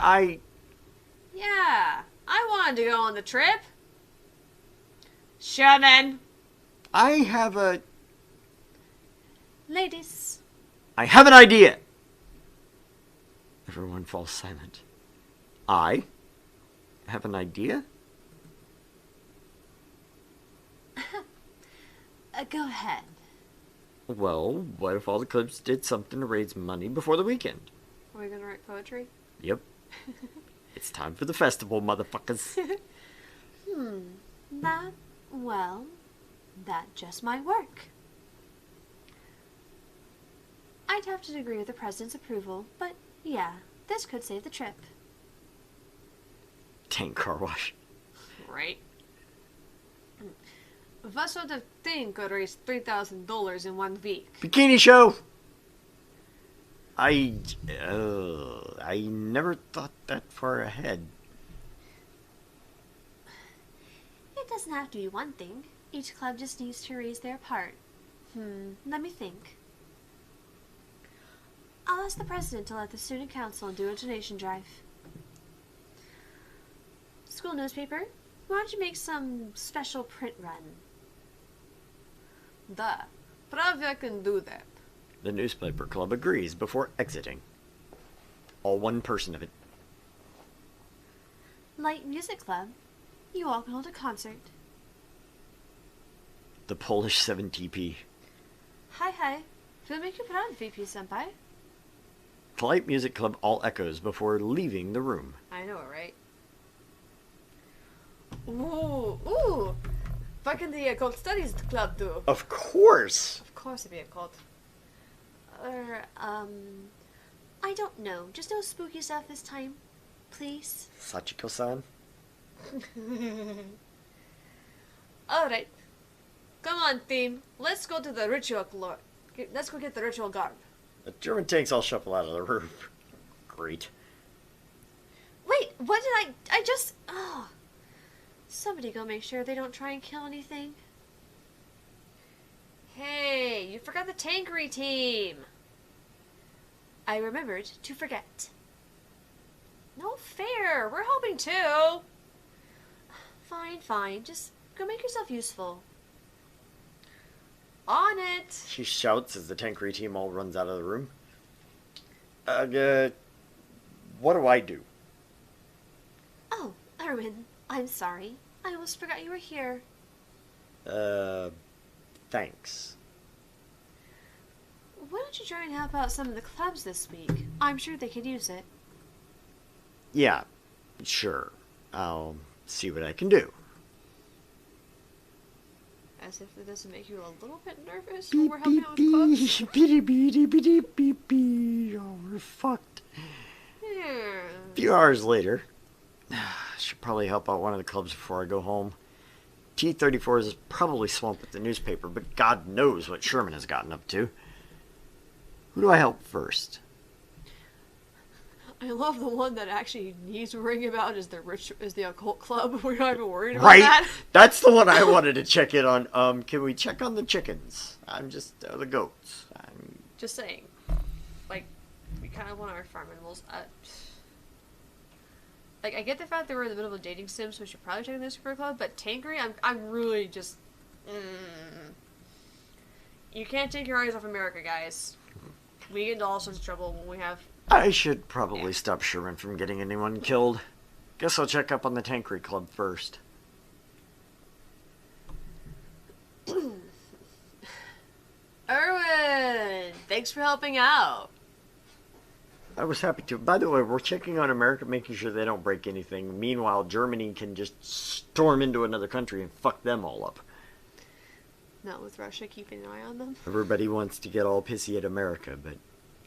Yeah, I wanted to go on the trip. Sherman. I have Ladies, an idea. Everyone falls silent. I have an idea? go ahead. Well, what if all the clubs did something to raise money before the weekend? Are we gonna write poetry? Yep. It's time for the festival, motherfuckers. That just might work. I'd have to agree with the president's approval, but yeah, this could save the trip. Tank car wash. Right. What sort of thing could raise $3,000 in 1 week? Bikini show! I never thought that far ahead. It doesn't have to be one thing. Each club just needs to raise their part. Let me think. I'll ask the president to let the student council do a donation drive. School newspaper, why don't you make some special print run? Probably I can do that. The newspaper club agrees before exiting. All one person of it. Light music club, you all can hold a concert. The Polish 7TP. Hi. We'll make you proud, VP Senpai. The light music club all echoes before leaving the room. I know it, right? Ooh. What can the occult studies club do? Of course! Of course it'd be occult. I don't know. Just no spooky stuff this time. Please. Sachiko-san? Alright. Come on, team. Let's go to the ritual floor. Let's go get the ritual garb. The German tanks all shuffle out of the room. Great. Wait, what did I just... Oh. Somebody go make sure they don't try and kill anything. Hey, you forgot the tankery team. I remembered to forget. No fair. We're helping too. Fine. Just go make yourself useful. On it. She shouts as the tankery team all runs out of the room. What do I do? Oh, Erwin, I'm sorry. I almost forgot you were here. Thanks. Why don't you try and help out some of the clubs this week? I'm sure they could use it. Yeah, sure. I'll see what I can do. As if it doesn't make you a little bit nervous when we're helping out with clubs. Oh, we're fucked. A few hours later, Should probably help out one of the clubs before I go home. T-34 is probably swamped with the newspaper, but God knows what Sherman has gotten up to. Who do I help first? I love the one that actually needs worrying about is the occult club. We're not even worried about Right? that. That's the one I wanted to check in on. Can we check on the chickens? I'm just the goats. Just saying. Like, we kind of want our farm animals. Like, I get the fact that we're in the middle of a dating sim, so we should probably check in the super club. But Tankery, I'm really just. You can't take your eyes off America, guys. We get into all sorts of trouble when we have. I should probably stop Sherman from getting anyone killed. Guess I'll check up on the Tankery Club first. Erwin, thanks for helping out. I was happy to. By the way, we're checking on America, making sure they don't break anything. Meanwhile, Germany can just storm into another country and fuck them all up. Not with Russia keeping an eye on them. Everybody wants to get all pissy at America, but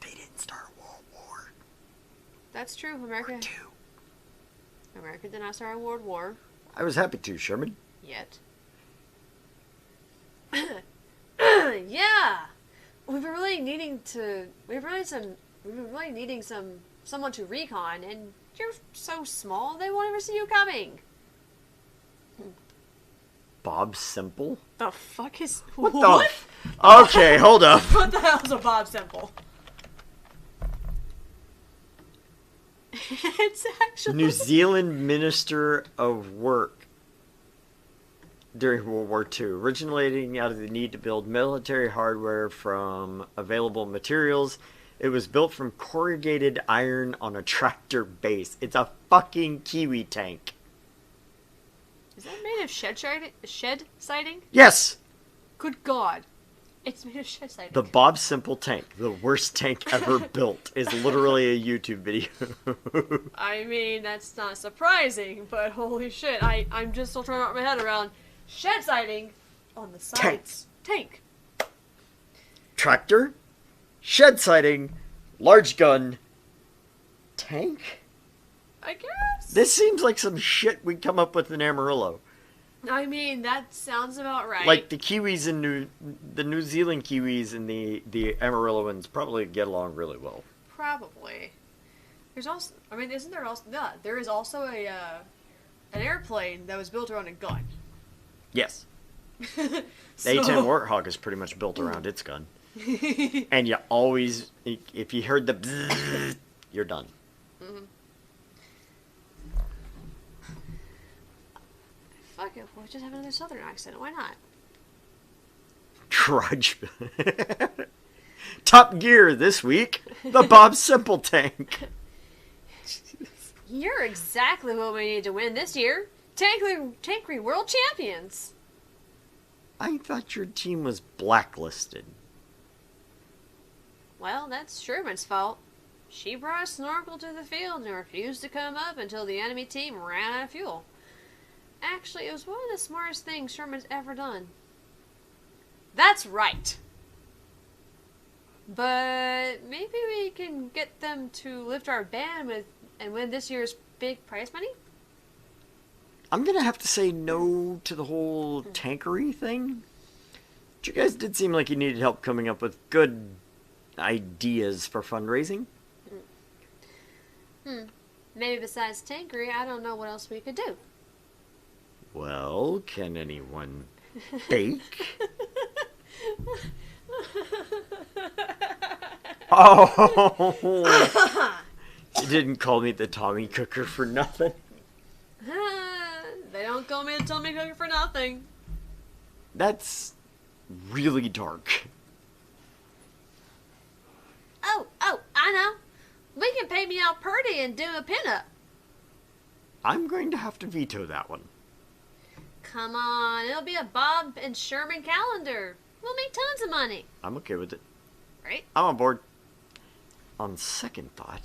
they didn't start World War That's true. America did not start a world war I was happy to, Sherman. yet. Yeah, we've been really needing someone to recon, and you're so small they won't ever see you coming. Bob Simple? The fuck is What the? Okay, hold up. What the hell's a Bob Simple? It's actually New Zealand Minister of Work during World War II, originating out of the need to build military hardware from available materials. It was built from corrugated iron on a tractor base. It's a fucking Kiwi tank. Is that made of shed siding? Yes! Good God. It's made of shed siding. The Bob Simple tank, the worst tank ever built, is literally a YouTube video. I mean, that's not surprising, but holy shit, I'm just still trying to wrap my head around shed siding on the sides. Tank. Tractor, shed siding, large gun, tank? I guess. This seems like some shit we'd come up with in Amarillo. I mean, that sounds about right. Like the Kiwis in the New Zealand Kiwis and the Amarilloans probably get along really well. Probably. There's also, I mean, isn't there also, yeah, there is also an airplane that was built around a gun. Yes. The So- A-10 Warthog is pretty much built around its gun. And you always, if you heard the bzzz, you're done. Fuck it, we'll just have another southern accent. Why not? Grudge. Top Gear this week, the Bob Simple tank. You're exactly what we need to win this year. Tankery World Champions. I thought your team was blacklisted. Well, that's Sherman's fault. She brought a snorkel to the field and refused to come up until the enemy team ran out of fuel. Actually, it was one of the smartest things Sherman's ever done. That's right. But maybe we can get them to lift our ban and win this year's big prize money? I'm gonna have to say no to the whole tankery thing. But you guys did seem like you needed help coming up with good ideas for fundraising. Maybe besides Tankery, I don't know what else we could do. Well, can anyone bake? Oh! You didn't call me the Tommy Cooker for nothing. They don't call me the Tommy Cooker for nothing. That's really dark. Oh, I know. We can pay me out purty and do a pinup. I'm going to have to veto that one. Come on, it'll be a Bob and Sherman calendar. We'll make tons of money. I'm okay with it. Right? I'm on board. On second thought,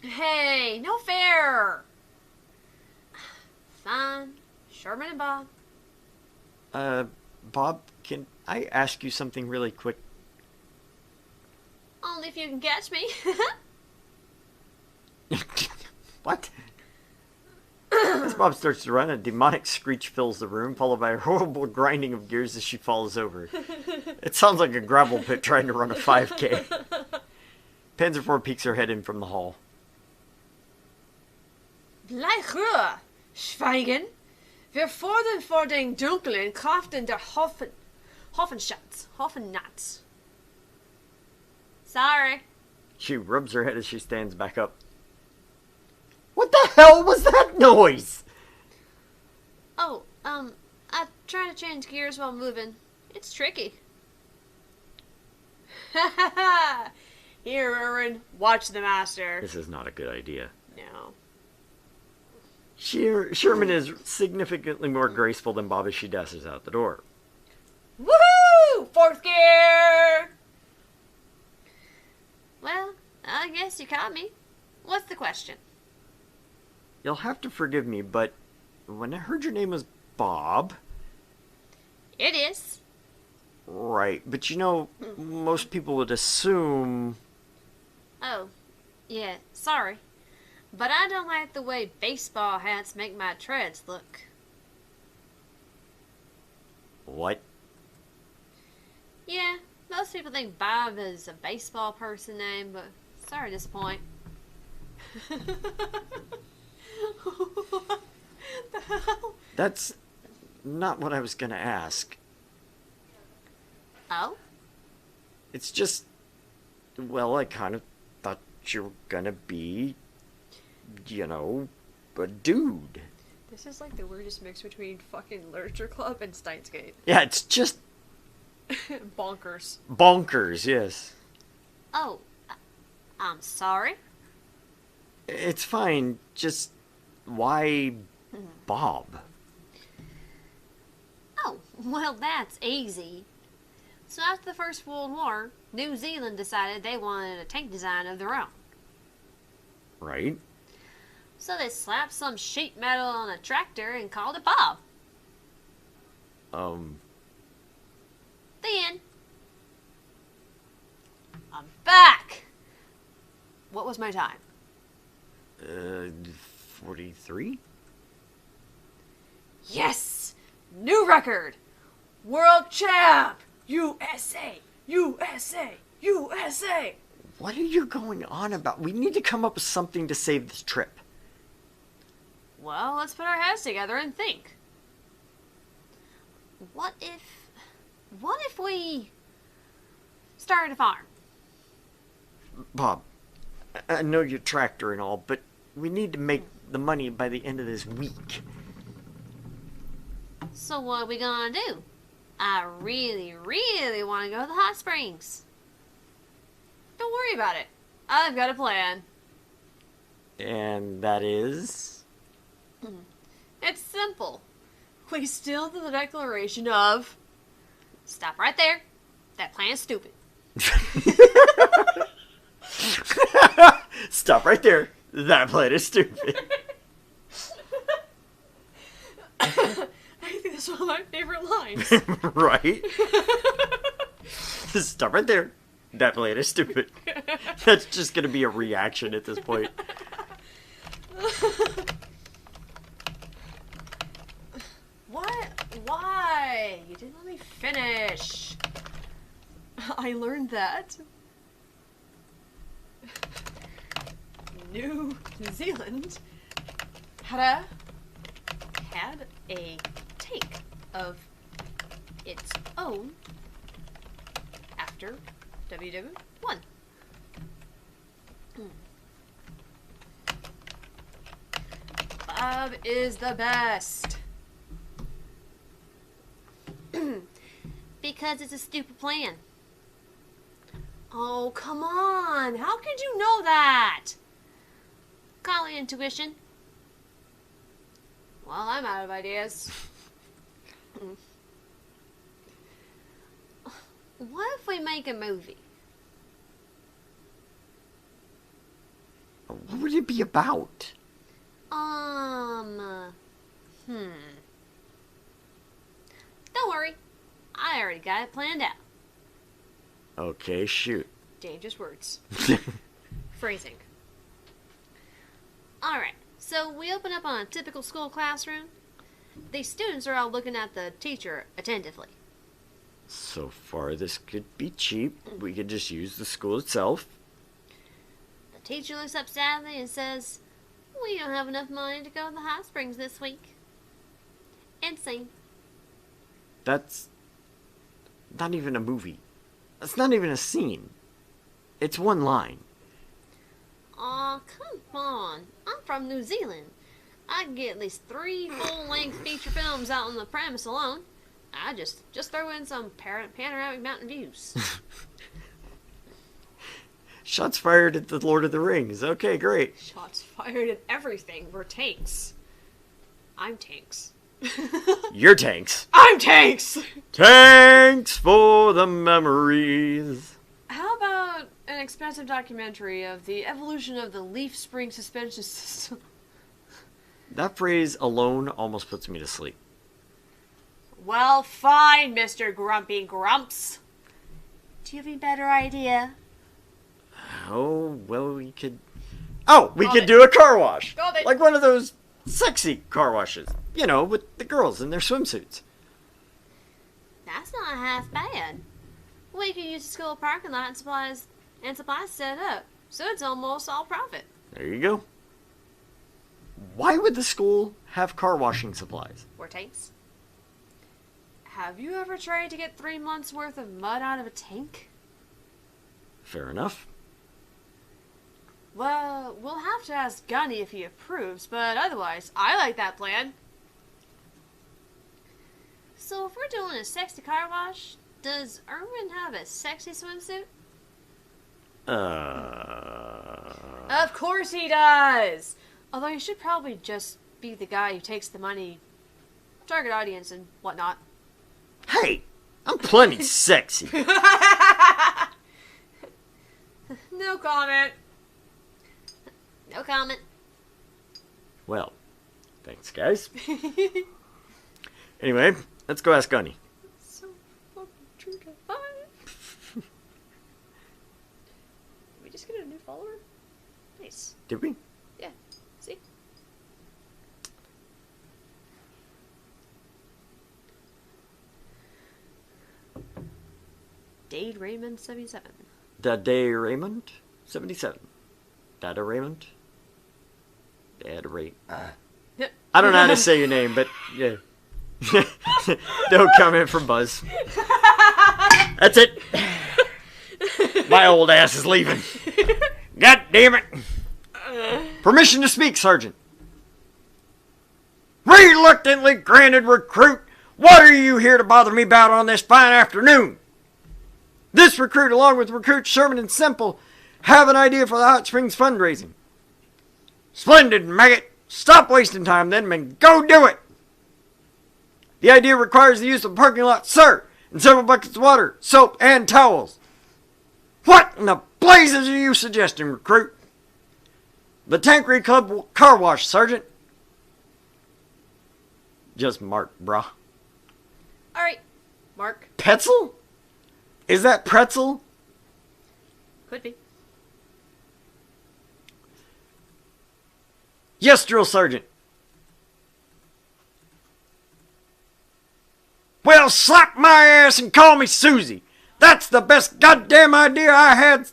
Hey, no fair. Fine. Sherman and Bob. Bob, can I ask you something really quick? Only if you can catch me. What? As Bob starts to run, a demonic screech fills the room, followed by a horrible grinding of gears as she falls over. It sounds like a gravel pit trying to run a 5K. Panzer IV peeks her head in from the hall. Bleib Ruhe! Schweigen! Wir fordern vor den dunklen Kraften der Hoffennats. Sorry. She rubs her head as she stands back up. What the hell was that noise? Oh, I try to change gears while moving. It's tricky. Ha ha ha! Here, Erwin, watch the master. This is not a good idea. No. Sherman is significantly more graceful than Bob as she dashes out the door. Woohoo! Fourth gear! Well, I guess you caught me. What's the question? You'll have to forgive me, but when I heard your name was Bob... It is. Right, but you know, most people would assume... Oh, yeah, sorry. But I don't like the way baseball hats make my treads look. What? Yeah, most people think Bob is a baseball person name, but sorry to disappoint. What the hell? That's not what I was gonna ask. Oh? It's just... Well, I kind of thought you were gonna be... You know, a dude. This is like the weirdest mix between fucking Literature Club and Steins Gate. Yeah, it's just Bonkers. bonkers, yes. Oh, I'm sorry. It's fine, just... Why Bob? Oh, well, that's easy. So after the First World War, New Zealand decided they wanted a tank design of their own. Right? So they slapped some sheet metal on a tractor and called it Bob. The end. I'm back! What was my time? 43? Yes! New record! World champ! USA! USA! USA! What are you going on about? We need to come up with something to save this trip. Well, let's put our heads together and think. What if we started a farm? Bob, I know you're tractor and all, but we need to make the money by the end of this week. So what are we gonna do? I really, really want to go to the hot springs. Don't worry about it. I've got a plan. And that is... It's simple. We steal the declaration of... Stop right there. That plan is stupid. Stop right there. That plan is stupid. I think that's one of my favorite lines. Right? Stop right there. That plan is stupid. That's just going to be a reaction at this point. What? Why? You didn't let me finish. I learned that New Zealand had a tank of its own after WW1. Bob is the best. Because it's a stupid plan. Oh, come on. How could you know that? Call it intuition. Well, I'm out of ideas. What if we make a movie? What would it be about? Don't worry. I already got it planned out. Okay, shoot. Dangerous words. Phrasing. Alright, so we open up on a typical school classroom. The students are all looking at the teacher attentively. So far, this could be cheap. We could just use the school itself. The teacher looks up sadly and says, "We don't have enough money to go to the hot springs this week." And sing. That's not even a movie. That's not even a scene. It's one line. Aw, come on. I'm from New Zealand. I can get at least 3 full-length feature films out on the premise alone. I just throw in some panoramic mountain views. Shots fired at the Lord of the Rings. Okay, great. Shots fired at everything. We're tanks. I'm tanks. You're tanks. I'm tanks! Tanks for the memories. How about an expensive documentary of the evolution of the leaf spring suspension system? That phrase alone almost puts me to sleep. Well, fine, Mr. Grumpy Grumps. Do you have any better idea? Oh, well, we could... Oh, we Got could it. do a car wash. Got it. Like one of those sexy car washes. You know, with the girls in their swimsuits. That's not half bad. We could use the school parking lot and supplies set up, so it's almost all profit. There you go. Why would the school have car washing supplies? Or tanks. Have you ever tried to get 3 months worth of mud out of a tank? Fair enough. Well, we'll have to ask Gunny if he approves, but otherwise, I like that plan. So if we're doing a sexy car wash, does Erwin have a sexy swimsuit? Of course he does! Although he should probably just be the guy who takes the money, target audience, and whatnot. Hey, I'm plenty sexy. No comment. No comment. Well, thanks, guys. Anyway, let's go ask Gunny. So fucking true to life. Did we just get a new follower? Nice. Did we? Yeah. See? Dade Raymond 77. Dade Raymond? 77. Dada Raymond? Dad Ray. I don't know how to say your name, but yeah. No comment from Buzz. That's it. My old ass is leaving. God damn it. Permission to speak, Sergeant. Reluctantly granted, recruit. What are you here to bother me about on this fine afternoon? This recruit, along with recruits Sherman and Semple, have an idea for the Hot Springs fundraising. Splendid, maggot. Stop wasting time then and go do it. The idea requires the use of a parking lot, sir, and several buckets of water, soap, and towels. What in the blazes are you suggesting, recruit? The Tankery Club car wash, Sergeant. Just Mark, brah. Alright, Mark. Petzel? Is that pretzel? Could be. Yes, Drill Sergeant. Well, slap my ass and call me Susie. That's the best goddamn idea I had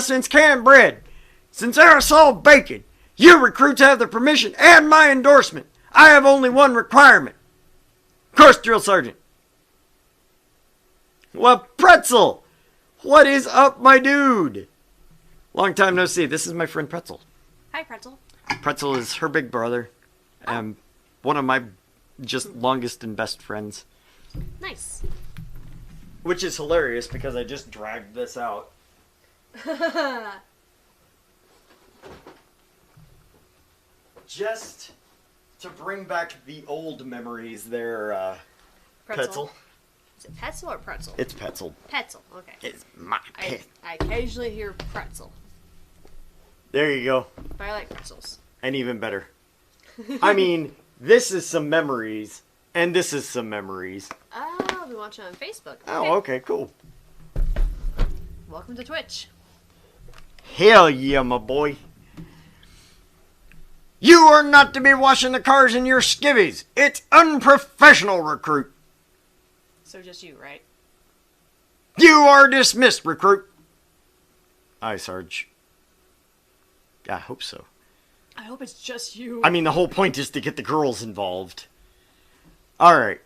since canned bread. Since aerosol bacon. You recruits have the permission and my endorsement. I have only one requirement. Of course, Drill Sergeant. Well, Pretzel. What is up, my dude? Long time no see. This is my friend Pretzel. Hi, Pretzel. Pretzel is her big brother. One of my just longest and best friends. Nice. Which is hilarious because I just dragged this out. Just to bring back the old memories there, Pretzel. Is it Petzel or Pretzel? It's Petzel. Petzel, okay. It's my pet. I occasionally hear Pretzel, There you go. but I like pretzels. And even better. I mean, this is some memories, and this is some memories. Oh, we watch it on Facebook. Oh, okay, cool. Welcome to Twitch. Hell yeah, my boy. You are not to be washing the cars in your skivvies. It's unprofessional, recruit. So just you, right? You are dismissed, recruit. Aye, Sarge. I hope so. I hope it's just you. I mean, the whole point is to get the girls involved. Alright.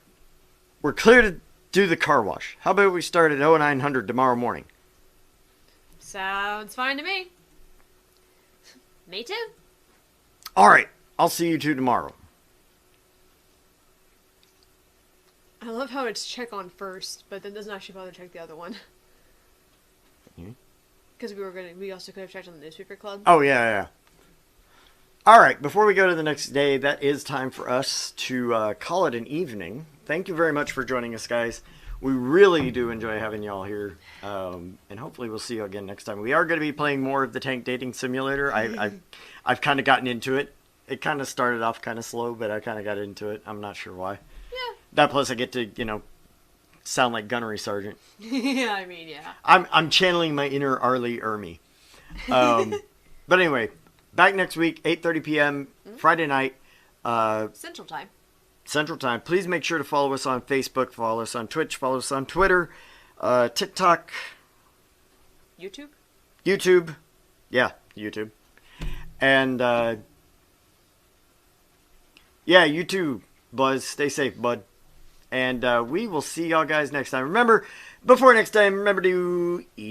We're clear to do the car wash. How about we start at 0900 tomorrow morning? Sounds fine to me. Me too. Alright. I'll see you two tomorrow. I love how it's check on first, but then doesn't actually bother to check the other one. Because we also could have checked on the newspaper club. Oh, yeah. Alright, before we go to the next day, that is time for us to call it an evening. Thank you very much for joining us, guys. We really do enjoy having y'all here. And hopefully we'll see you again next time. We are going to be playing more of the Tank Dating Simulator. I've kind of gotten into it. It kind of started off kind of slow, but I kind of got into it. I'm not sure why. Yeah. That plus I get to, sound like Gunnery Sergeant. Yeah, I mean, yeah. I'm channeling my inner Arlie Ermy. But anyway, back next week, 8:30 p.m. Friday night. Central Time. Central Time. Please make sure to follow us on Facebook, follow us on Twitch, follow us on Twitter, TikTok, YouTube. Yeah, YouTube. And yeah, you too, Buzz. Stay safe, bud. And we will see y'all guys next time. Remember, before next time, remember to eat